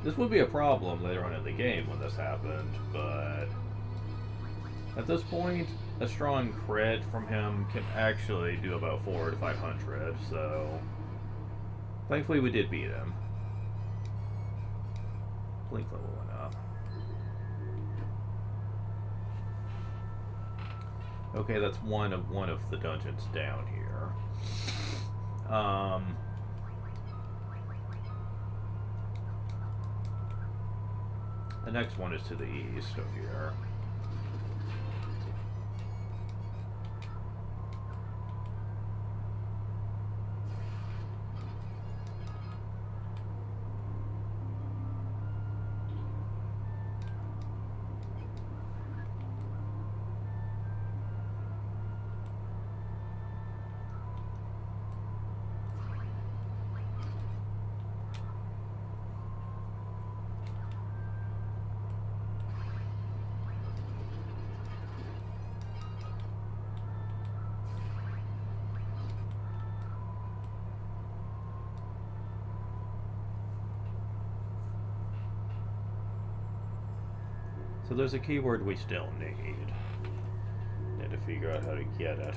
This would be a problem later on in the game when this happened, but at this point, a strong crit from him can actually do about 400 to 500, so thankfully we did beat him. Blink level went up. Okay, that's one of the dungeons down here. The next one is to the east of here. So there's a keyword we still need. Need to figure out how to get it.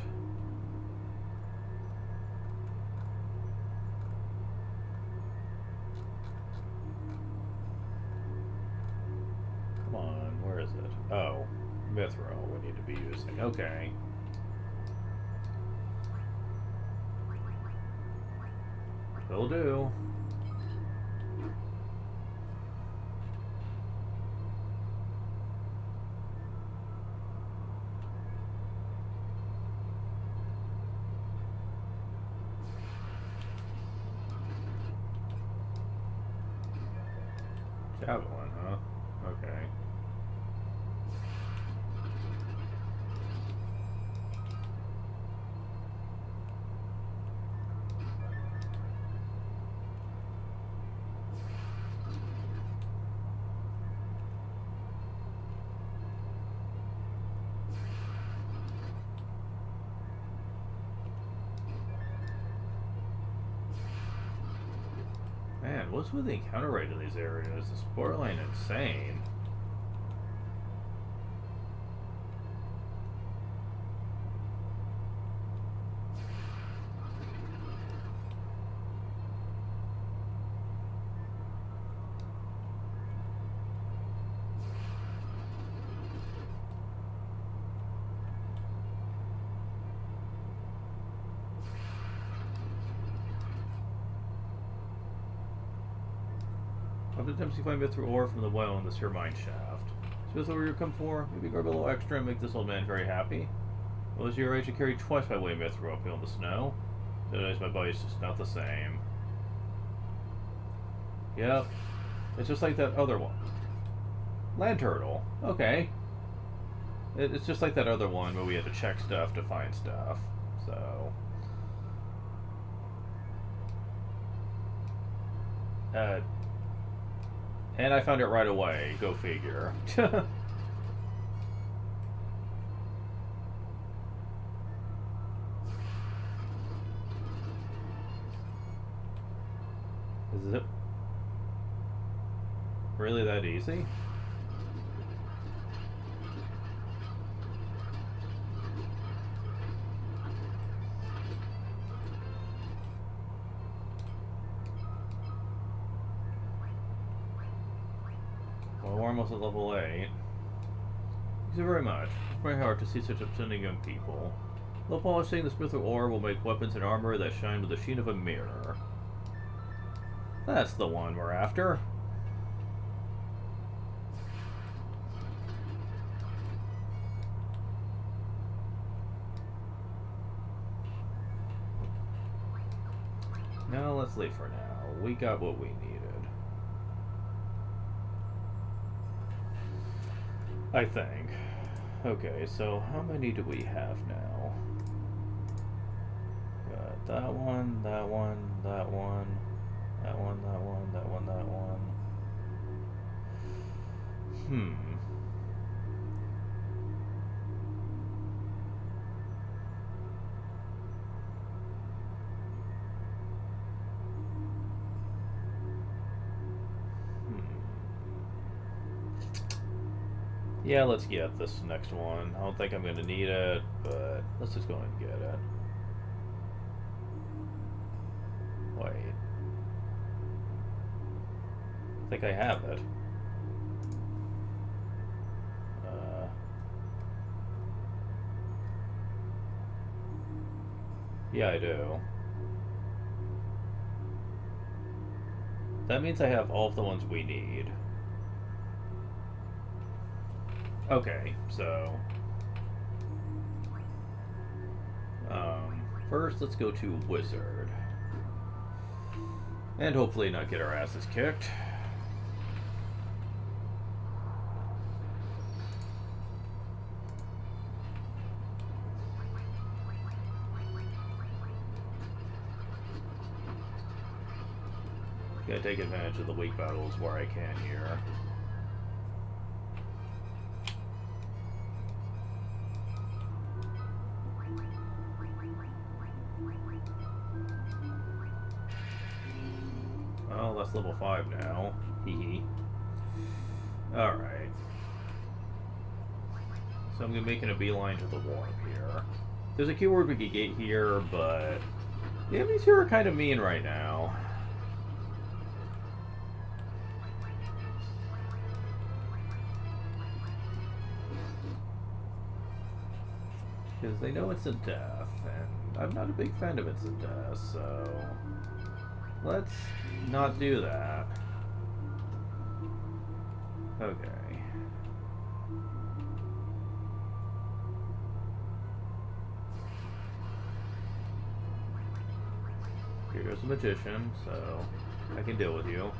Come on, where is it? Oh, Mithril we need to be using. Okay. Will do. Javelin, huh? Okay. Man, what's with the encounter rate in these areas? It's borderline insane. What attempts you find Mithril ore from the well in this here mine shaft? Is this what you come for? Maybe grab a little extra and make this old man very happy? Well, as your age, I carried twice my weight of Mithril uphill in the snow. Nowadays, my body's just not the same. Yep. It's just like that other one. Land turtle. Okay. It's just like that other one where we had to check stuff to find stuff. So... and I found it right away. Go figure. Is it really that easy? Well, we're almost at level 8. Thank you very much. It's very hard to see such upstanding young people. Low polishing the smith ore will make weapons and armor that shine with the sheen of a mirror. That's the one we're after. Now let's leave for now. We got what we needed. I think. Okay, so how many do we have now? Got that one, that one, that one, that one, that one, that one, that one. Yeah, let's get this next one. I don't think I'm going to need it, but let's just go ahead and get it. Wait. I think I have it. Yeah, I do. That means I have all of the ones we need. Okay, so... first, let's go to Wizard. And hopefully not get our asses kicked. Gotta take advantage of the weak battles where I can here. Well, that's level 5 now. Hee. Alright. So I'm making a beeline to the warp here. There's a keyword we could get here, but... the enemies here are kind of mean right now. Because they know instant death, and I'm not a big fan of instant death, so... let's not do that. Okay. Here goes the magician, so I can deal with you.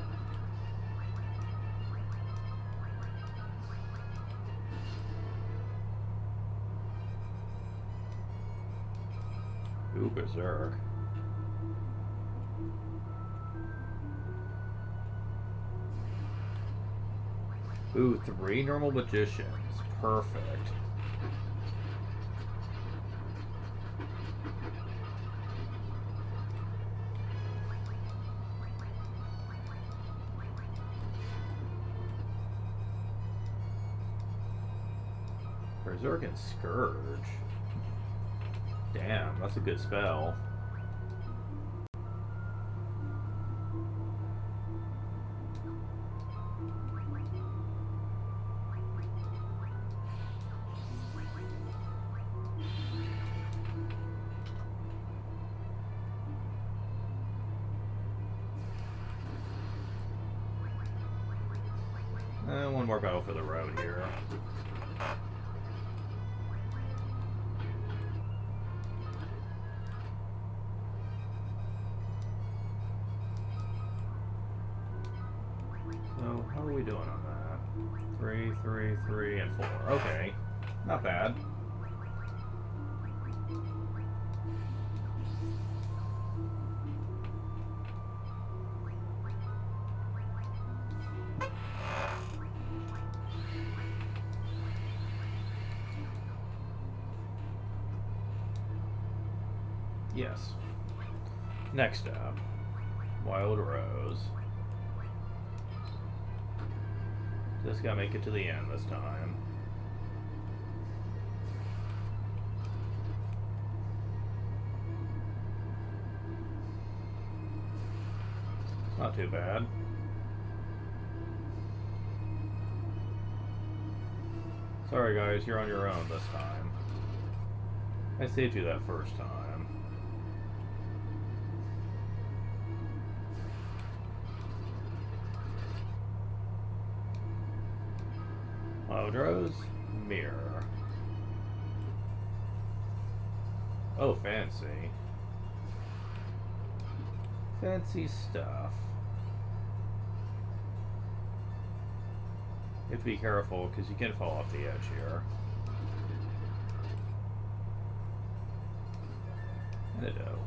Ooh, berserk. Ooh, 3 normal magicians. Perfect. Berserk and Scourge. Damn, that's a good spell. one more battle for the road here. So, how are we doing on that? 3, 3, 3, and 4. Okay. Not bad. Yes. Next up, Wild Rose. Just gotta make it to the end this time. It's not too bad. Sorry guys, you're on your own this time. I saved you that first time. Rose, mirror. Oh, fancy. Fancy stuff. You have to be careful because you can fall off the edge here. Antidote.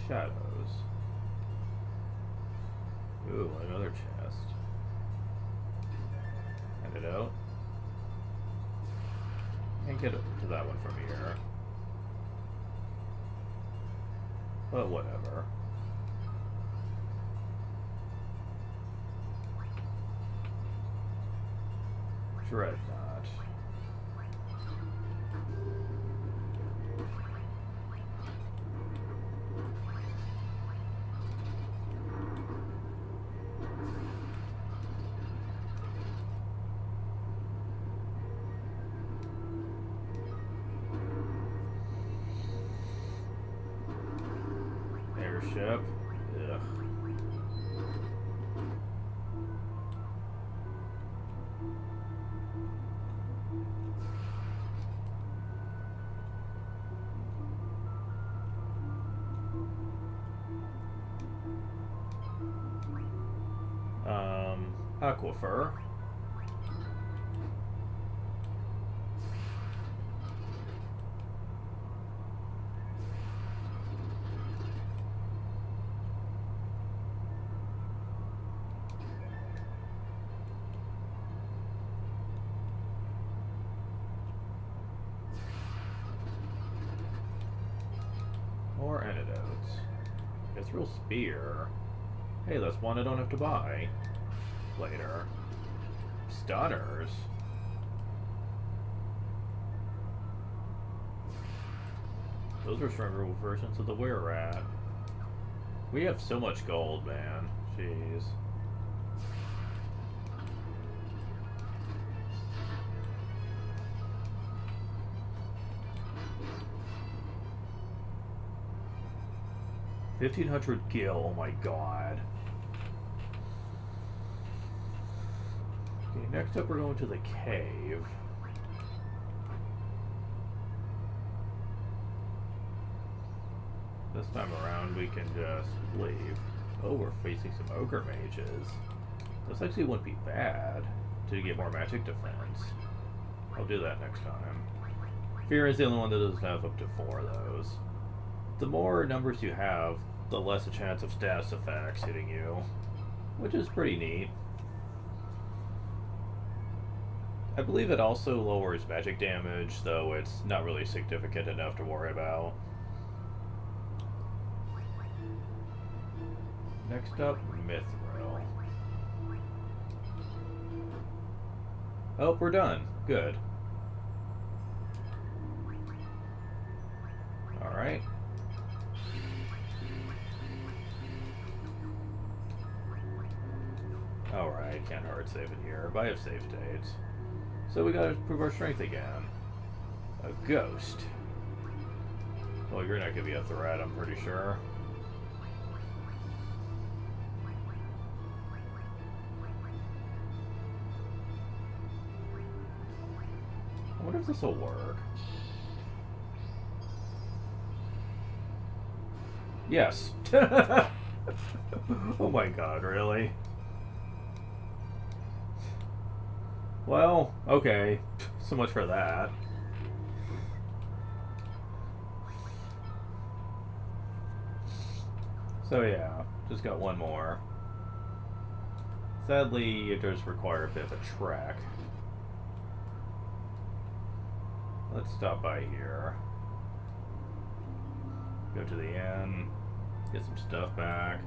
Shadows. Ooh, another chest. Antidote. Can't get to that one from here. But whatever. Dreadnought. Airship. Ugh. Aquifer. More antidotes. Mithril Spear. Hey, that's one I don't have to buy later. Stunners. Those are stronger versions of the Were-Rat. We have so much gold, man. Jeez. $1,500 gil, oh my god. Okay, next up we're going to the cave. This time around we can just leave. Oh, we're facing some ogre mages. This actually wouldn't be bad to get more magic defense. I'll do that next time. Fear is the only one that doesn't have up to 4 of those. The more numbers you have, the less a chance of status effects hitting you, which is pretty neat. I believe it also lowers magic damage, though it's not really significant enough to worry about. Next up, Mithril. Oh, we're done. Good. Alright. Alright, can't hard save it here, but I have save states. So we gotta prove our strength again. A ghost. Well, you're not gonna be a threat, I'm pretty sure. I wonder if this will work. Yes. Oh my god, really? Well, okay. So much for that. So yeah, just got one more. Sadly, it does require a bit of a trek. Let's stop by here. Go to the inn. Get some stuff back.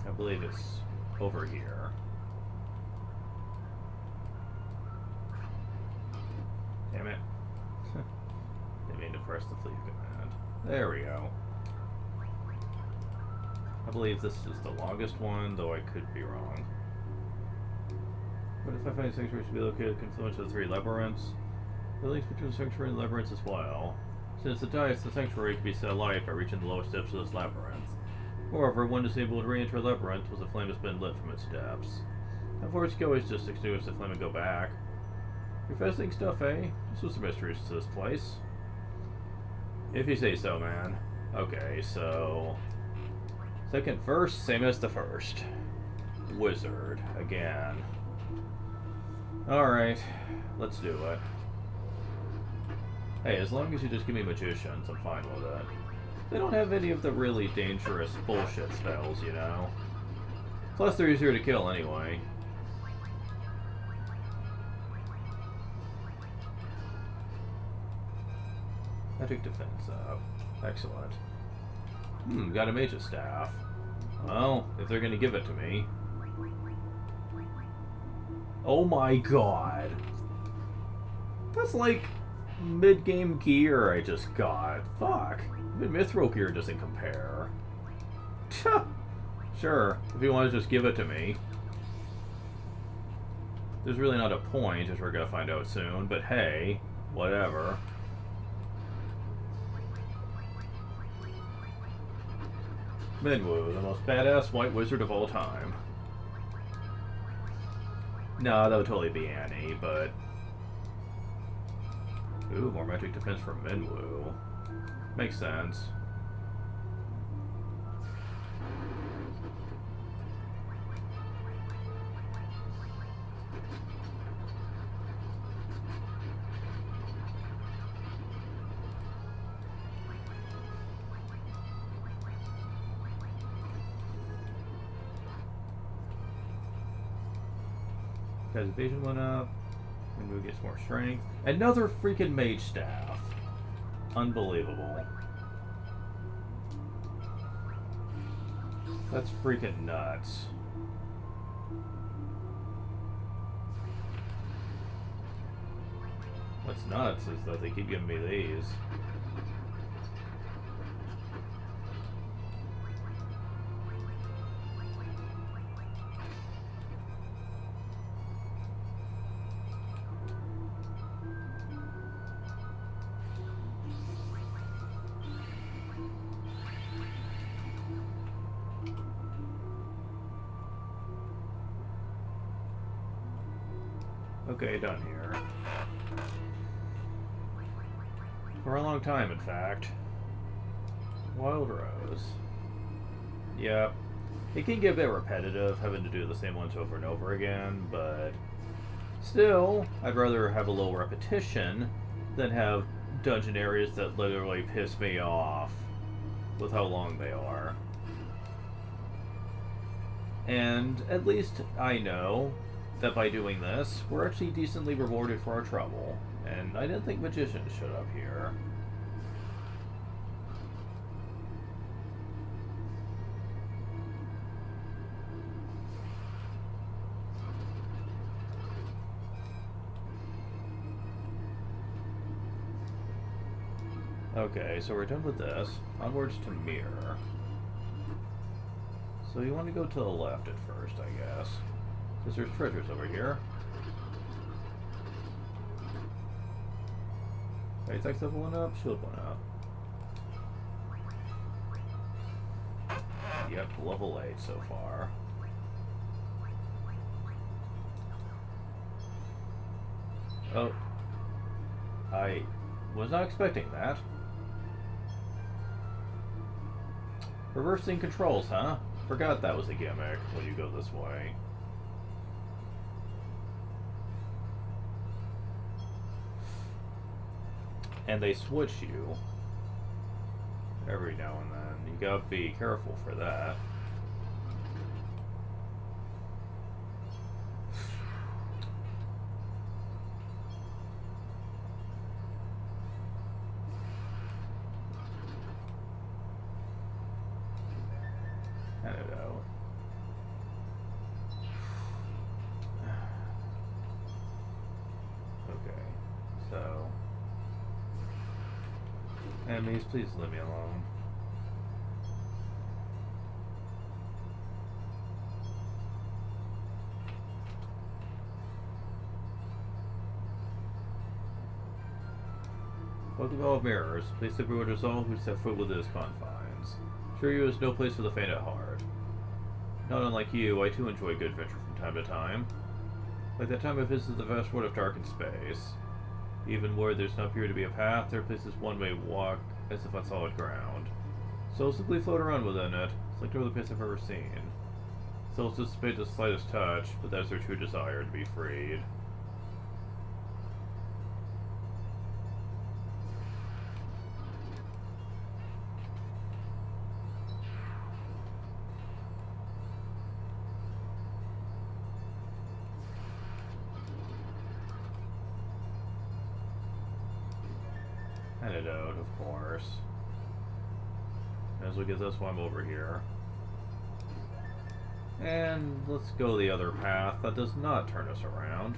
I believe it's over here. Damn it. Didn't mean to press the fleet command. There we go. I believe this is the longest one, though I could be wrong. But if I find sanctuary to be located at the confluence of the three labyrinths, the links between the sanctuary and the labyrinths as well. Since the dice, the sanctuary can be set alight by reaching the lowest depths of this labyrinth. Moreover, one is able to re-enter a labyrinth once the flame has been lit from its depths. Of course, you can always just extinguish the flame and go back. You're fascinating stuff, eh? This was the mysteries to this place. If you say so, man. Okay, so... second verse, same as the first. Wizard, again. Alright, let's do it. Hey, as long as you just give me magicians, I'm fine with it. They don't have any of the really dangerous bullshit spells, you know? Plus, they're easier to kill anyway. Magic defense up. Excellent. Got a mage's staff. Well, if they're gonna give it to me. Oh my god! That's like mid-game gear I just got. Fuck. Even mithril gear doesn't compare. Sure, if you want to just give it to me. There's really not a point, as we're gonna find out soon, but hey, whatever. Minwu, the most badass white wizard of all time. No, that would totally be Annie, but... ooh, more magic defense from Minwu. Makes sense. Guy's evasion went up. Minwu gets more strength. Another freaking mage staff. Unbelievable. That's freaking nuts. What's nuts is that they keep giving me these. Okay, done here. For a long time, in fact. Wild Rose. Yep. It can get a bit repetitive, having to do the same ones over and over again, but... still, I'd rather have a little repetition than have dungeon areas that literally piss me off with how long they are. And at least I know that by doing this, we're actually decently rewarded for our trouble. And I didn't think magicians showed up here. Okay, so we're done with this. Onwards to mirror. So you want to go to the left at first, I guess. Because there's treasures over here. Okay, attack level 1 up, shield 1 up. Yep, level 8 so far. Oh. I was not expecting that. Reversing controls, huh? Forgot that was a gimmick when you go this way. And they switch you every now and then. You gotta be careful for that. Antidote. Okay, so enemies, please leave me alone. Welcome all mirrors. Please live with us all who set foot within its confines. Sure, you is no place for the faint at heart. Not unlike you, I too enjoy good adventure from time to time. Like that time I visited the vast world of darkened space. Even where there's not appear to be a path, there are places one may walk as if on solid ground. Souls simply float around within it. It's like no other place I've ever seen. Souls dissipate the slightest touch, but that's their true desire, to be freed. Antidote, of course. As we get this one over here. And let's go the other path that does not turn us around.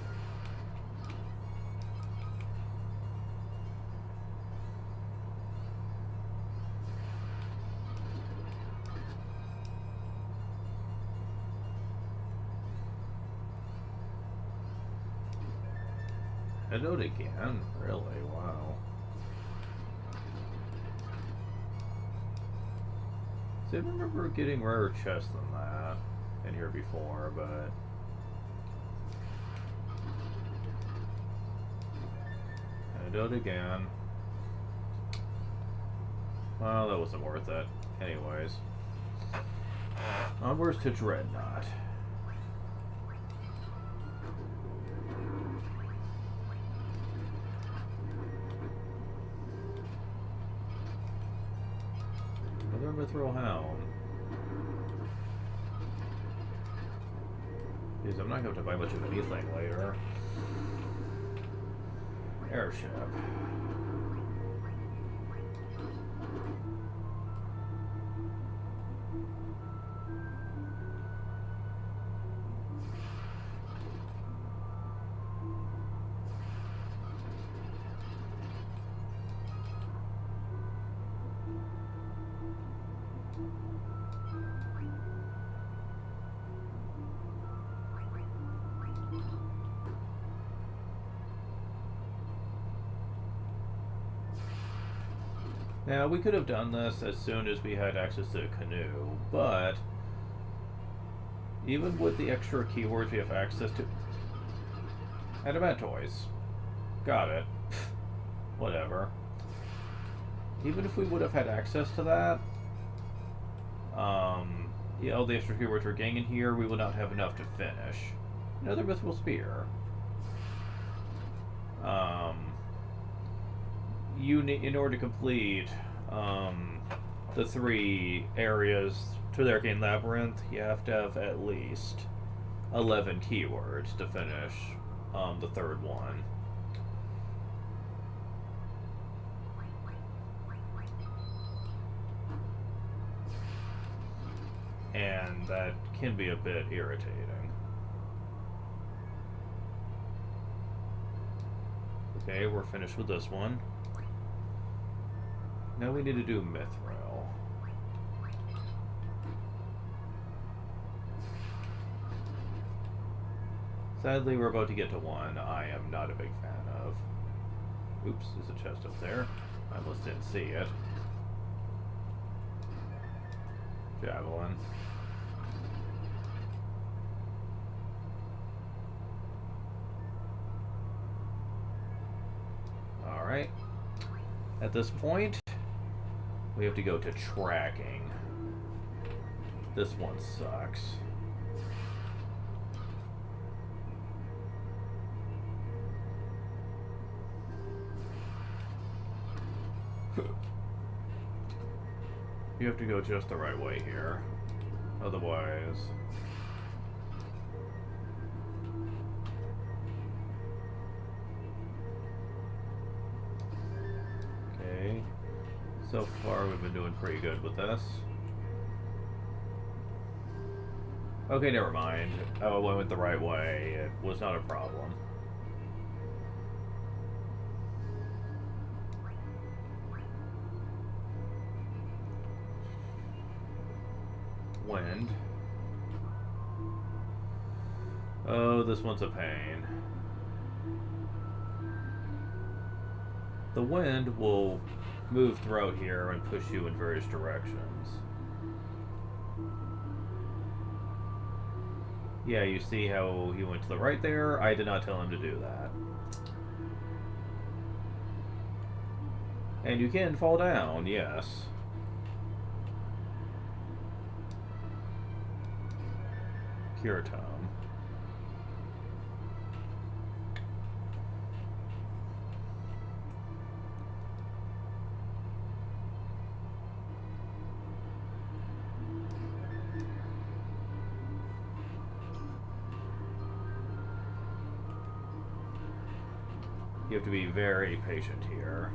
Antidote again? Really? Wow. I remember getting rarer chests than that in here before, but antidote again. Well, that wasn't worth it. Anyways, onwards to Dreadnought. Mithril Helm. Because I'm not going to buy much of anything later. Airship. Now, we could have done this as soon as we had access to a canoe, but even with the extra keywords we have access to... Adamantoids. Got it. Whatever. Even if we would have had access to that, yeah, all the extra keywords we're getting in here, we would not have enough to finish. Another Mithril Spear. You need, in order to complete the 3 areas to the Arcane Labyrinth, you have to have at least 11 keywords to finish the 3rd one. And that can be a bit irritating. Okay, we're finished with this one. Now we need to do Mithril. Sadly, we're about to get to one I am not a big fan of. Oops, there's a chest up there. I almost didn't see it. Javelin. Alright. At this point, we have to go to tracking. This one sucks. You have to go just the right way here. Otherwise... Okay. So far we've been doing pretty good with this. Okay, never mind. Oh, I went the right way. It was not a problem. Wind. Oh, this one's a pain. The wind will move throughout here and push you in various directions. Yeah, you see how he went to the right there? I did not tell him to do that. And you can fall down, yes. Kiratom. You have to be very patient here.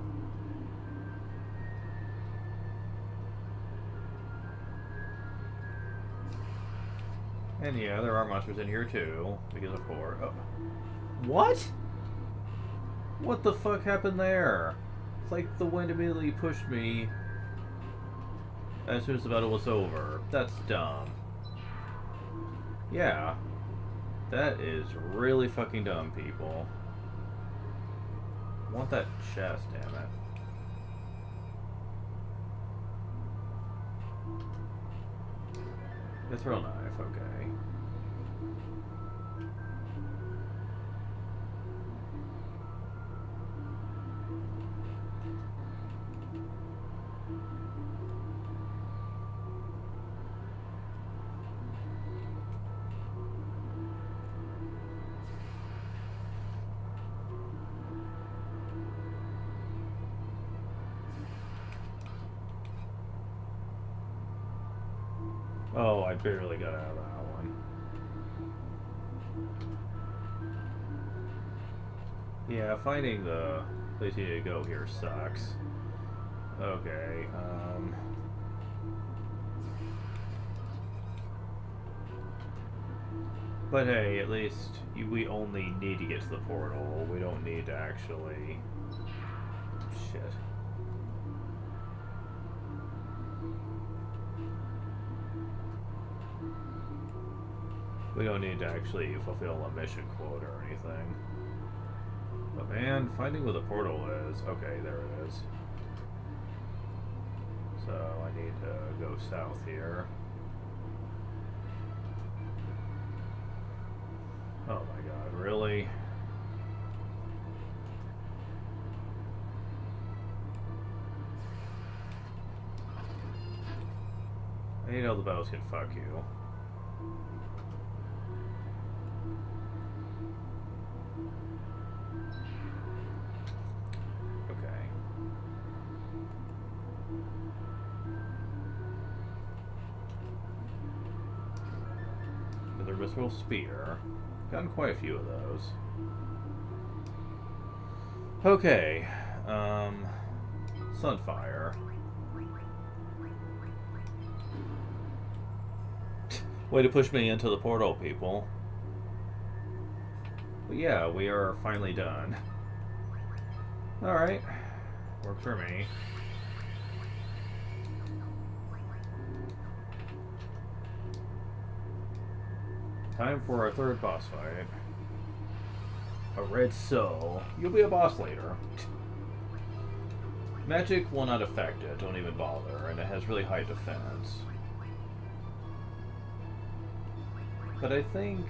And yeah, there are monsters in here too, because of course. Oh. What? What the fuck happened there? It's like the wind immediately pushed me as soon as the battle was over. That's dumb. Yeah. That is really fucking dumb, people. I want that chest, damn it. Mithril knife, okay. Oh, I barely got out of that one. Yeah, finding the place you need to go here sucks. Okay, but hey, at least we only need to get to the portal. We don't need to actually... Shit. We don't need to actually fulfill a mission quota or anything. But man, finding where the portal is... Okay, there it is. So I need to go south here. Oh my god, really? I hate how the battles can fuck you. Mithril spear. Gotten quite a few of those. Okay. Sunfire. Way to push me into the portal, people. But yeah, we are finally done. Alright. Worked for me. Time for our third boss fight. A red soul. You'll be a boss later. Magic will not affect it, don't even bother, and it has really high defense. But I think,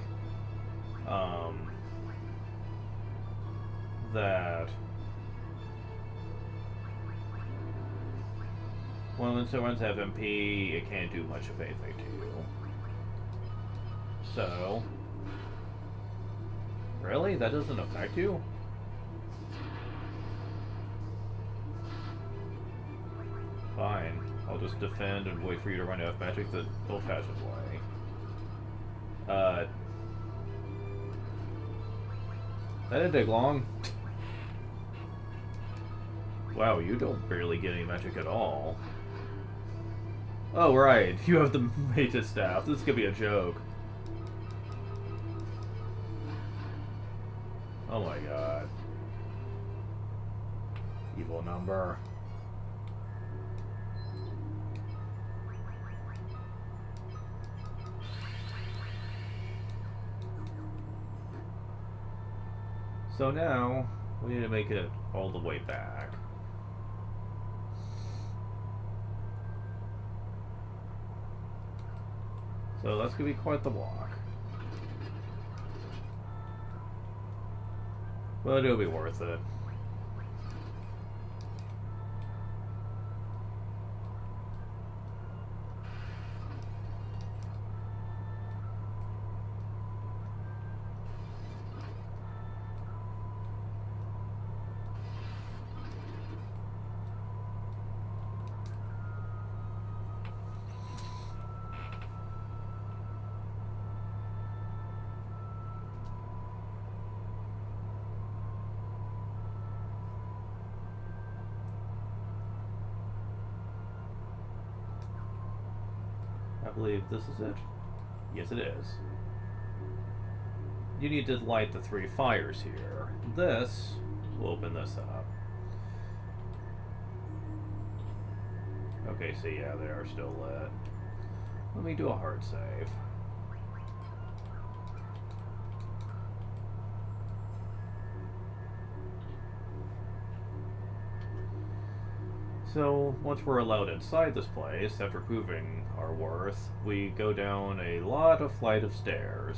that when someone's FMP, it can't do much of anything to you. So, really? That doesn't affect you? Fine. I'll just defend and wait for you to run out of magic the old-fashioned way. That didn't take long. Wow, you don't barely get any magic at all. Oh, right. You have the mage's staff. This could be a joke. Oh my god. Evil number. So now, we need to make it all the way back. So that's going to be quite the walk. But it'll be worth it. I believe this is it. Yes, it is. You need to light the 3 fires here. This will open this up. Okay, so yeah, they are still lit. Let me do a hard save. So, once we're allowed inside this place, after proving our worth, we go down a lot of flight of stairs.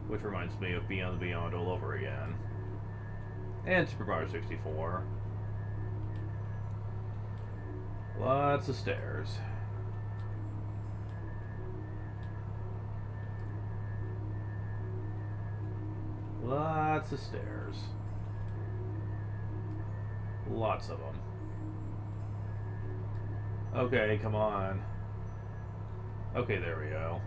Which reminds me of Beyond the Beyond all over again. And Super Mario 64. Lots of stairs. Lots of stairs. Lots of them. Okay, come on. Okay, there we go.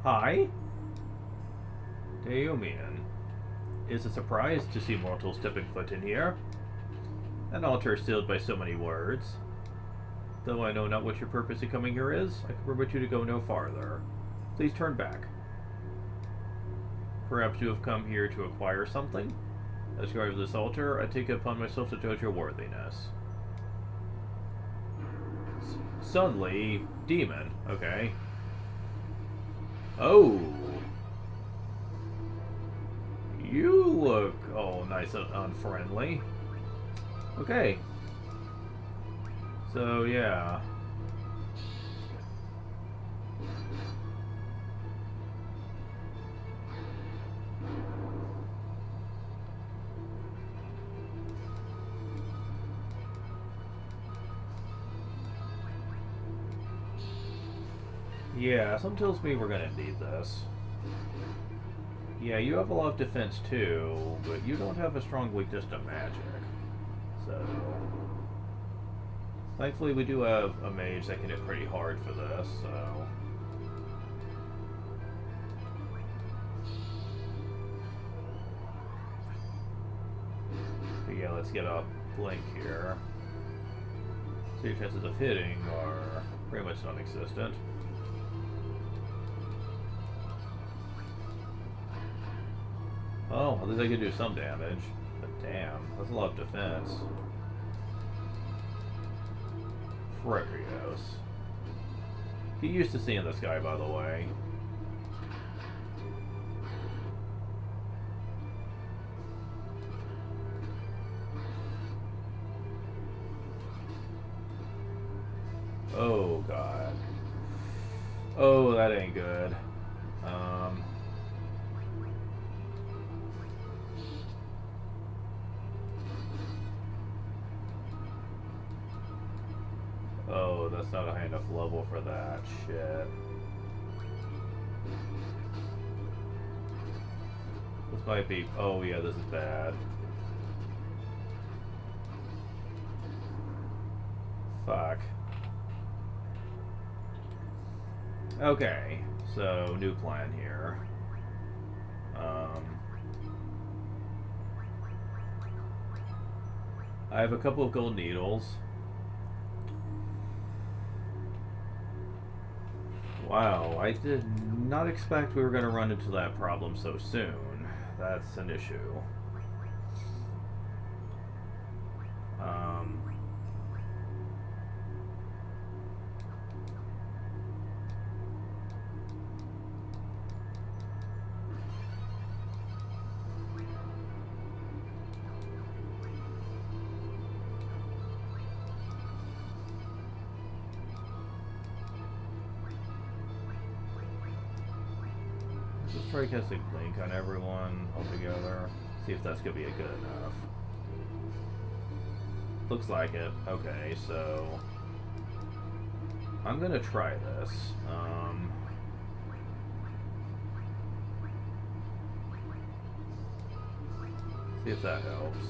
Hi? Daomian. Is a surprise to see mortals stepping foot in here. An altar sealed by so many words. Though I know not what your purpose in coming here is, I can permit you to go no farther. Please turn back. Perhaps you have come here to acquire something? As guard of this altar, I take it upon myself to judge your worthiness. Suddenly, demon. Okay. Oh! You look all nice and unfriendly. Okay. So, yeah. Yeah, something tells me we're gonna need this. Yeah, you have a lot of defense too, but you don't have a strong weakness to magic. So... Thankfully we do have a mage that can hit pretty hard for this, so... But yeah, let's get a blink here. So your chances of hitting are pretty much non-existent. Oh, at least I could do some damage. But damn, that's a lot of defense. Frickios. Get used to seeing this guy, by the way. Oh, God. Oh, that ain't good. Oh, that's not a high enough level for that. Shit. This might be... Oh, yeah, this is bad. Fuck. Okay, so new plan here. I have a couple of gold needles. Wow, I did not expect we were going to run into that problem so soon. That's an issue. Just try casting Blink on everyone altogether. See if that's going to be good enough. Looks like it. Okay, so I'm going to try this. See if that helps.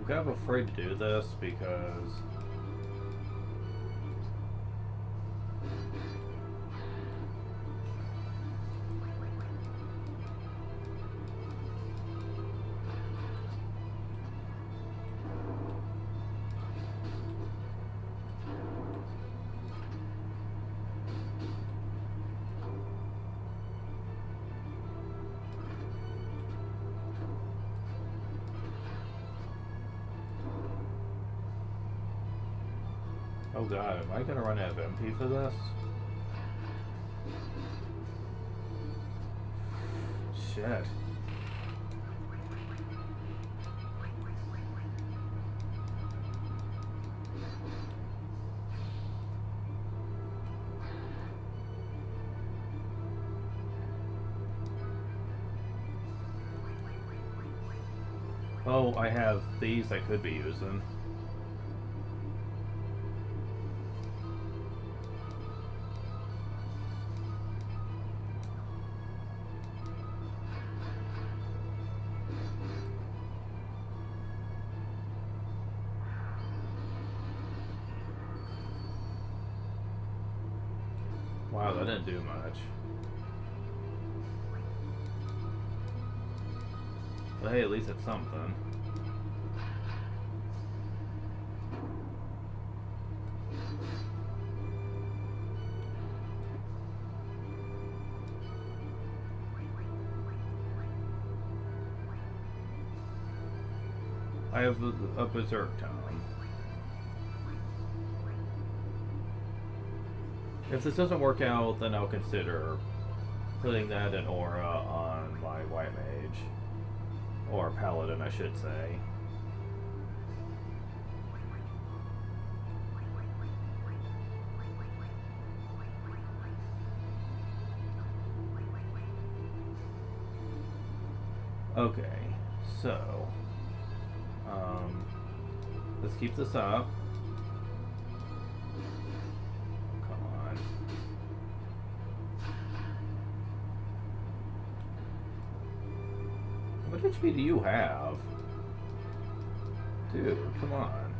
I'm kind of afraid to do this because oh god, am I gonna run out of MP for this? Shit. Oh, I have these I could be using. Wow, that didn't do much. But hey, at least it's something. I have a berserk tome. If this doesn't work out, then I'll consider putting that in aura on my white mage. Or paladin, I should say. Okay, so let's keep this up. Come on. What HP do you have? Dude, come on.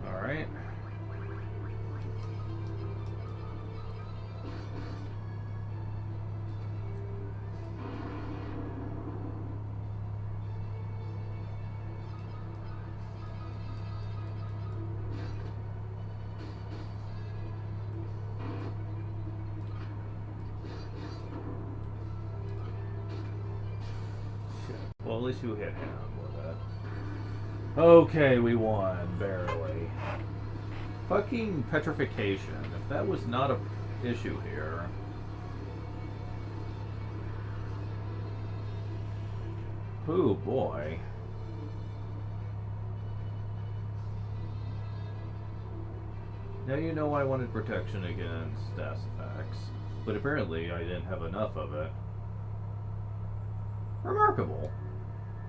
Alright. Well, at least you hit him with it. Okay, we won, barely. Fucking petrification. If that was not a issue here. Oh boy. Now you know I wanted protection against status effects, but apparently I didn't have enough of it. Remarkable.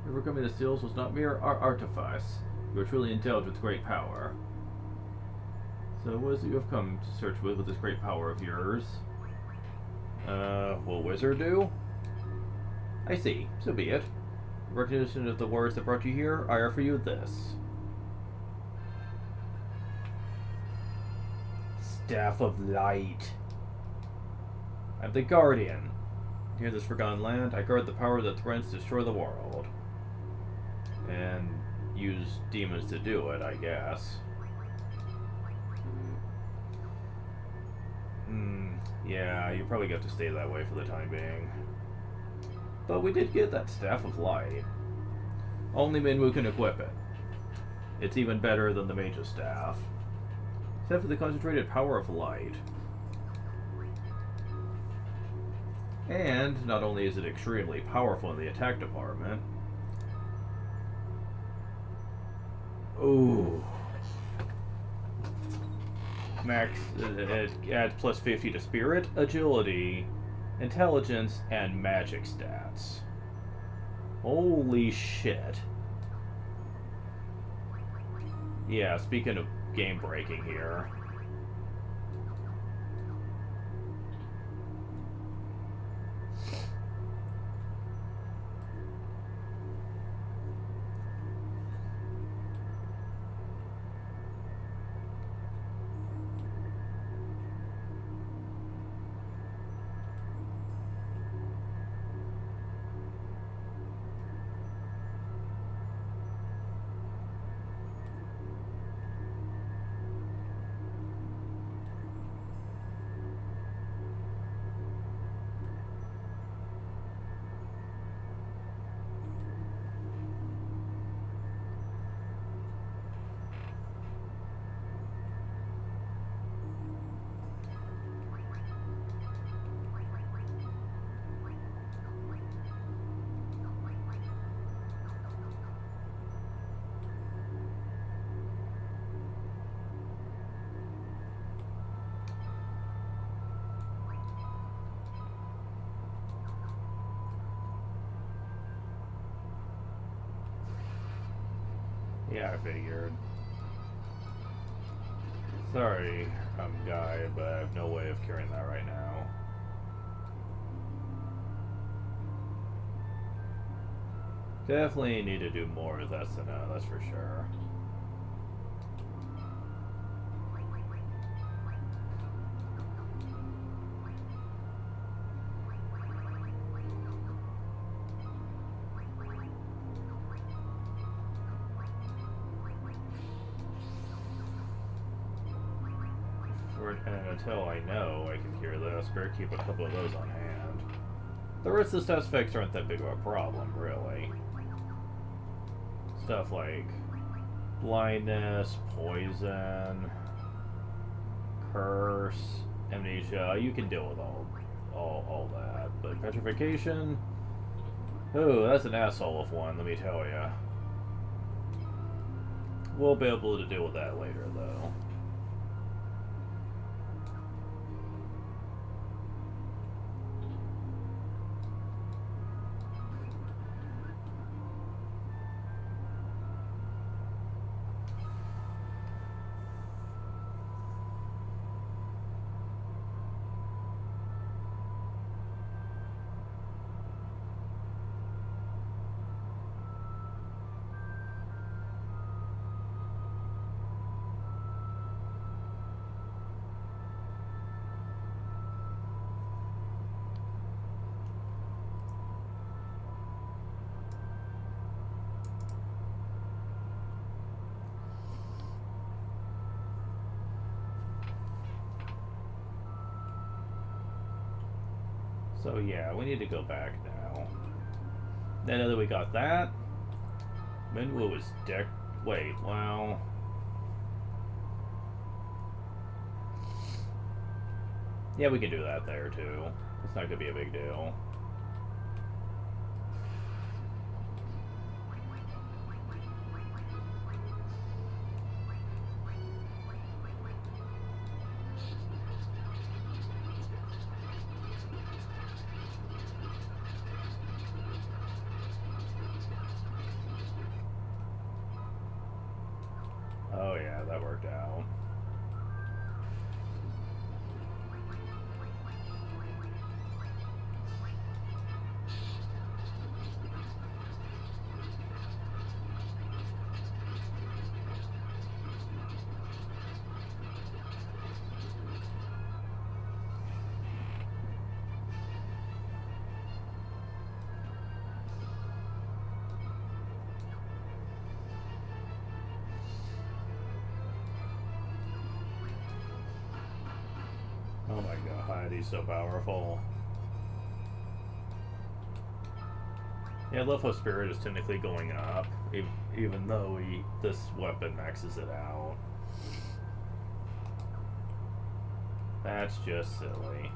Overcoming the seals was not mere artifice. You are truly endowed with great power. So what is it you have come to search with this great power of yours? Will wizard do? I see. So be it. In recognition of the words that brought you here, I offer you this. Staff of Light. I'm the Guardian. Near this forgotten land, I guard the power that threatens to destroy the world. And use demons to do it, I guess. Yeah, you probably have to stay that way for the time being. But we did get that Staff of Light. Only Minwu can equip it. It's even better than the Mage's Staff. Except for the concentrated power of light. And not only is it extremely powerful in the attack department. Ooh. Max, it adds plus 50 to spirit, agility, intelligence, and magic stats. Holy shit. Yeah, speaking of game breaking here. Yeah, I figured. Sorry, Guy, but I have no way of carrying that right now. Definitely need to do more with SNO, that's for sure. And until I know I can cure this, better keep a couple of those on hand. The rest of the status effects aren't that big of a problem, really. stuff like blindness, poison, curse, amnesia, you can deal with all that. But petrification, oh, that's an asshole of one, let me tell ya. We'll be able to deal with that later, though. So yeah, we need to go back now. Now that we got that, Minwu is decked. Wait, well, yeah, we can do that there too. It's not gonna be a big deal. Oh yeah, that worked out. Oh my god, he's so powerful. Yeah, I love how Spirit is technically going up, even though this weapon maxes it out. That's just silly.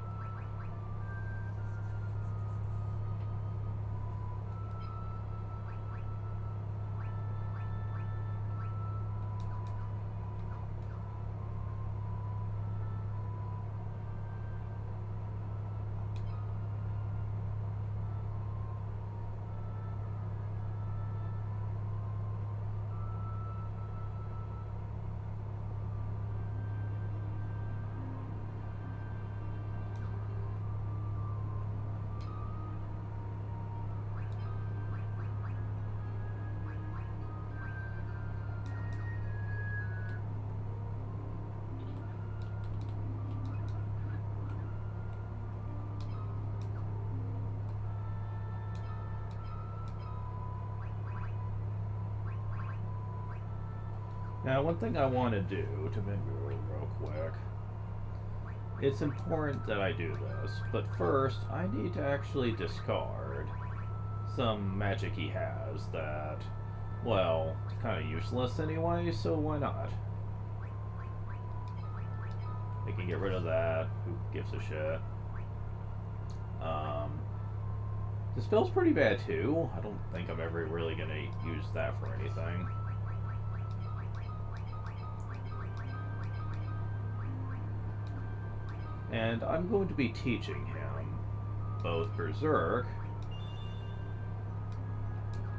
Now, one thing I want to do to Minwu real quick. It's important that I do this, but first I need to actually discard some magic he has that, well, it's kind of useless anyway, so why not? I can get rid of that. Who gives a shit? The spell's pretty bad too. I don't think I'm ever really gonna use that for anything. And I'm going to be teaching him both Berserk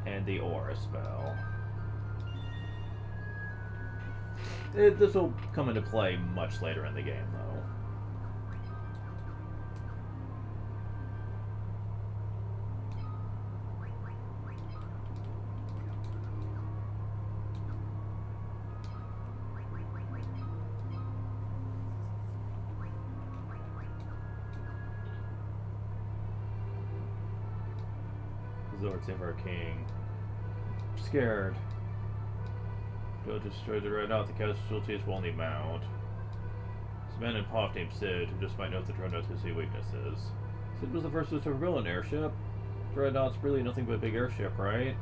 and the Aura spell. This will come into play much later in the game, though. Zork's in for a king. Scared. Go destroy the red out. The casualties will only mount. This man in Poff named Sid, who just might note the Dreadnought's his weaknesses. Sid was the first to build an airship. Dreadnought's really nothing but a big airship, right?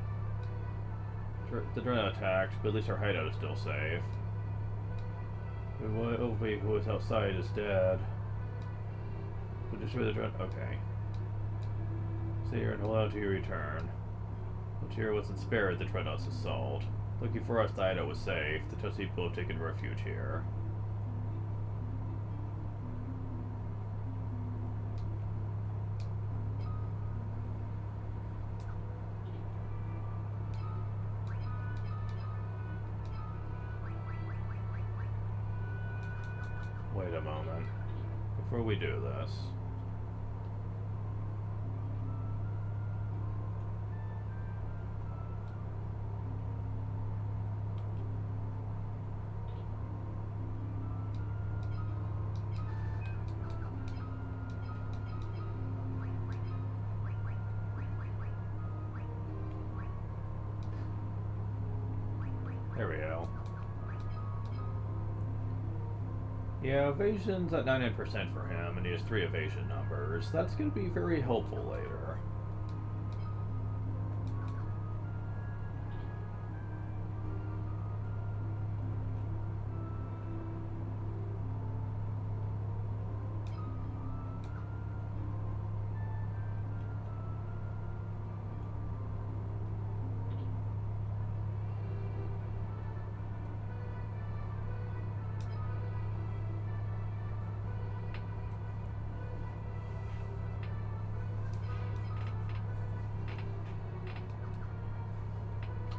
The Dreadnought attacked, but at least our hideout is still safe. Who was outside is dead. We'll destroy the Dreadnought. Okay. So you're allowed to return. Material wasn't spared the Dreadnought's assault. Lucky for us, the hideout was safe. The Tootsie people have taken refuge here. Wait a moment. Before we do this. There we go. Yeah, evasion's at 99% for him, and he has 3 evasion numbers. That's going to be very helpful later.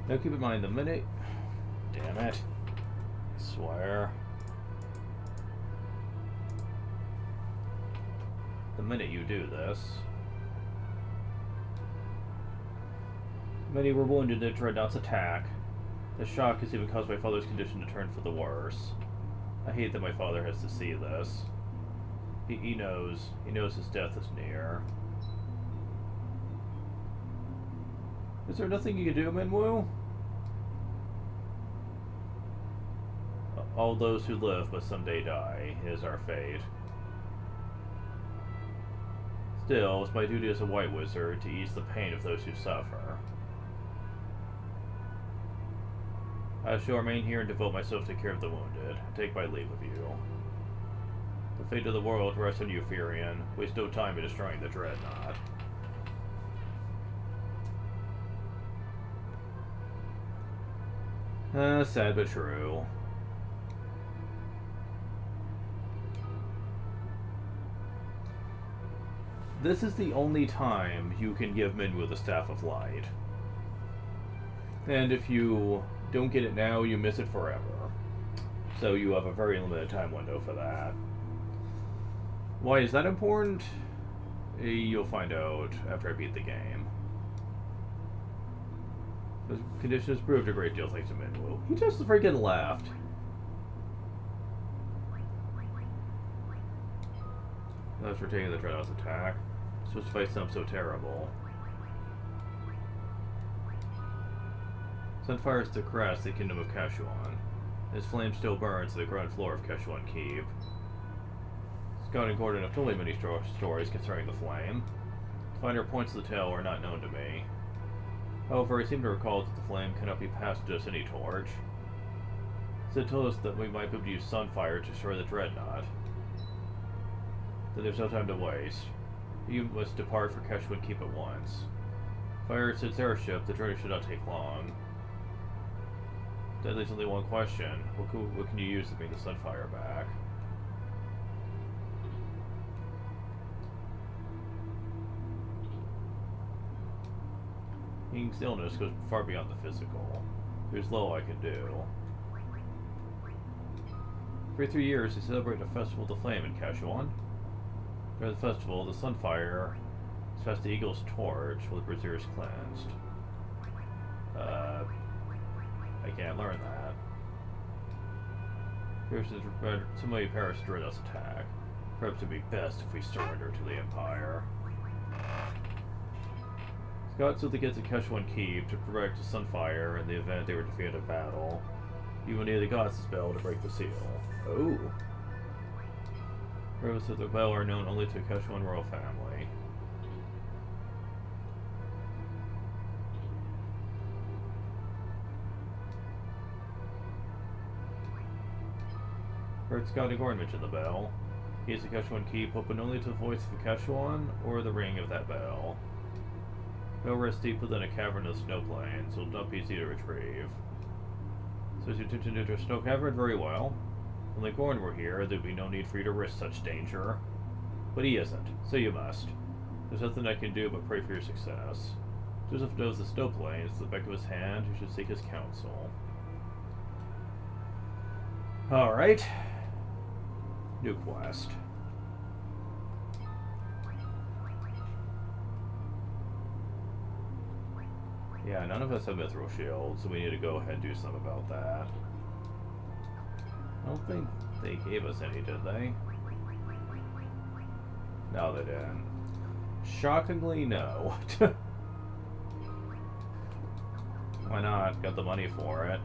Now keep in mind the minute... Damn it. I swear. The minute you do this... Many were wounded in Dreadnought's attack. The shock has even caused my father's condition to turn for the worse. I hate that my father has to see this. He knows. He knows his death is near. Is there nothing you can do, Minwoo? All those who live must someday die. It is our fate. Still, it's my duty as a White Wizard to ease the pain of those who suffer. I shall remain here and devote myself to care of the wounded, and take my leave of you. The fate of the world rests on you, Furion. Waste no time in destroying the Dreadnought. Sad but true. This is the only time you can give Minwoo the Staff of Light. And if you don't get it now, you miss it forever. So you have a very limited time window for that. Why is that important? You'll find out after I beat the game. The condition has proved a great deal thanks to Minwoo. He just freaking left. That's for taking the Dreadnought's attack. Supposed to fight something so terrible. Sunfire is to caress the kingdom of Kashuan. His flame still burns to the ground floor of Kashuan Keep. Scott and Gordon have told me many stories concerning the flame. The finer points of the tale are not known to me. However, I seem to recall that the flame cannot be passed to just any torch. Sid told us that we might be able to use Sunfire to destroy the Dreadnought. Then there's no time to waste. You must depart for Kashuan Keep at once. Fire at Sid's airship, the journey should not take long. That leaves only one question. What can you use to bring the Sunfire back? King's illness goes far beyond the physical. There's little I can do. Every 3 years, they celebrate a festival of the flame in Kashuan. During the festival, the Sunfire is passed the Eagle's torch while the Brazier is cleansed. I can't learn that. Here's somebody perish during this attack. Perhaps it would be best if we surrender to the Empire. Scott so the kids at Kashuan Keep to protect the Sunfire in the event they were defeated in battle. You will need the goddess' spell to break the seal. Oh. Purposes of the spell are known only to the Kashuan royal family. Heard Scotty Gorn mention the bell. He is the Quechuan keep, open only to the voice of a Quechuan or the ring of that bell. Bell rests deep within a cavern of snow plains, so not be easy to retrieve. So as you attempt to enter a snow cavern, very well. If only Gorn were here, there'd be no need for you to risk such danger. But he isn't, so you must. There's nothing I can do but pray for your success. Joseph knows the snow plains, at the back of his hand, you should seek his counsel. Alright. New quest. Yeah, none of us have mithril shields, so we need to go ahead and do something about that. I don't think they gave us any, did they? No, they didn't. Shockingly, no. Why not? Got the money for it.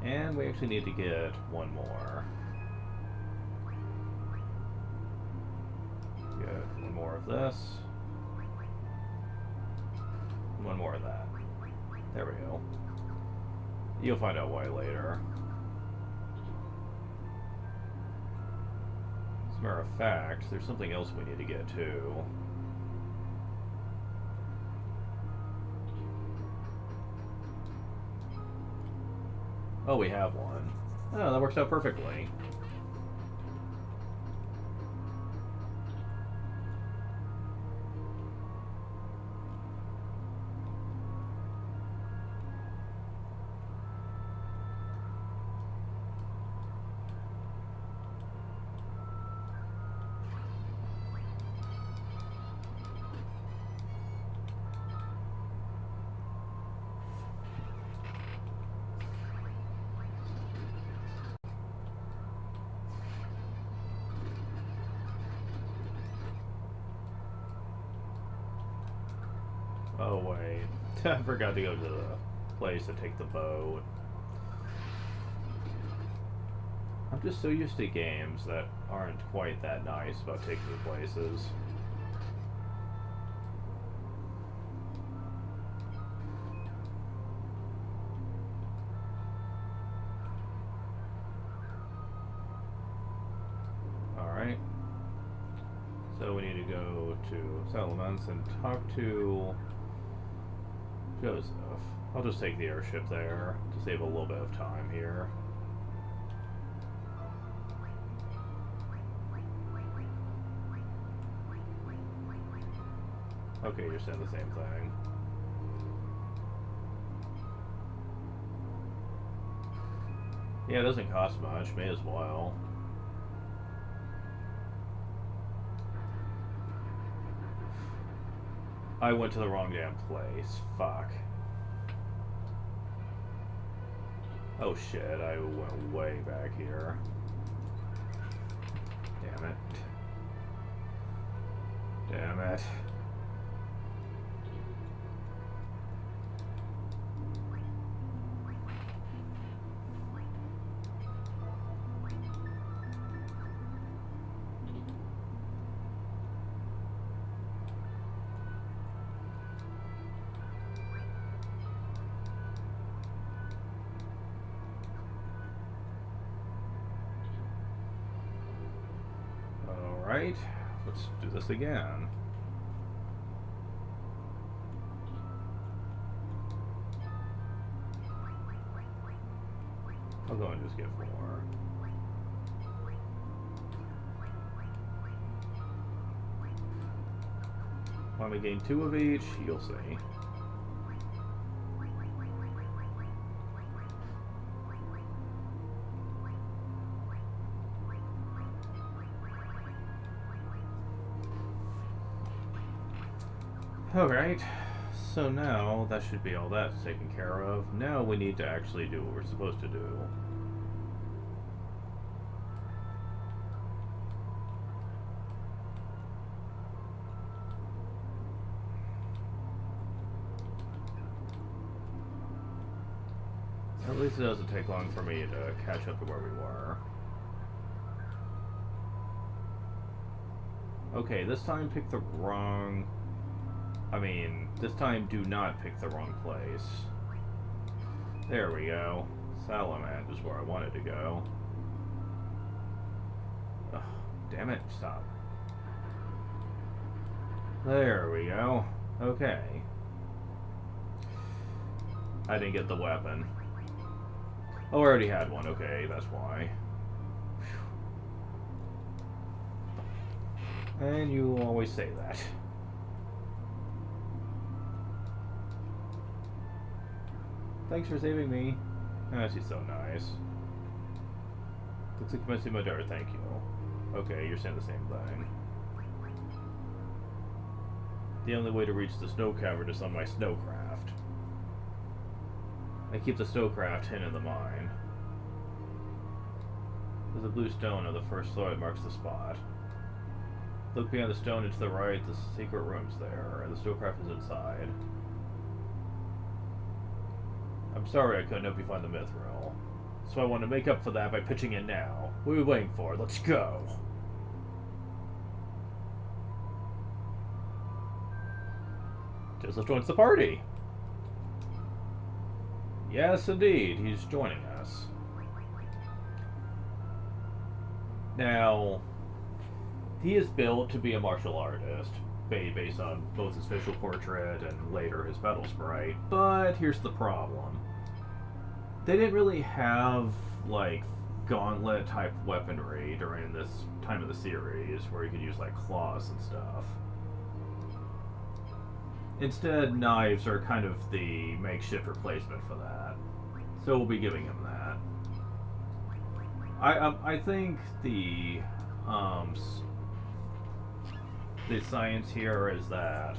And we actually need to get one more. Get one more of this. One more of that. There we go. You'll find out why later. As a matter of fact, there's something else we need to get too. Oh, we have one. Oh, that works out perfectly. Oh wait, I forgot to go to the place to take the boat. I'm just so used to games that aren't quite that nice about taking me places. Alright. So we need to go to settlements and talk to Joseph. I'll just take the airship there to save a little bit of time here. Okay, you're saying the same thing. Yeah, it doesn't cost much, may as well. I went to the wrong damn place. Fuck. Oh shit, I went way back here. Damn it. Damn it. Alright, let's do this again. I'll go and just get 4. When we gain 2 of each, you'll see. Alright, so now that should be all that's taken care of. Now we need to actually do what we're supposed to do. At least it doesn't take long for me to catch up to where we were. Okay, this time pick the wrong I mean, this time do not pick the wrong place. There we go. Salamand is where I wanted to go. Ugh, damn it, stop. There we go. Okay. I didn't get the weapon. Oh, I already had one. Okay, that's why. Whew. And you always say that. Thanks for saving me. Oh, she's so nice. Looks like you might see my daughter, thank you. Okay, you're saying the same thing. The only way to reach the snow cavern is on my snowcraft. I keep the snowcraft hidden in the mine. There's a blue stone on the first floor that marks the spot. Look beyond the stone and to the right, the secret room's there, and the snowcraft is inside. I'm sorry I couldn't help you find the mithril. So I want to make up for that by pitching in now. What are we waiting for? Let's go! Joseph joins the party! Yes, indeed, he's joining us. Now, he is built to be a martial artist, based on both his facial portrait and later his battle sprite, but here's the problem. They didn't really have, like, gauntlet-type weaponry during this time of the series, where you could use, like, claws and stuff. Instead, knives are kind of the makeshift replacement for that. So we'll be giving him that. I think the science here is that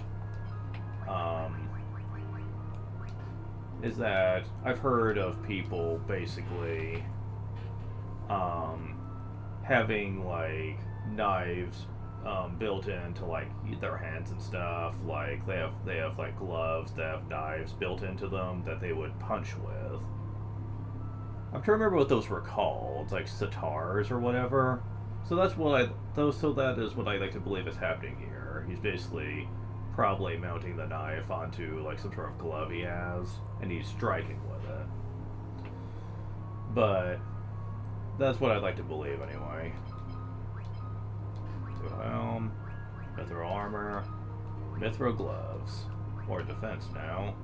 I've heard of people basically having like knives built into like their hands and stuff. Like they have like gloves that have knives built into them that they would punch with. I'm trying to remember what those were called, like sitars or whatever. So that's what so that is what I like to believe is happening here. He's basically probably mounting the knife onto like some sort of glove he has, and he's striking with it. But that's what I'd like to believe anyway. Helm, mithril armor, mithril gloves. More defense now.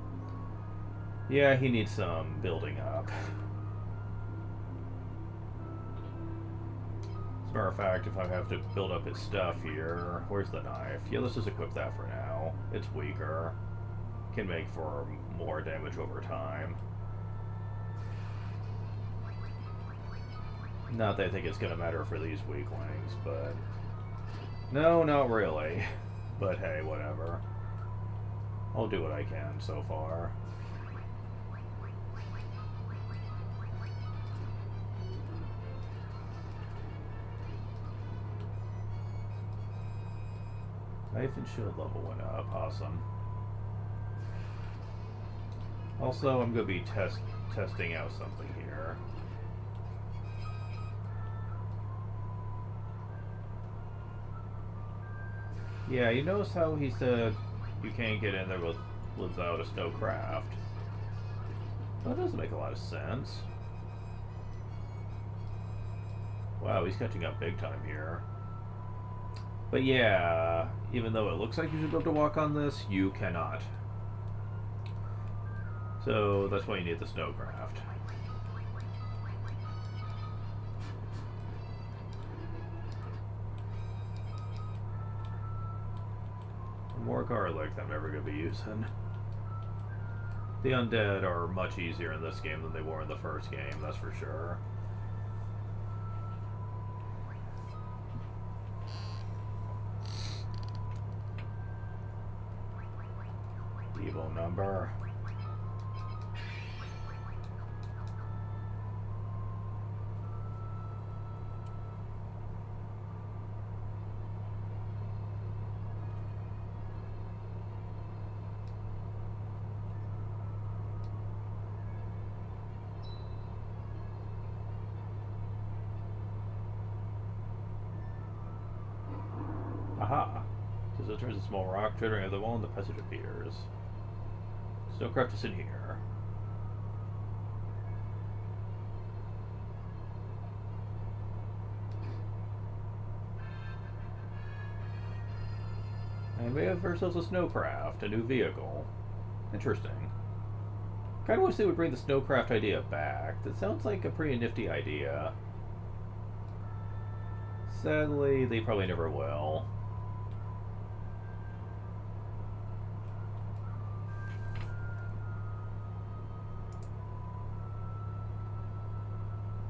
Yeah, he needs some building up. As a matter of fact, if I have to build up his stuff here, where's the knife? Yeah, let's just equip that for now. It's weaker. Can make for more damage over time. Not that I think it's going to matter for these weaklings, but... No, not really. But hey, whatever. I'll do what I can so far. Knife and shield level went up. Awesome. Also, I'm going to be testing out something here. Yeah, you notice how he said you can't get in there without a snowcraft? That doesn't make a lot of sense. Wow, he's catching up big time here. But yeah, even though it looks like you should be able to walk on this, you cannot. So that's why you need the snowcraft. More garlic that I'm never going to be using. The undead are much easier in this game than they were in the first game, that's for sure. Evil number. As it turns a small rock triggering at the wall and the passage appears. Snowcraft is in here. And we have ourselves a snowcraft, a new vehicle. Interesting. Kinda wish they would bring the snowcraft idea back. That sounds like a pretty nifty idea. Sadly, they probably never will.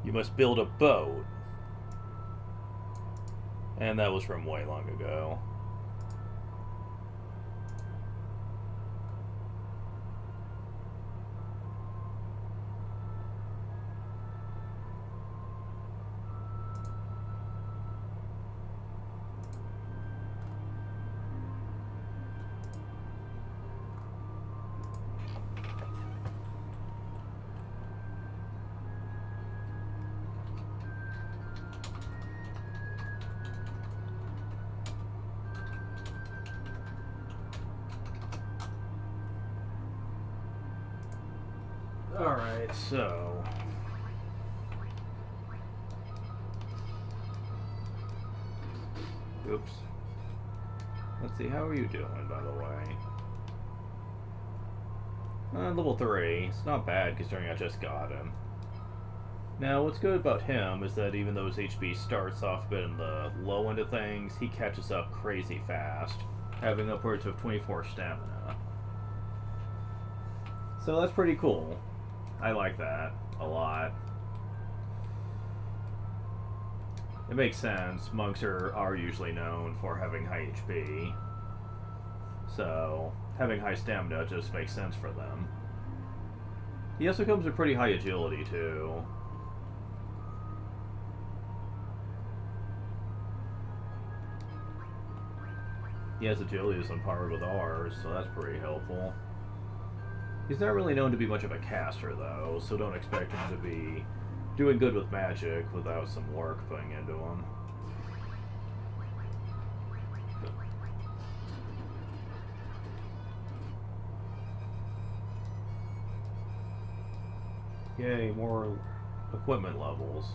You must build a boat. And that was from way long ago. Alright, so... Oops. Let's see, how are you doing, by the way? Level 3. It's not bad, considering I just got him. Now, what's good about him is that even though his HP starts off a bit in the low end of things, he catches up crazy fast, having upwards of 24 stamina. So that's pretty cool. I like that a lot. It makes sense. Monks are usually known for having high HP. So, having high stamina just makes sense for them. He also comes with pretty high agility, too. He has agility that's on par with ours, so that's pretty helpful. He's not really known to be much of a caster, though, so don't expect him to be doing good with magic without some work putting into him. Yay, more equipment levels.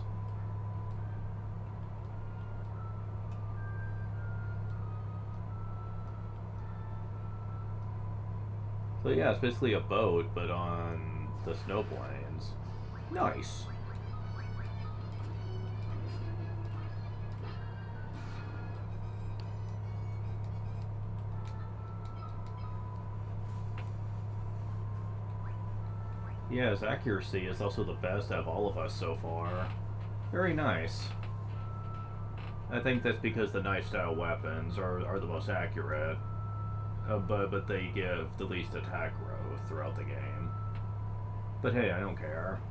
So yeah, it's basically a boat, but on the snow plains. Nice. Yeah, his accuracy is also the best out of all of us so far. Very nice. I think that's because the knife-style weapons are the most accurate. But they give the least attack growth throughout the game. But hey, I don't care.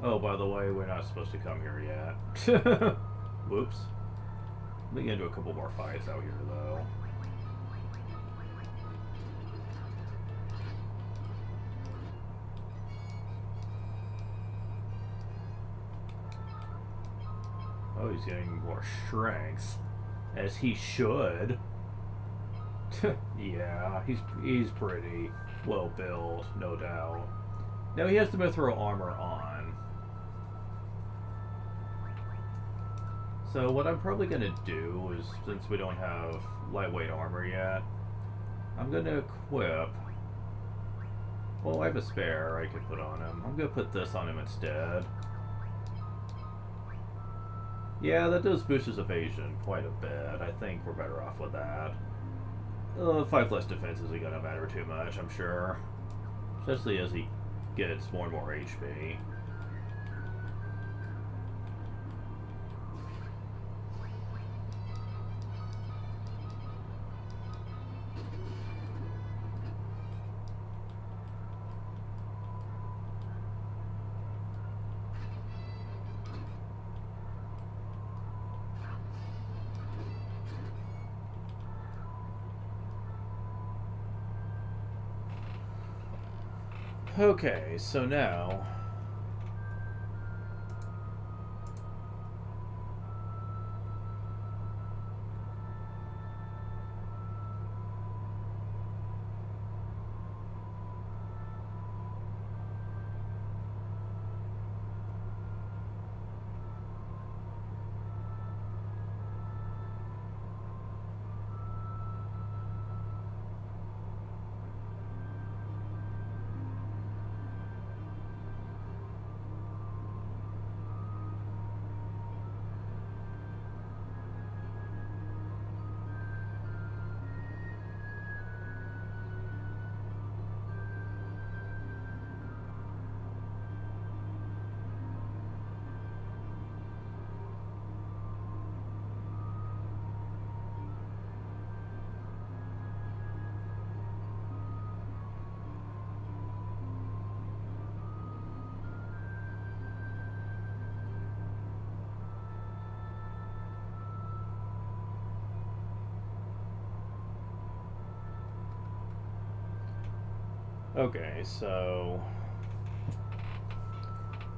Oh, by the way, we're not supposed to come here yet. Whoops. Let me get into a couple more fights out here, though. Oh, he's getting more strength. As he should. Yeah, he's pretty well built, no doubt. Now he has the mithril armor on. So what I'm probably going to do is, since we don't have lightweight armor yet, I'm going to equip... Well, I have a spare I could put on him. I'm going to put this on him instead. Yeah, that does boost his evasion quite a bit. I think we're better off with that. 5 less defense isn't going to matter too much, I'm sure. Especially as he gets more and more HP. Okay, so now... Okay, so...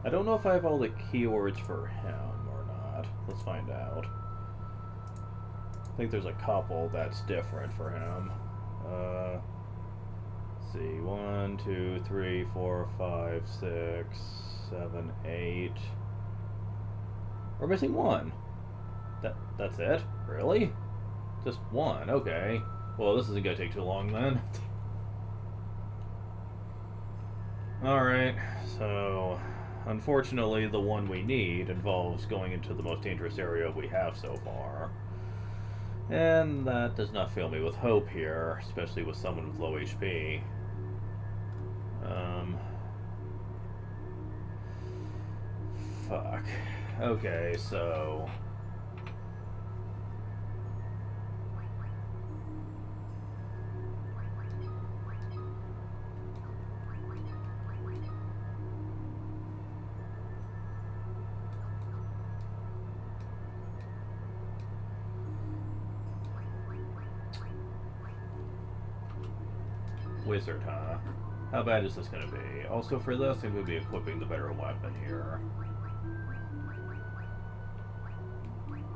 I don't know if I have all the keywords for him or not. Let's find out. I think there's a couple that's different for him. Let's see. 1, 2, 3, 4, 5, 6, 7, 8. We're missing one. That's it? Really? Just one, okay. Well, this isn't gonna take too long then. Alright, so unfortunately the one we need involves going into the most dangerous area we have so far. And that does not fill me with hope here, especially with someone with low HP. Fuck. Okay, so... Wizard, huh? How bad is this gonna be? Also for this, I'm gonna be equipping the better weapon here.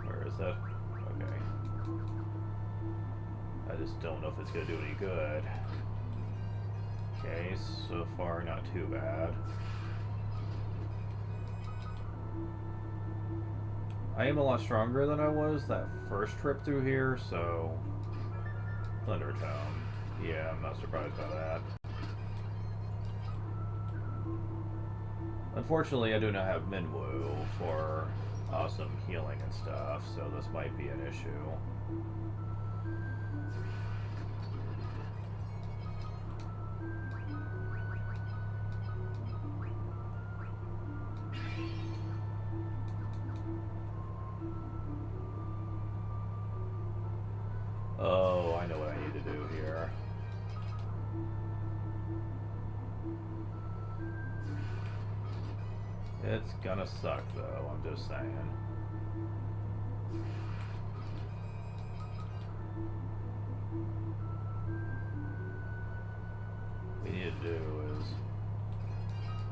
Where is that? Okay. I just don't know if it's gonna do any good. Okay, so far not too bad. I am a lot stronger than I was that first trip through here, so... Thundertone. Yeah, I'm not surprised by that. Unfortunately, I do not have Minwoo for awesome healing and stuff, so this might be an issue. Oh, I know what I need to do here. It's gonna suck, though, I'm just saying. What we need to do is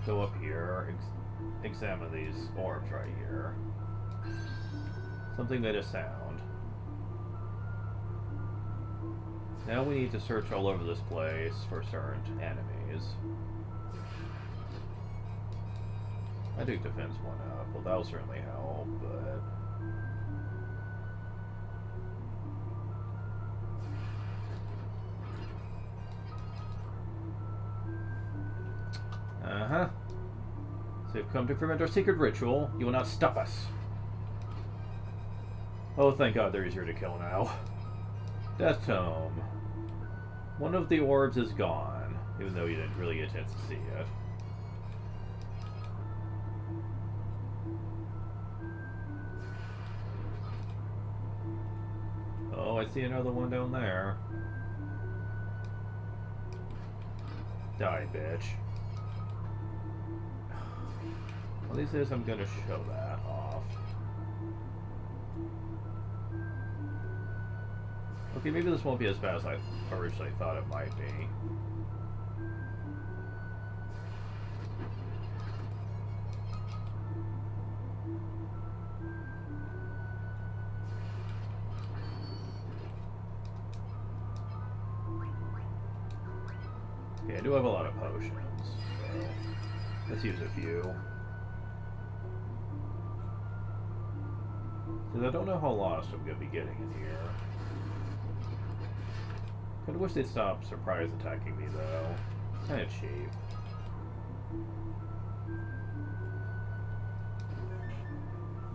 go up here, examine these orbs right here. Something made a sound. Now we need to search all over this place for certain enemies. I think defense one up. Well, that'll certainly help, but... Uh-huh. So you've come to prevent our secret ritual. You will not stop us. Oh, thank God they're easier to kill now. Death Tome. One of the orbs is gone, even though you didn't really get a chance to see it. Oh, I see another one down there. Die, bitch. Well, these days I'm gonna show that off. Okay, maybe this won't be as bad as I originally thought it might be. Okay, I do have a lot of potions, so let's use a few. Because I don't know how lost I'm going to be getting in here. Kinda wish they'd stop surprise attacking me, though. Kinda cheap.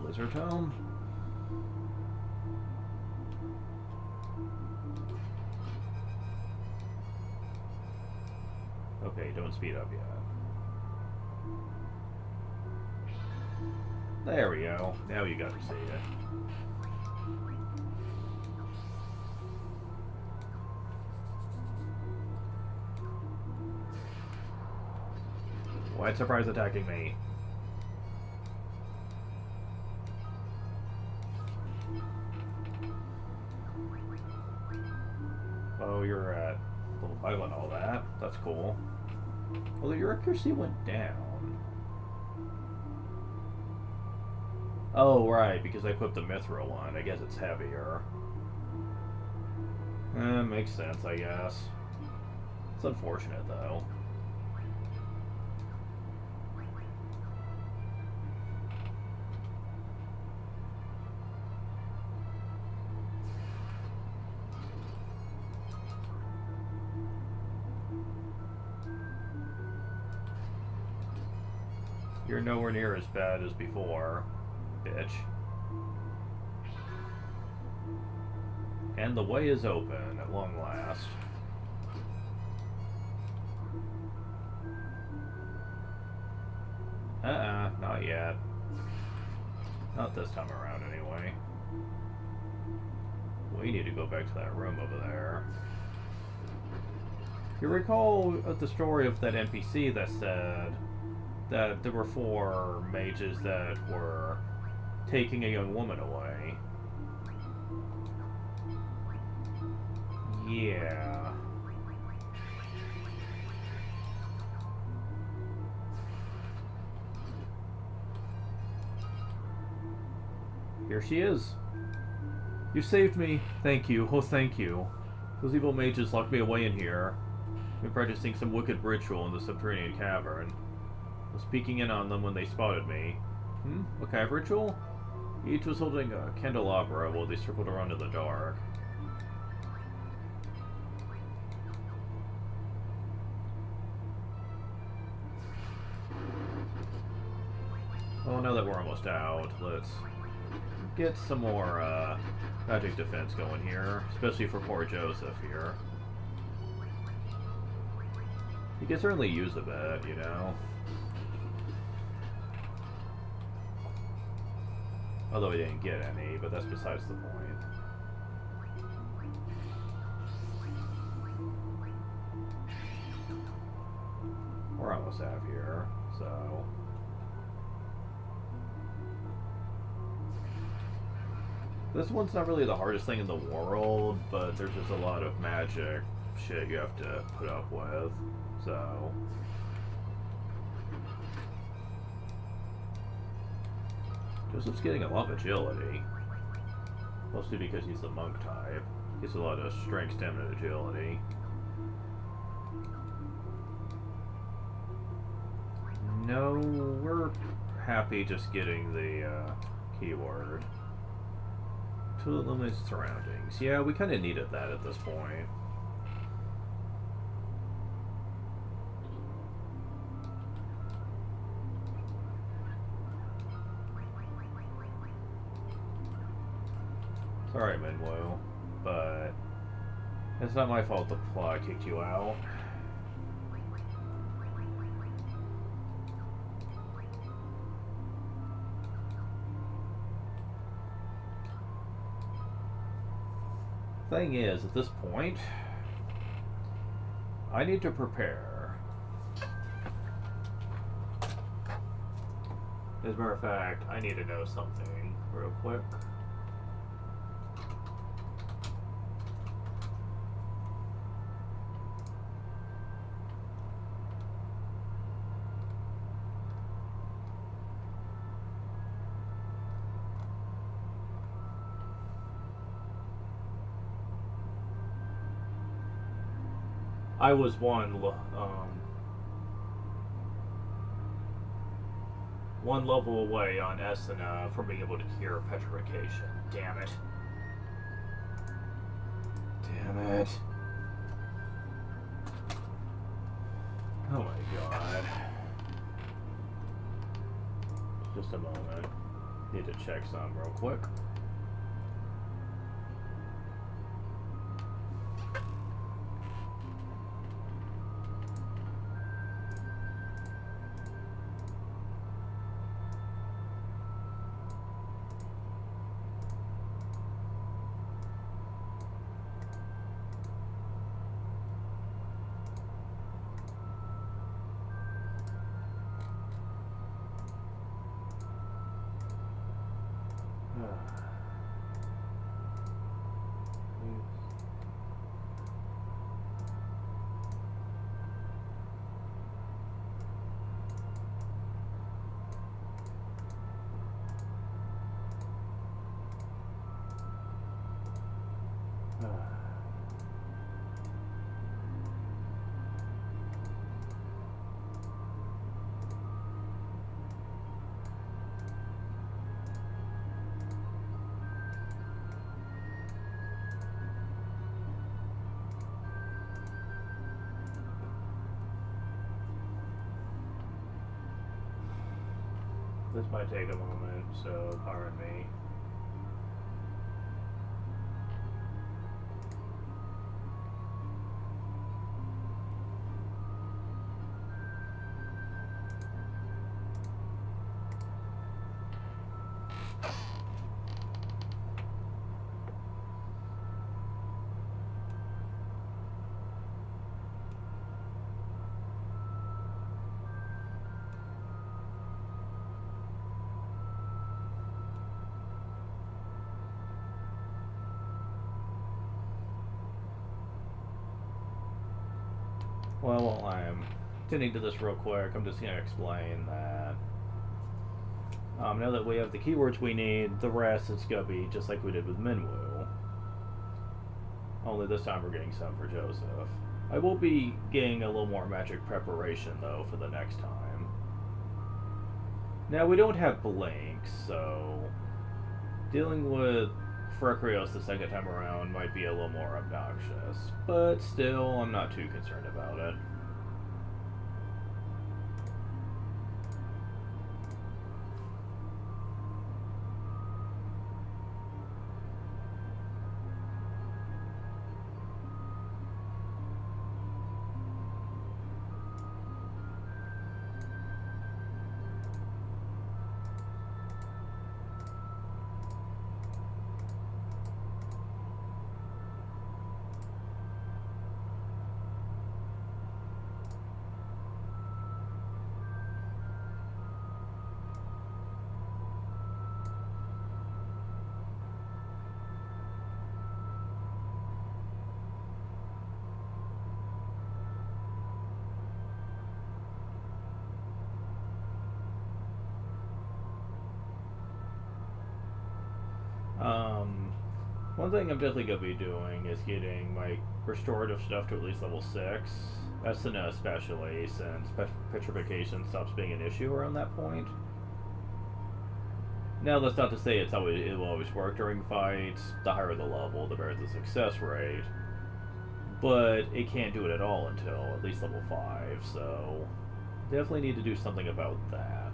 Lizard Tome? Okay, don't speed up yet. There we go. Now you got to see it. Why'd surprise attacking me? Oh, you're at level 5 on all that. That's cool. Although your accuracy went down. Oh, right, because I equipped the Mithril one. I guess it's heavier. Makes sense, I guess. It's unfortunate, though. You're nowhere near as bad as before, bitch. And the way is open at long last. Not yet. Not this time around, anyway. We need to go back to that room over there. You recall the story of that NPC that said that there were 4 mages that were taking a young woman away. Yeah. Here she is. You saved me. Thank you. Oh, thank you. Those evil mages locked me away in here. Been practicing some wicked ritual in the subterranean cavern. I was peeking in on them when they spotted me. What kind of ritual? Each was holding a candelabra while they circled around in the dark. Well, now that we're almost out, let's get some more magic defense going here, especially for poor Joseph here. He can certainly use a bit, you know. Although he didn't get any, but that's besides the point. We're almost out here, so... This one's not really the hardest thing in the world, but there's just a lot of magic shit you have to put up with, so... Joseph's getting a lot of agility. Mostly because he's the monk type. Gets a lot of strength, stamina, and agility. No, we're happy just getting the keyword. To eliminate surroundings. Yeah, we kind of needed that at this point. Sorry, Minwo, but it's not my fault the plot kicked you out. Thing is, at this point, I need to prepare. As a matter of fact, I need to know something real quick. I was one level away on Esena from being able to cure petrification. Damn it. Damn it. Oh my god. Just a moment. Need to check some real quick. This might take a moment, so pardon me. Well, while I'm tending to this real quick, I'm just going to explain that now that we have the keywords we need, the rest is going to be just like we did with Minwoo. Only this time we're getting some for Joseph. I will be getting a little more magic preparation, though, for the next time. Now, we don't have blinks, so dealing with Frecreos the second time around might be a little more obnoxious, but still, I'm not too concerned about it. One thing I'm definitely going to be doing is getting my restorative stuff to at least level 6. Esena especially, since petrification stops being an issue around that point. Now, that's not to say it will always work during fights. The higher the level, the better the success rate. But it can't do it at all until at least level 5, so definitely need to do something about that.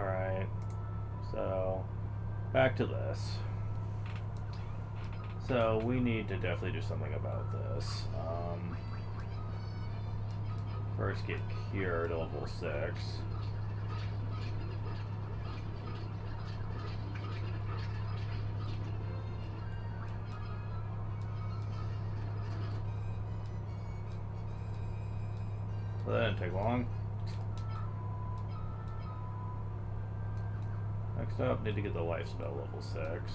Alright. So, back to this. So, we need to definitely do something about this. First get cured at level 6. So that didn't take long. Next up, need to get the life spell level 6.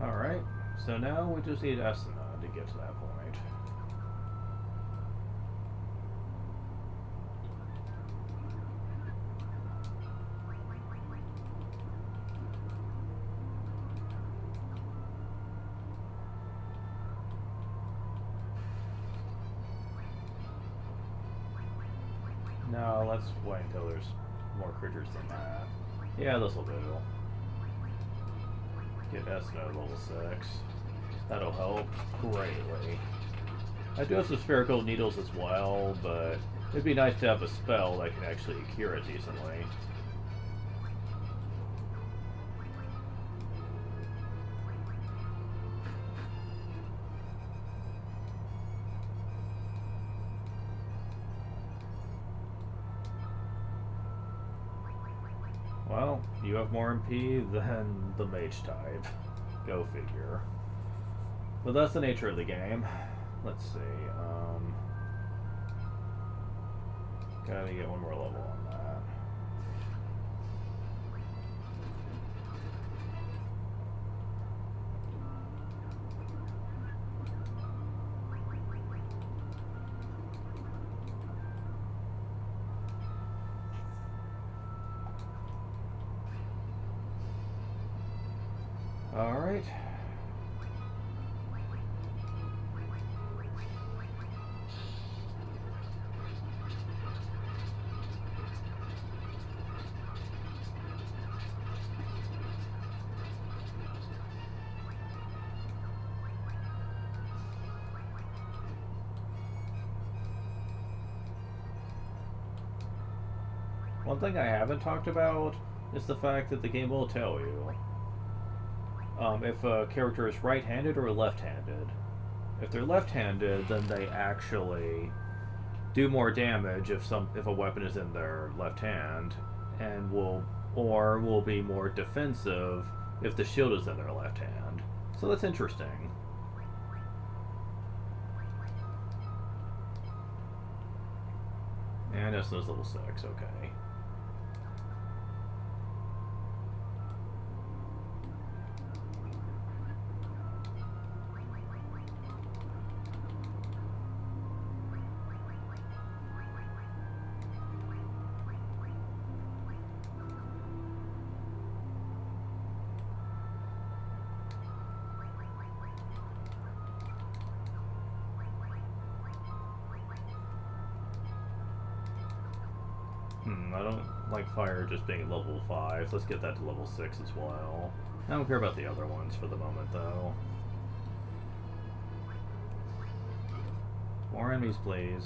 Alright, so now we just need Esena to get to that point. No, let's wait until there's more critters than that. Yeah, this'll do. Get Esena level 6. That'll help greatly. I do have some spherical needles as well, but it'd be nice to have a spell that can actually cure it decently. Well, you have more MP than the mage type. Go figure. But that's the nature of the game. Let's see. Gotta get one more level on that. Alright. One thing I haven't talked about is the fact that the game will tell you if a character is right-handed or left-handed. If they're left-handed, then they actually do more damage if a weapon is in their left hand, and will be more defensive if the shield is in their left hand. So that's interesting. And Esna's level 6, okay. I don't like fire just being level 5. Let's get that to level 6 as well. I don't care about the other ones for the moment, though. More enemies, please.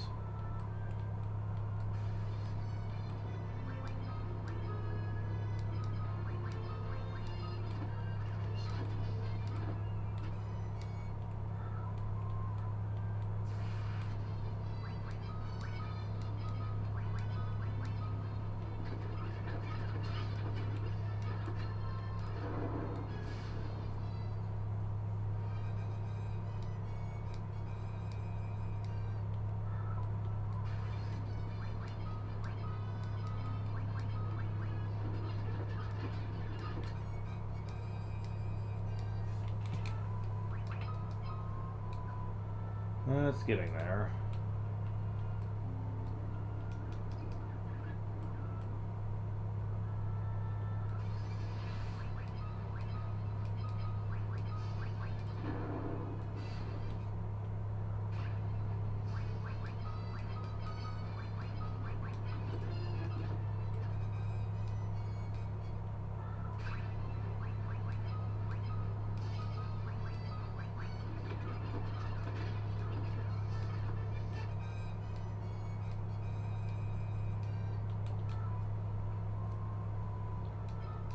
It's getting there.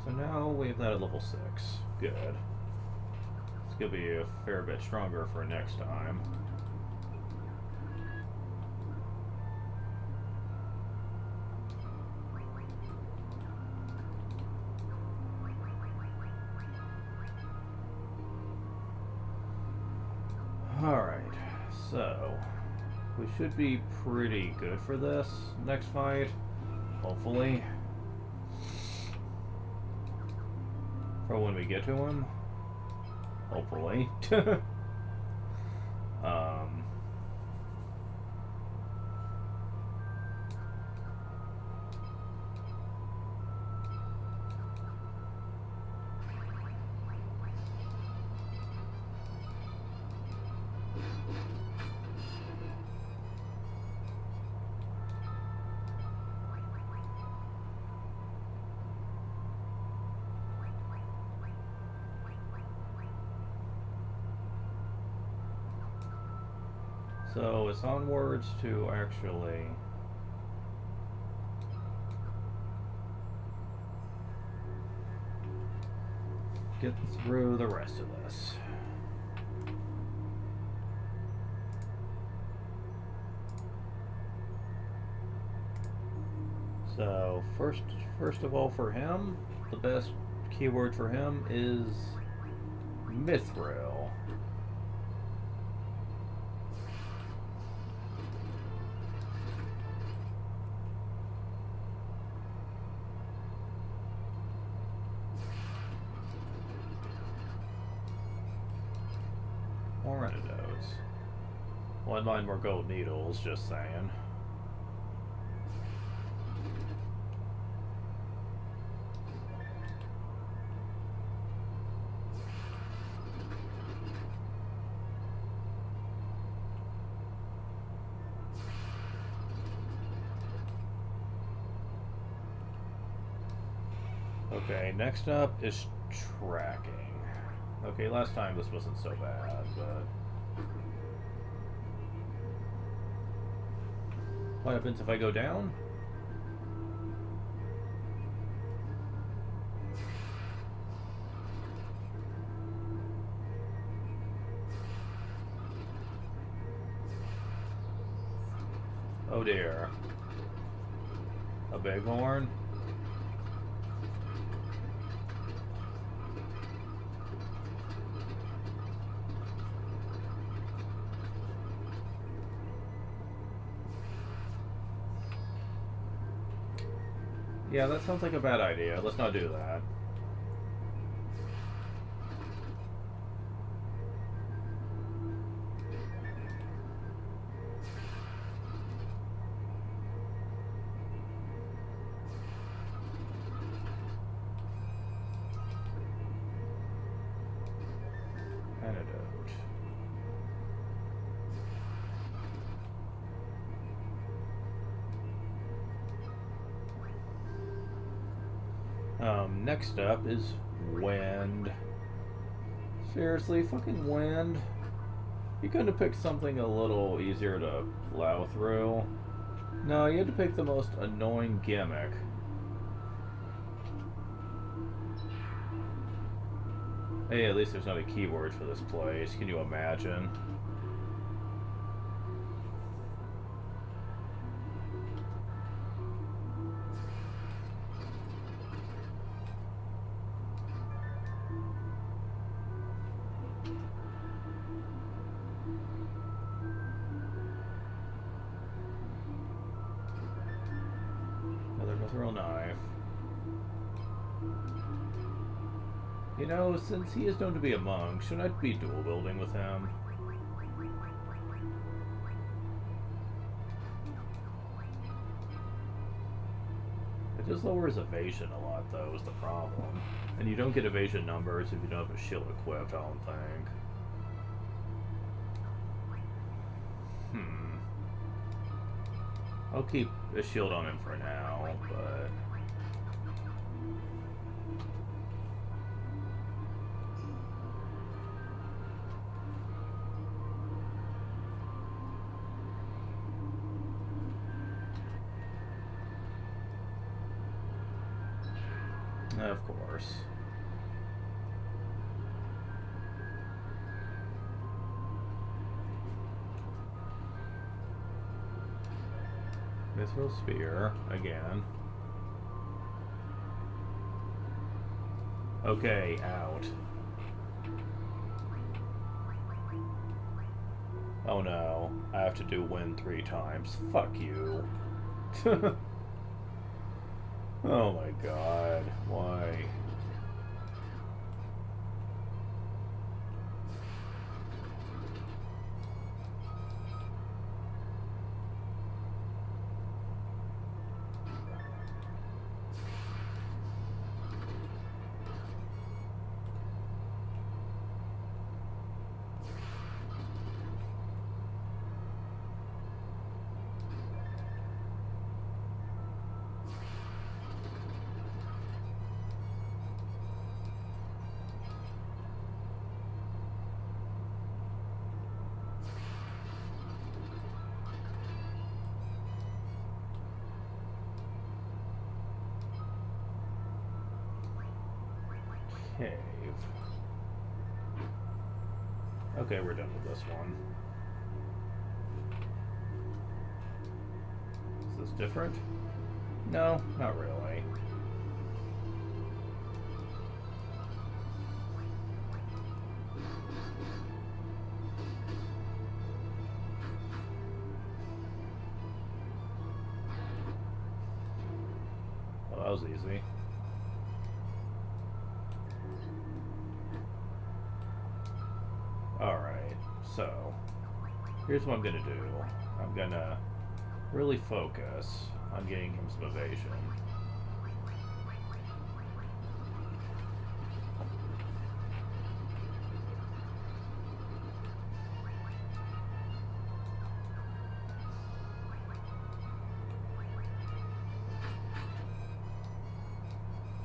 So now we have that at level 6. Good. It's gonna be a fair bit stronger for next time. Alright, so we should be pretty good for this next fight, hopefully. For when we get to him, hopefully. So it's onwards to actually get through the rest of this. So first of all, for him, the best keyword for him is mithril. More antidotes. One line more gold needles, just saying. Okay, next up is tracking. Okay, last time this wasn't so bad, but... What happens if I go down? Oh dear. A bighorn? Yeah, that sounds like a bad idea. Let's not do that. Antidote. Next up is wind. Seriously, fucking wind. You couldn't have picked something a little easier to plow through. No, you had to pick the most annoying gimmick. Hey, at least there's not a keyword for this place. Can you imagine? Another mithril knife. You know, since he is known to be a monk, shouldn't I be dual wielding with him? just lowers evasion a lot, though, is the problem. And you don't get evasion numbers if you don't have a shield equipped, I don't think. I'll keep a shield on him for now, but... Of course. Mithril Spear, again. Okay, out. Oh no, I have to do win 3 times. Fuck you. Oh my god, why? Cave. Okay, we're done with this one. Is this different? No, not really. Well, that was easy. Alright, so here's what I'm gonna do. I'm gonna really focus on getting him some evasion.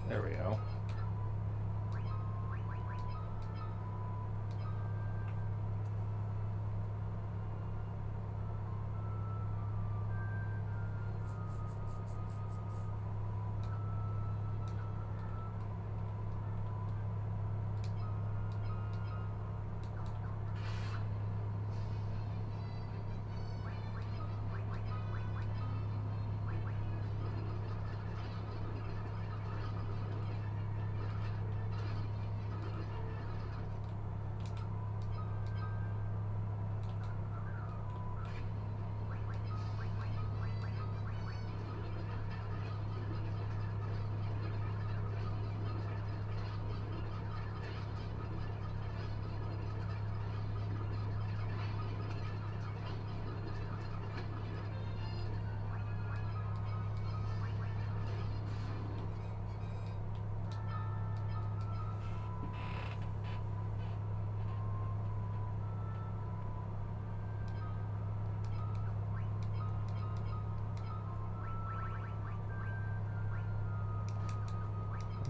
There we go.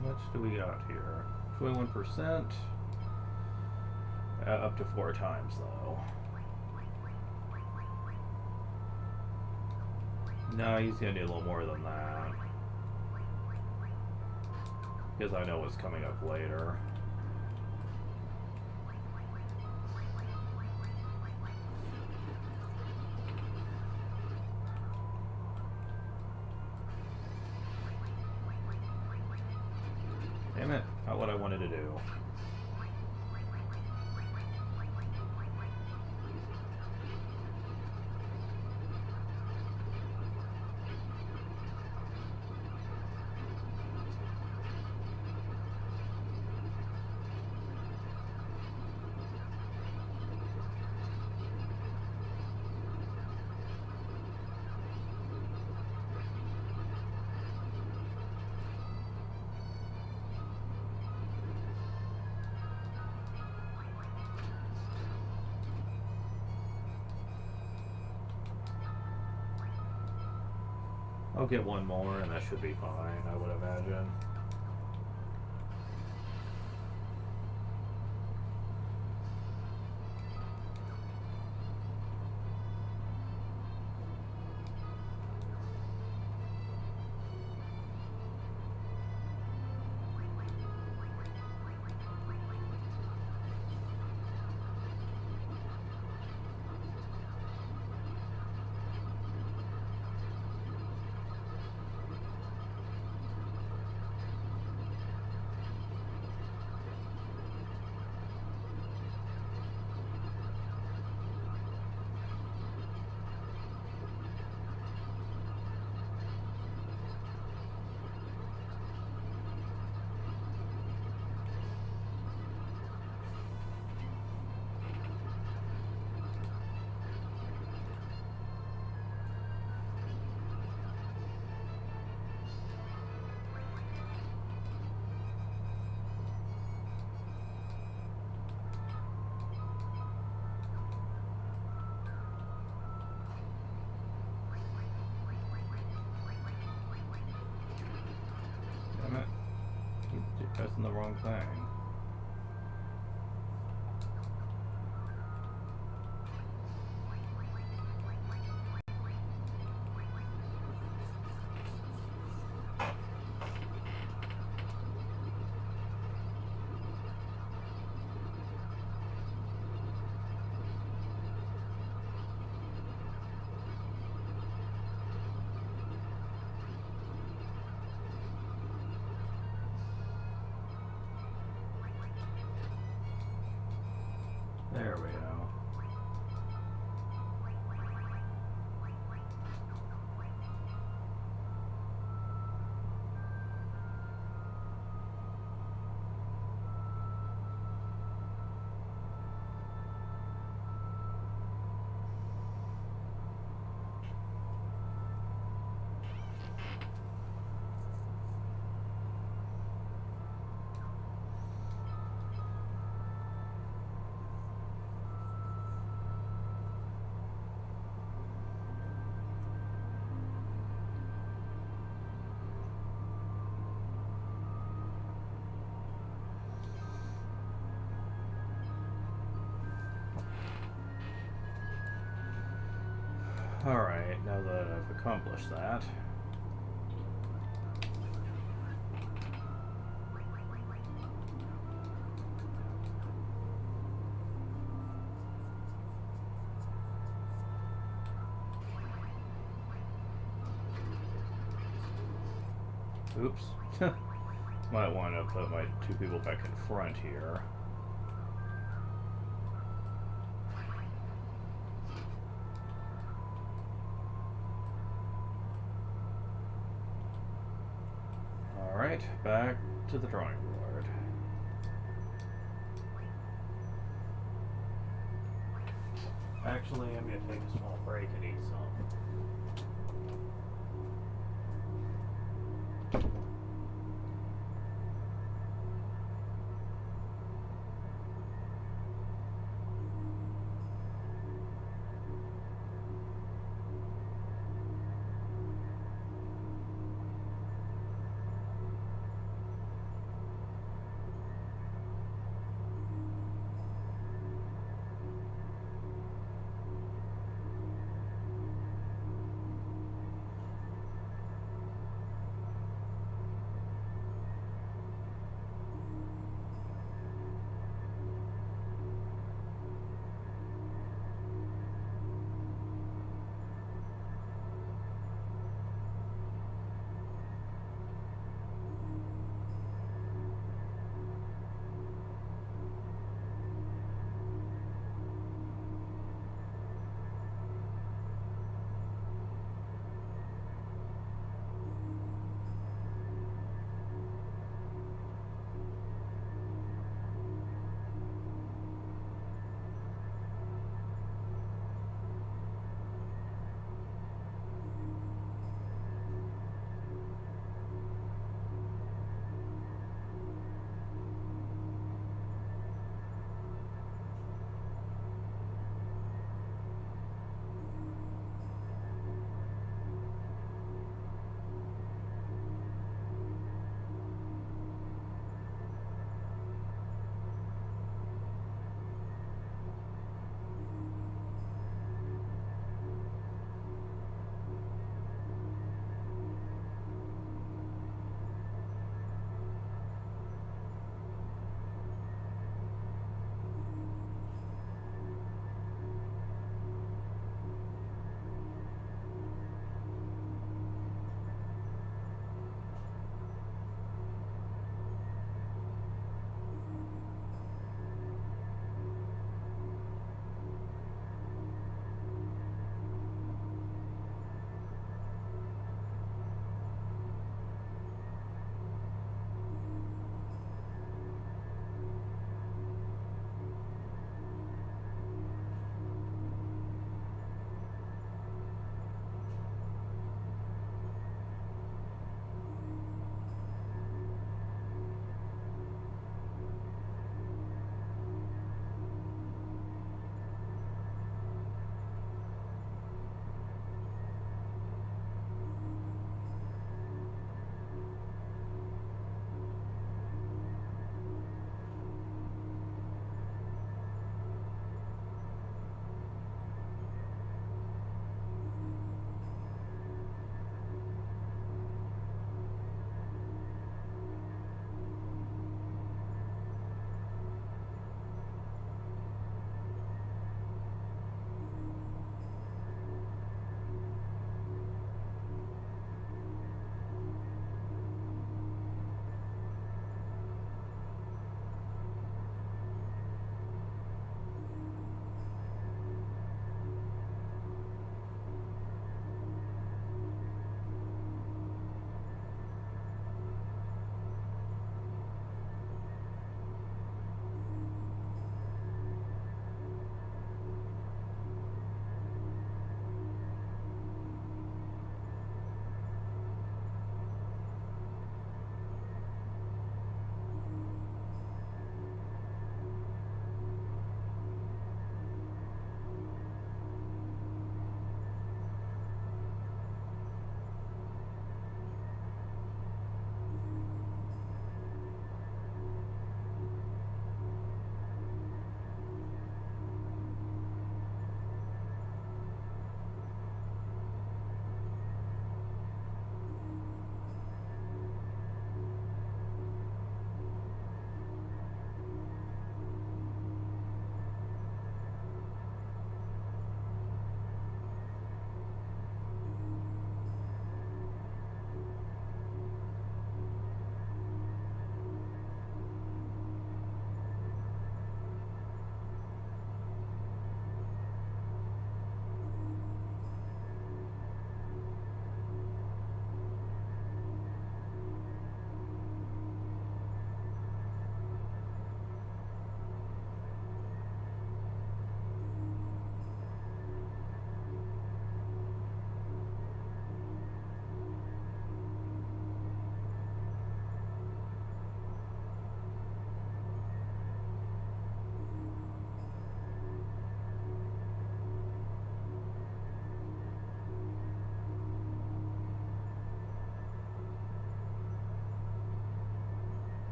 How much do we got here? 21%. Up to 4 times, though. No, he's gonna need a little more than that. Because I know what's coming up later. Damn it, not what I wanted to do. I'll get one more and that should be fine, I would imagine. Damn it. Keep pressing the wrong thing. There we go. Alright, now that I've accomplished that. Oops. Might want to put my two people back in front here. Alright, back to the drawing board. Actually, I'm gonna take a small break and eat some.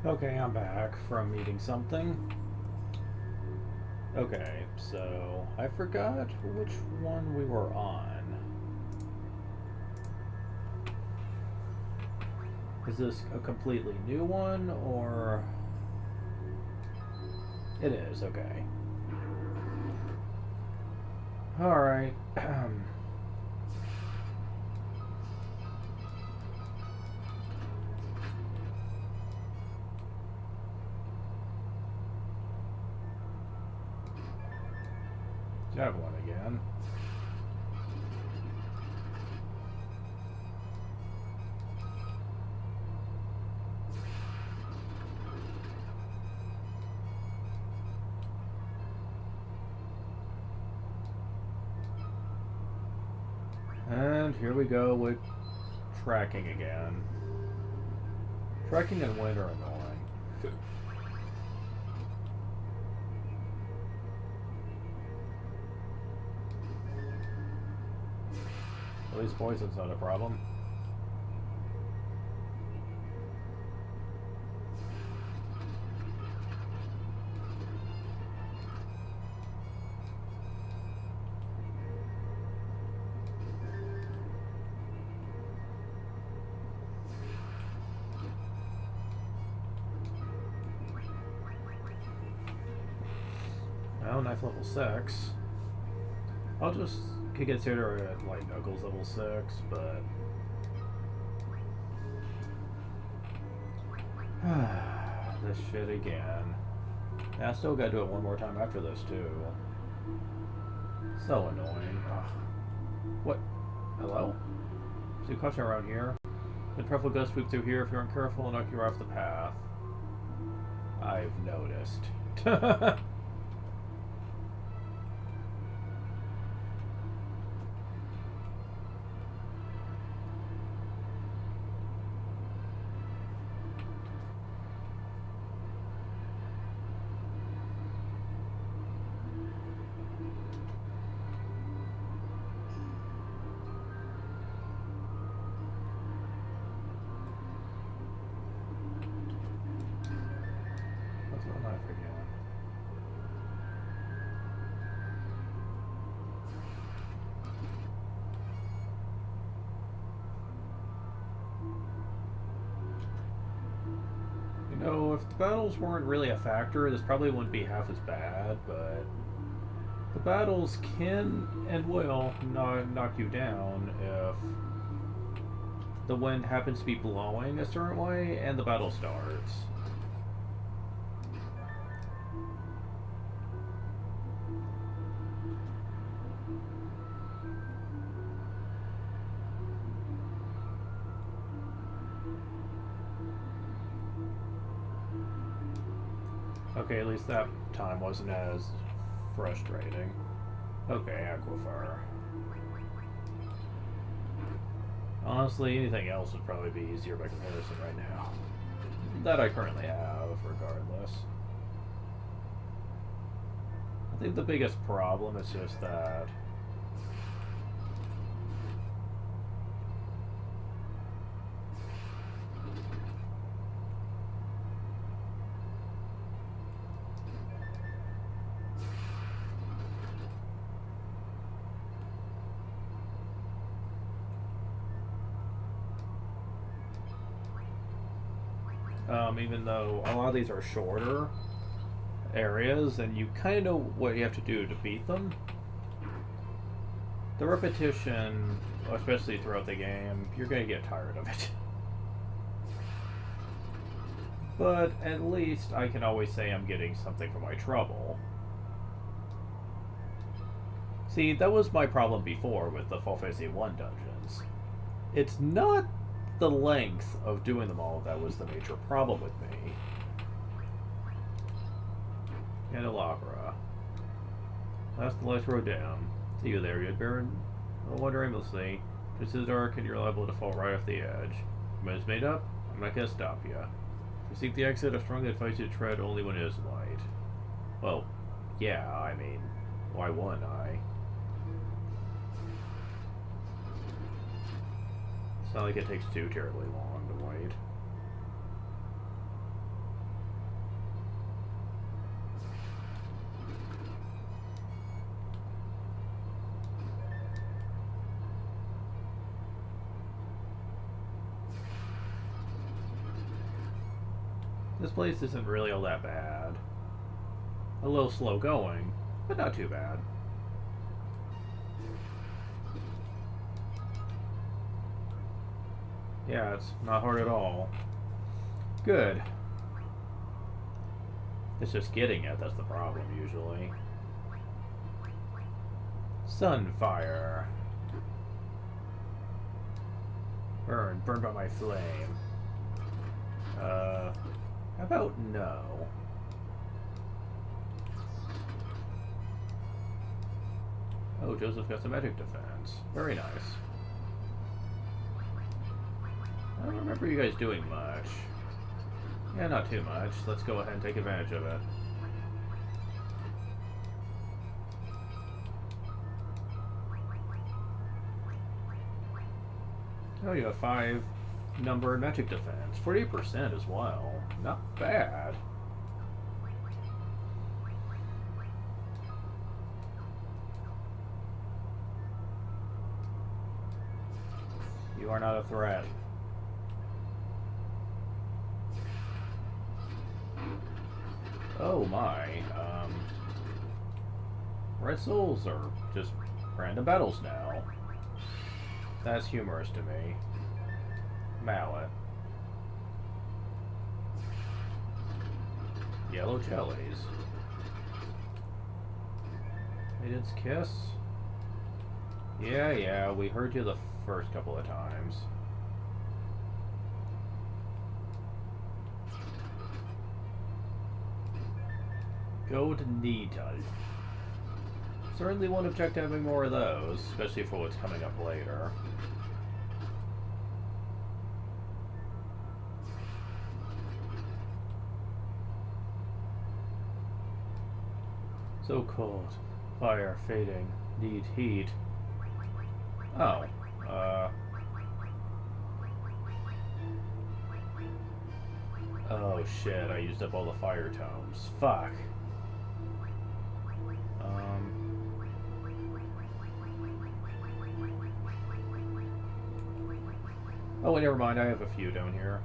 Okay, I'm back from eating something. Okay, so I forgot which one we were on. Is this a completely new one, or... It is, okay. Alright. That one again. And here we go with tracking again. Tracking and wind are annoying. At least poison's not a problem. Well, knife level 6. I'll just consider it like Knuckles level 6, but... this shit again. Yeah, I still gotta do it one more time after this, too. So annoying. Ugh. What? Hello? So you caution around here? The truffle gust sweep through here if you aren't careful and knock you off the path. I've noticed. So if the battles weren't really a factor, this probably wouldn't be half as bad, but the battles can and will knock you down if the wind happens to be blowing a certain way and the battle starts. Okay, at least that time wasn't as frustrating. Okay, Aquifer. Honestly, anything else would probably be easier by comparison right now. That I currently have, regardless. I think the biggest problem is just that... even though a lot of these are shorter areas and you kind of know what you have to do to beat them, the repetition, especially throughout the game, you're going to get tired of it. But at least I can always say I'm getting something for my trouble. See, that was my problem before with the Final Fantasy 1 dungeons. It's not the length of doing them all that was the major problem with me. Candelabra. Last the lights rode down. See you there, you'd Baron. I wonder aimlessly. Just as dark and you're liable to fall right off the edge. When it's made up, I'm not gonna stop you. If you seek the exit, I strongly advise you to tread only when it is light. Well, yeah, I mean, why wouldn't I? It's not like it takes too terribly long to wait. This place isn't really all that bad. A little slow going, but not too bad. Yeah, it's not hard at all. Good. It's just getting it that's the problem, usually. Sunfire. Burn by my flame. How about no? Oh, Joseph got some magic defense. Very nice. I don't remember you guys doing much. Yeah, not too much. Let's go ahead and take advantage of it. Oh, you got 5 number and magic defense. 40% as well. Not bad. You are not a threat. Oh my. Red souls are just random battles now. That's humorous to me. Mallet. Yellow jellies. Maiden's kiss? Yeah, we heard you the first couple of times. Gold needle. Certainly won't object to having more of those, especially for what's coming up later. So cold. Fire fading. Need heat. Oh. Oh shit, I used up all the fire tomes. Fuck. Oh, wait, never mind. I have a few down here.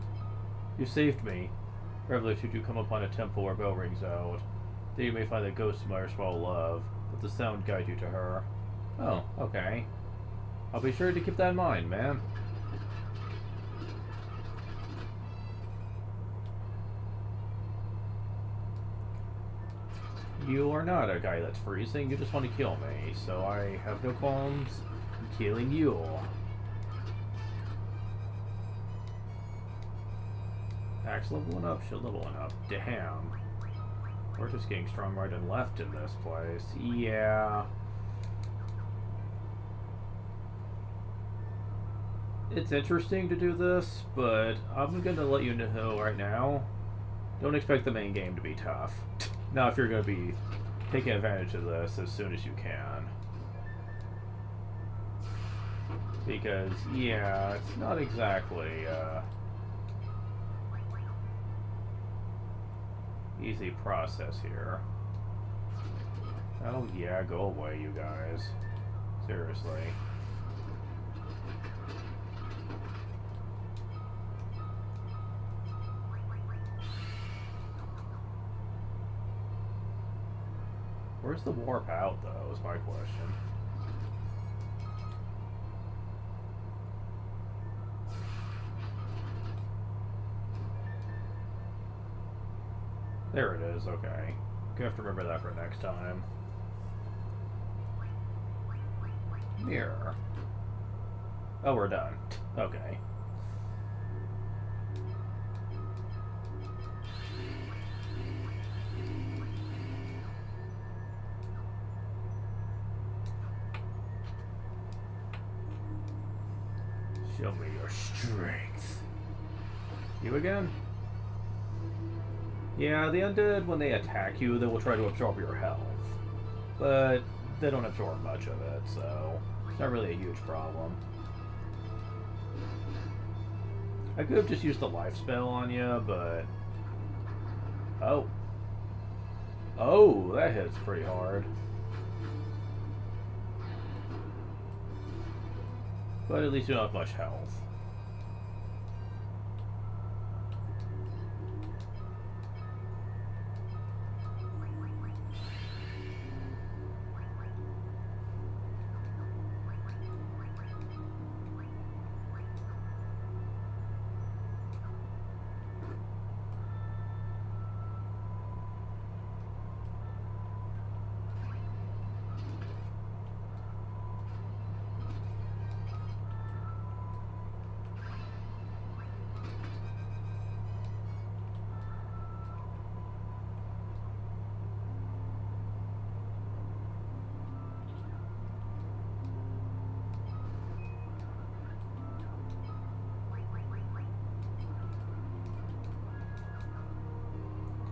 You saved me. Traveler, should you come upon a temple where a bell rings out, then you may find the ghost of my erstwhile love. Let the sound guide you to her. Oh, okay. I'll be sure to keep that in mind, man. You are not a guy that's freezing. You just want to kill me, so I have no qualms in killing you. Axe leveling up, shield leveling up. Damn. We're just getting strong right and left in this place. Yeah. It's interesting to do this, but I'm gonna let you know right now. Don't expect the main game to be tough. Now, if you're gonna be taking advantage of this as soon as you can. Because, yeah, it's not exactly, easy process here. Oh yeah, go away, you guys. Seriously. Where's the warp out, though, is my question. There it is, okay. Gonna have to remember that for next time. Mirror. Oh, we're done. Okay. Show me your strength. You again? Yeah, the undead, when they attack you, they will try to absorb your health. But they don't absorb much of it, so it's not really a huge problem. I could have just used the life spell on you, but... Oh. Oh, that hits pretty hard. But at least you don't have much health.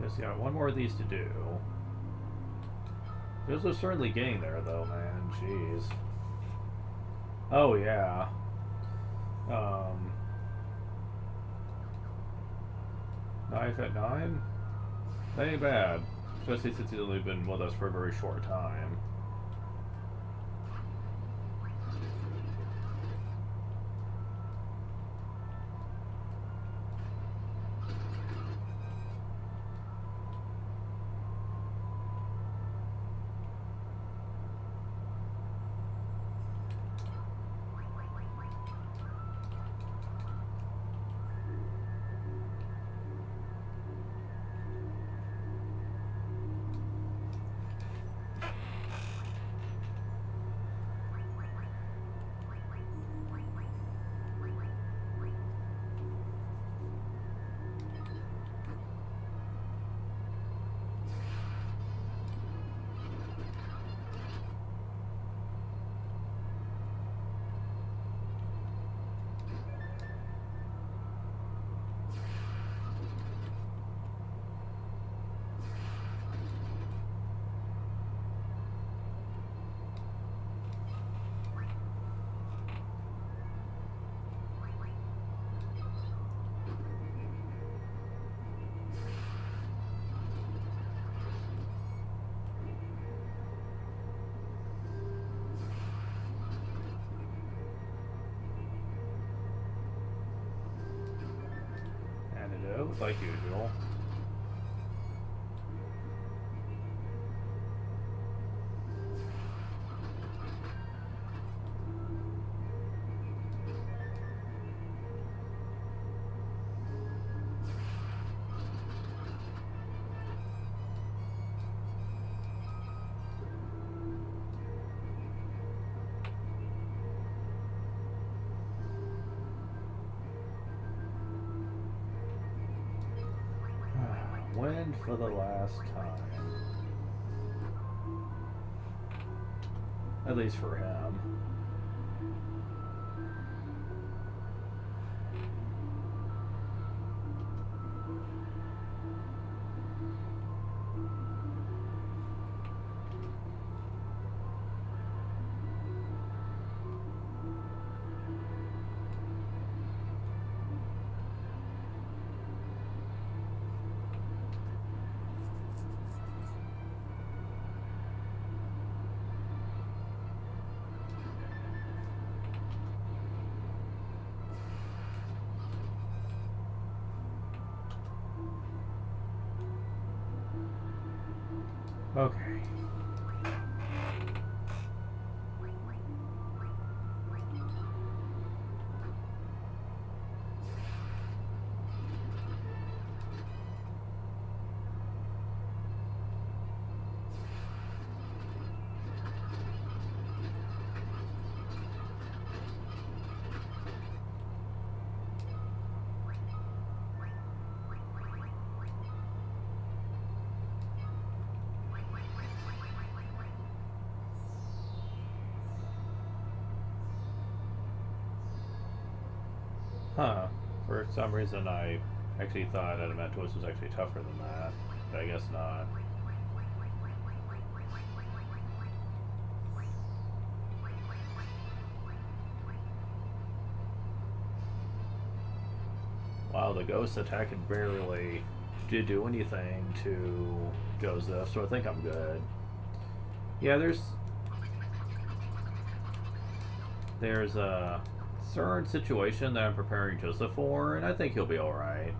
Just got one more of these to do. This was certainly getting there, though, man. Jeez. Oh, yeah. Knife at 9? That ain't bad. Especially since he's only been with us for a very short time. Like usual. When for the last time. At least for him. Okay. Huh. For some reason I actually thought Adamantois was actually tougher than that. But I guess not. Wow, the ghost attack had barely did do anything to Joseph, so I think I'm good. Yeah, there's a certain situation that I'm preparing Joseph for, and I think he'll be alright.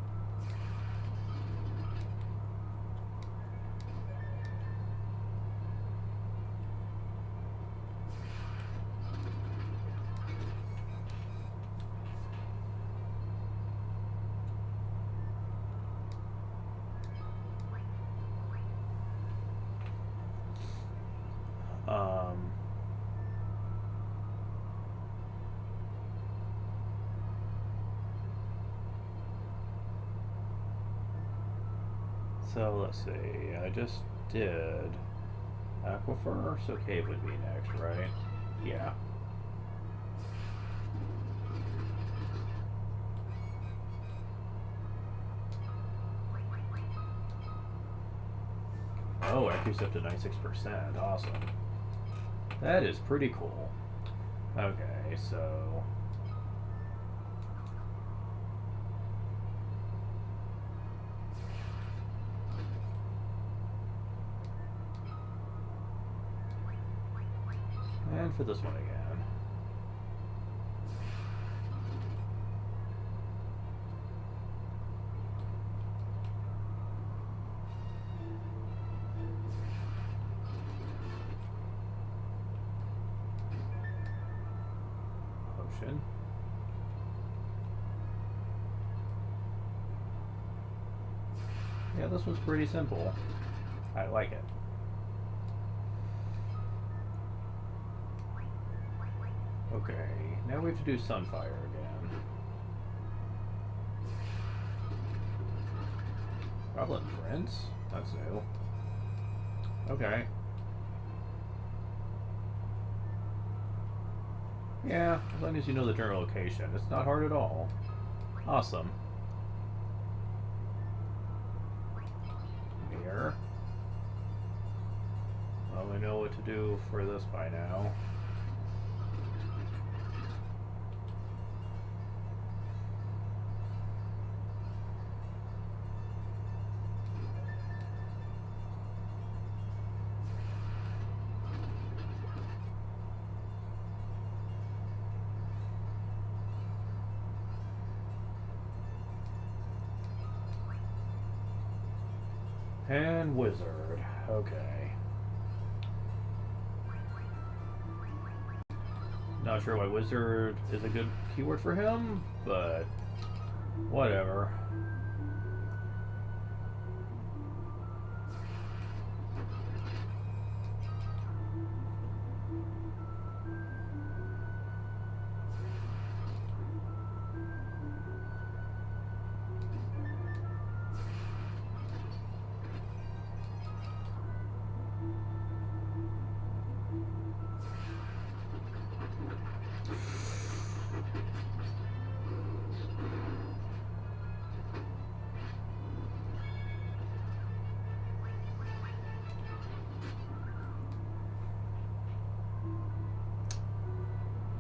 So let's see, I just did Aquifer, so Cave would be next, right? Yeah. Oh, accuracy up to 96%. Awesome. That is pretty cool. Okay, so... And for this one again. Potion. Yeah, this one's pretty simple. I like it. Okay, now we have to do Sunfire again. Goblin Prince? That's new. Okay. Yeah, as long as you know the general location. It's not hard at all. Awesome. Mirror. Well, we know what to do for this by now. And Wizard. Okay. Not sure why Wizard is a good keyword for him, but whatever.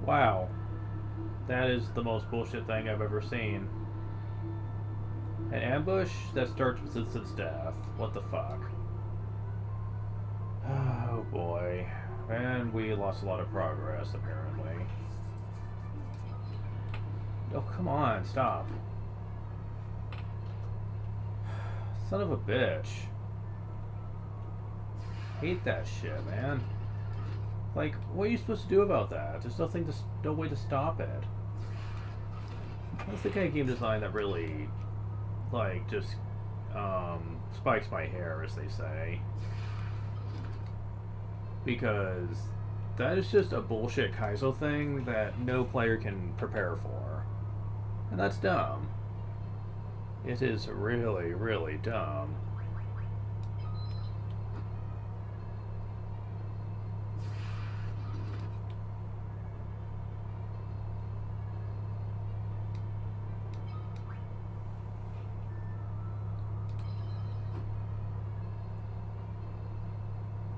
Wow. That is the most bullshit thing I've ever seen. An ambush that starts with instant death. What the fuck? Oh boy. And we lost a lot of progress, apparently. Oh, come on, stop. Son of a bitch. Hate that shit, man. Like, what are you supposed to do about that? There's nothing to, no way to stop it. That's the kind of game design that really, like, just, spikes my hair, as they say. Because that is just a bullshit Kaizo thing that no player can prepare for. And that's dumb. It is really, really dumb.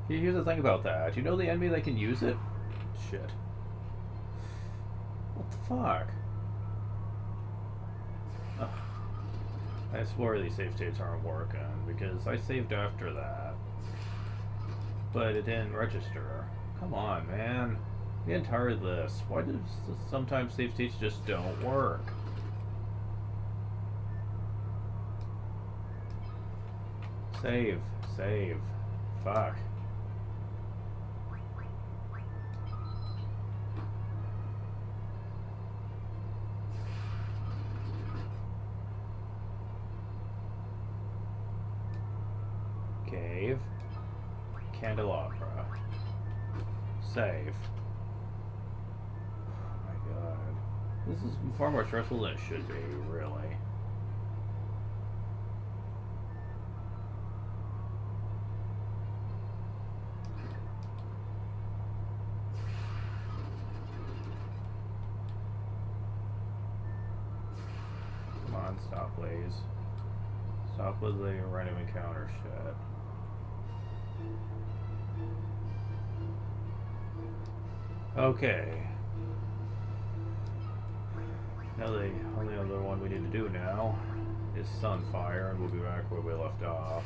Here's the thing about that. You know the enemy that can use it? Shit. What the fuck? Ugh. I swear these save states aren't working, because I saved after that. But it didn't register. Come on, man. I'm getting tired of this. Why does sometimes save states just don't work? Save. Save. Fuck. Cave. Candelabra. Save. Oh my god. This is far more stressful than it should be, really. Come on, stop, please. Stop with the random encounter shit. Okay. Now the only other one we need to do now is Sunfire, and we'll be back where we left off.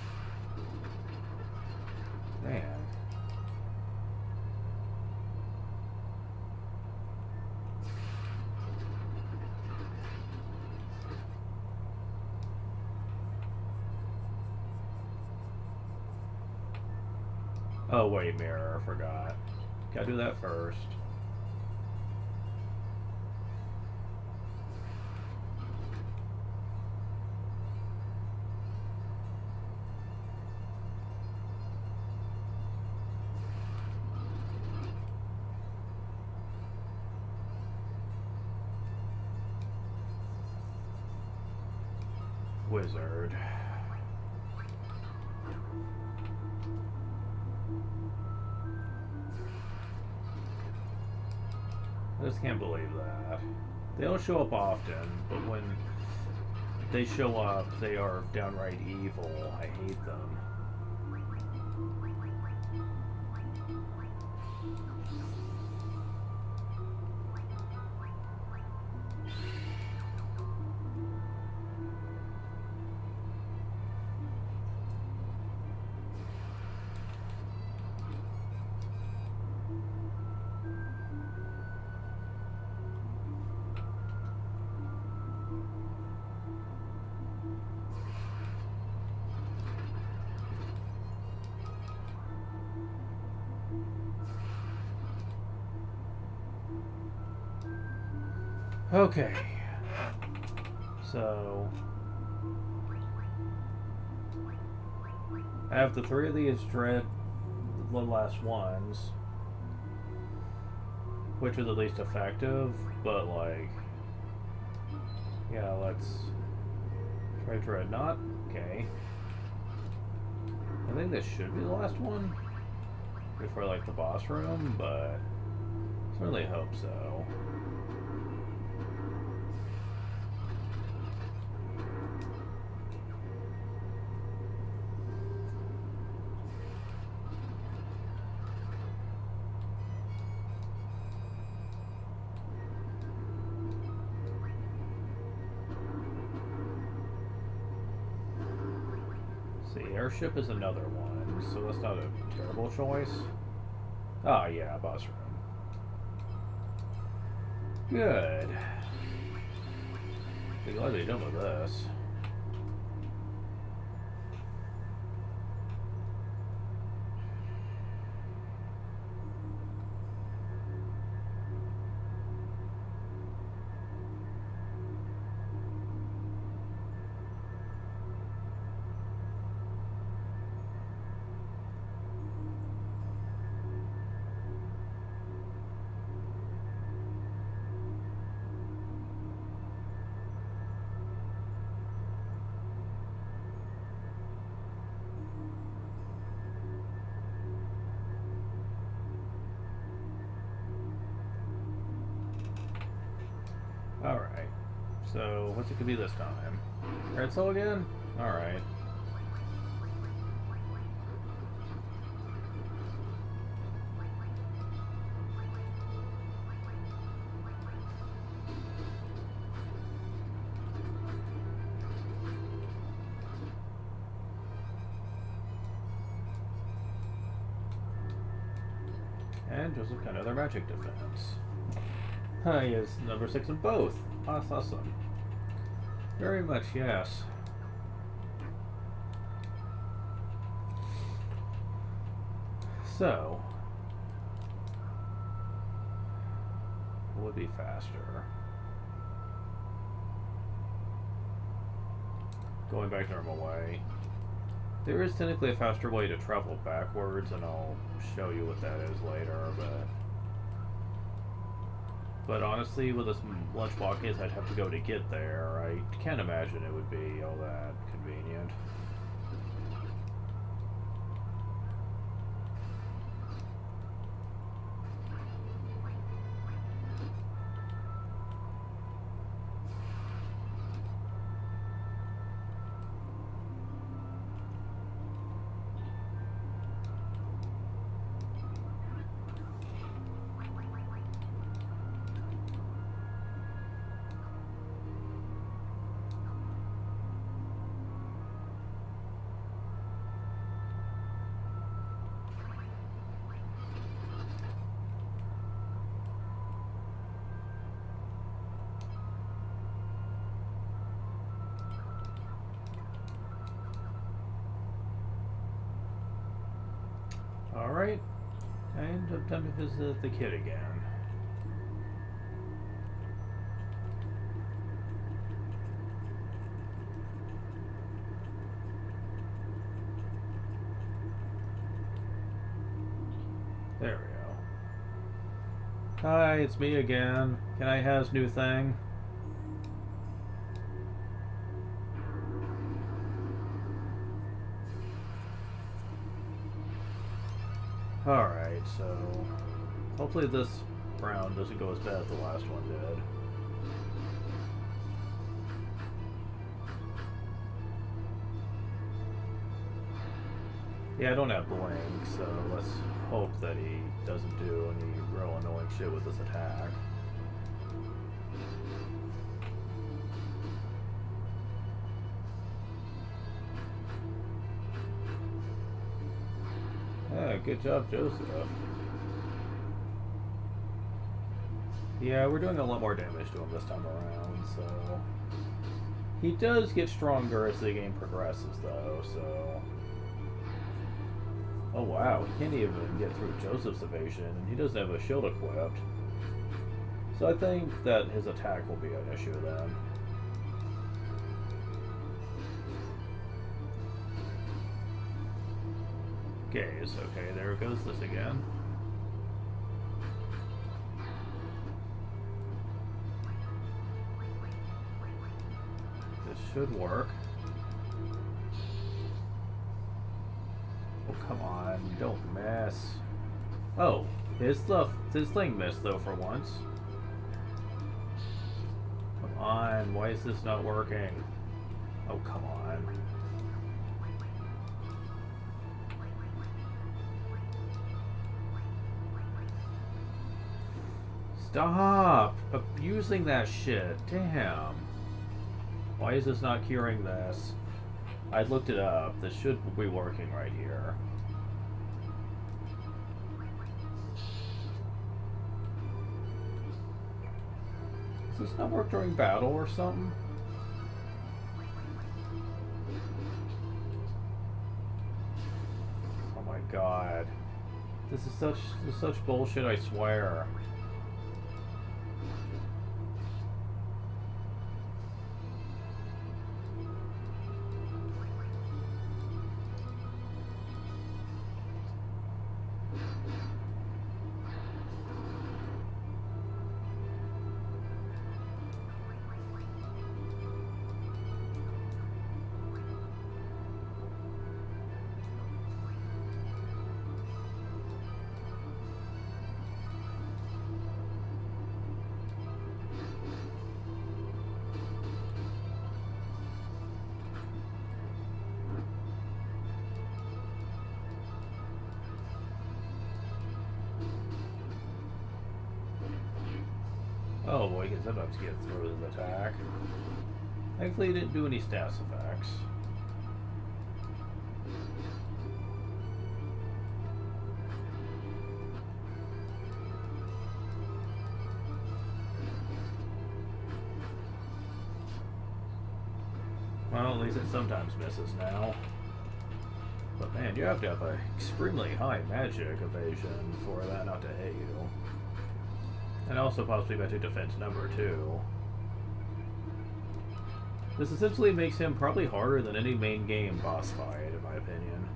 Man. Oh wait, mirror, I forgot. Gotta do that first. Wizard. I just can't believe that. They don't show up often, but when they show up, they are downright evil. I hate them. Okay. So I have the three of these dread the last ones, which are the least effective, but like, yeah, let's try Dreadnought. Okay. I think this should be the last one before like the boss room, but certainly hope so. Airship is another one, so that's not a terrible choice. Oh yeah, boss room. Good. Be glad they're done with this. Alright. So, what's it could be this time? Red Soul again? Alright. And Joseph got another magic defense. He is number 6 in both. That's awesome. Very much, yes. So, what would be faster? Going back normal way. There is technically a faster way to travel backwards, and I'll show you what that is later, But honestly, with as much walking as I'd have to go to get there, I can't imagine it would be all that convenient. Alright. And I'm time to visit the kid again. There we go. Hi, it's me again. Can I have new thing? Alright, so hopefully this round doesn't go as bad as the last one did. Yeah, I don't have blink, so let's hope that he doesn't do any real annoying shit with this attack. Yeah, good job, Joseph. Yeah, we're doing a lot more damage to him this time around, so... He does get stronger as the game progresses, though, so... Oh wow, he can't even get through Joseph's evasion, and he doesn't have a shield equipped. So I think that his attack will be an issue then. Gaze, okay, there goes this again. This should work. Oh, come on, don't miss. Oh, his thing missed though for once. Come on, why is this not working? Oh, come on. Stop abusing that shit. Damn. Why is this not curing this? I looked it up. This should be working right here. Does this not work during battle or something? Oh my god. This is such bullshit, I swear. Oh boy, he can sometimes get through his attack. Thankfully, he didn't do any stats effects. Well, at least it sometimes misses now. But man, you have to have an extremely high magic evasion for that not to hit you. And also possibly magic defense number 2. This essentially makes him probably harder than any main game boss fight, in my opinion.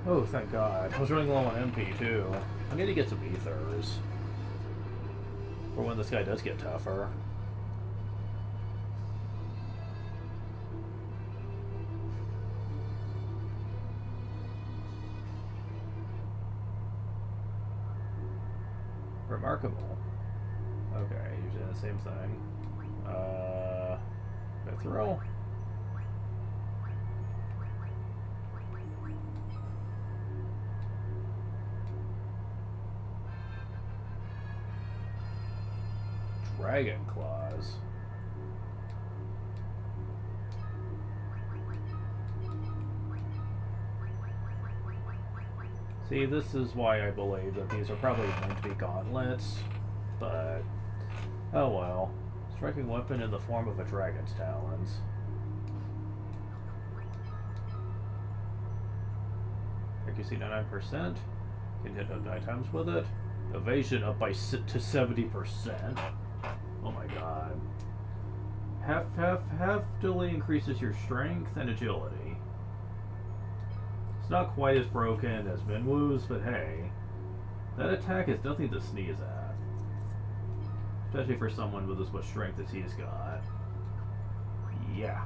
Oh, thank God. I was running low on MP, too. I need to get some ethers. For when this guy does get tougher. Remarkable. Okay, you're doing the same thing. Mithril? Dragon claws. See, this is why I believe that these are probably going to be gauntlets, but oh well. Striking weapon in the form of a dragon's talons. Accuracy 99%. Can hit up 9 times with it. Evasion up by to 70%. Oh my god. Heftily increases your strength and agility. It's not quite as broken as Minwoo's, but hey, that attack is nothing to sneeze at. Especially for someone with as much strength as he's got. Yeah.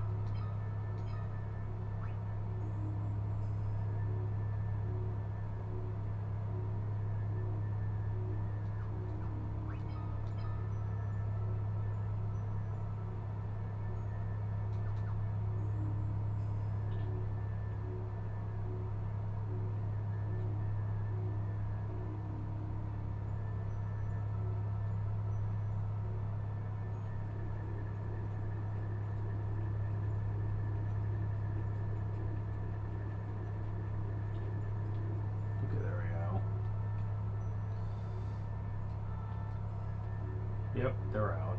Yep, they're out.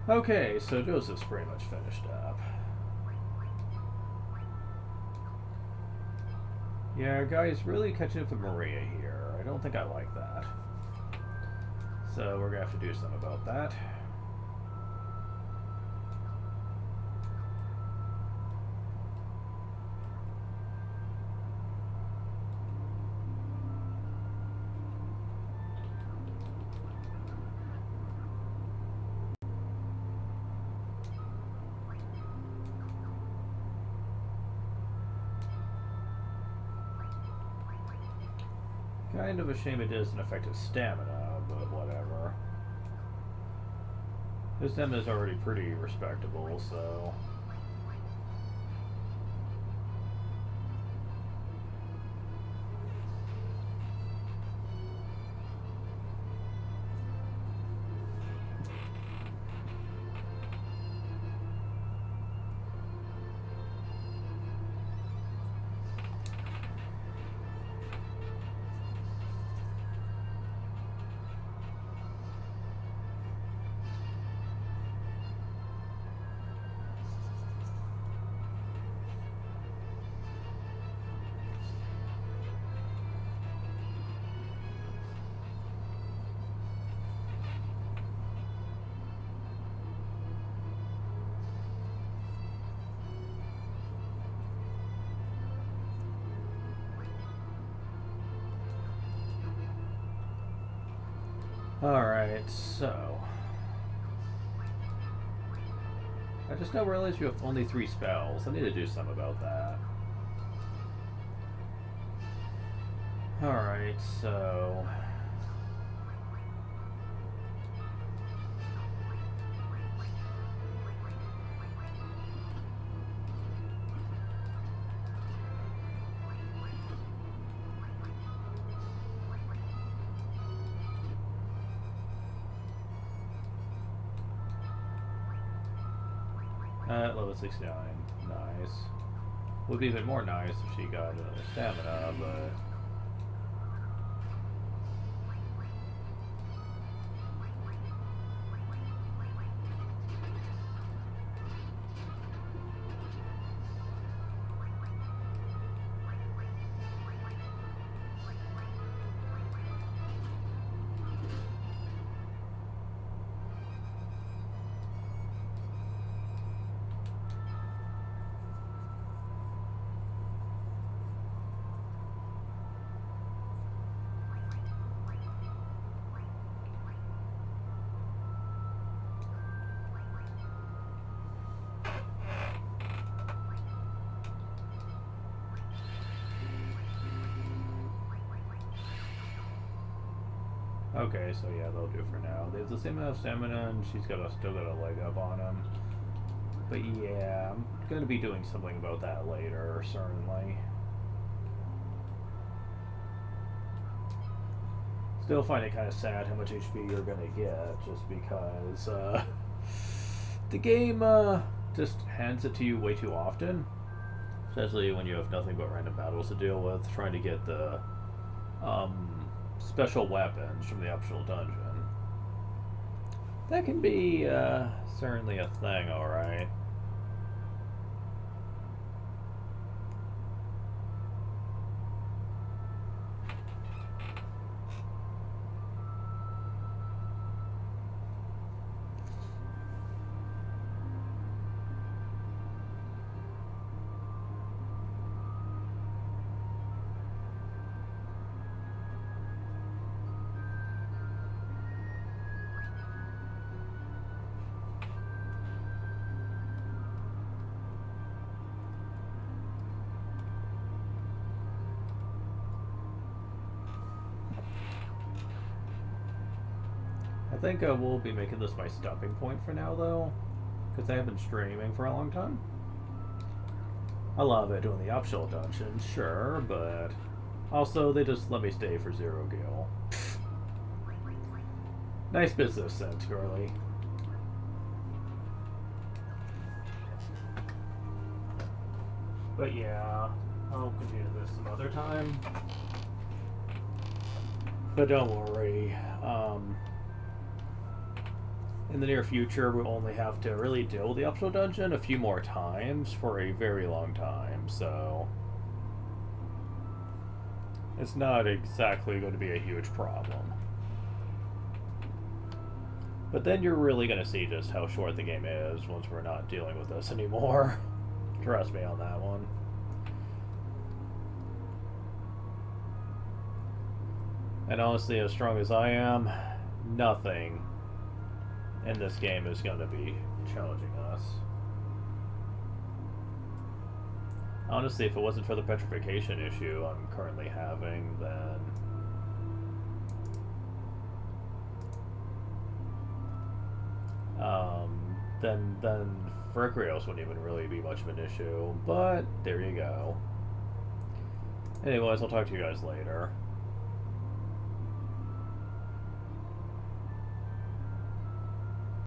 Okay, so Joseph's pretty much finished up. Yeah, guys, really catching up to Maria here. I don't think I like that. So we're gonna have to do something about that. Kind of a shame it doesn't affect his stamina, but whatever. His stamina is already pretty respectable, so... Alright, so... I just now realized you have only 3 spells. I need to do something about that. Alright, so... Level 69. Nice. Would be even more nice if she got stamina, but... Okay, so yeah, they'll do for now. They have the same amount of stamina, and she's still got a leg up on him. But yeah, I'm gonna be doing something about that later, certainly. Still find it kind of sad how much HP you're gonna get, just because the game just hands it to you way too often. Especially when you have nothing but random battles to deal with, trying to get the special weapons from the optional dungeon. That can be certainly a thing, alright. I think I will be making this my stopping point for now, though, because I have been streaming for a long time. I love it doing the optional dungeons, sure, but also they just let me stay for 0 gil. Nice business sense, girly. But yeah, I'll continue this some other time. But don't worry. In the near future, we'll only have to really deal with the optional dungeon a few more times for a very long time, so it's not exactly going to be a huge problem. But then you're really going to see just how short the game is once we're not dealing with this anymore. Trust me on that one. And honestly, as strong as I am, nothing in this game is going to be challenging us. Honestly, if it wasn't for the petrification issue I'm currently having, then Fricrios wouldn't even really be much of an issue. But there you go. Anyways, I'll talk to you guys later.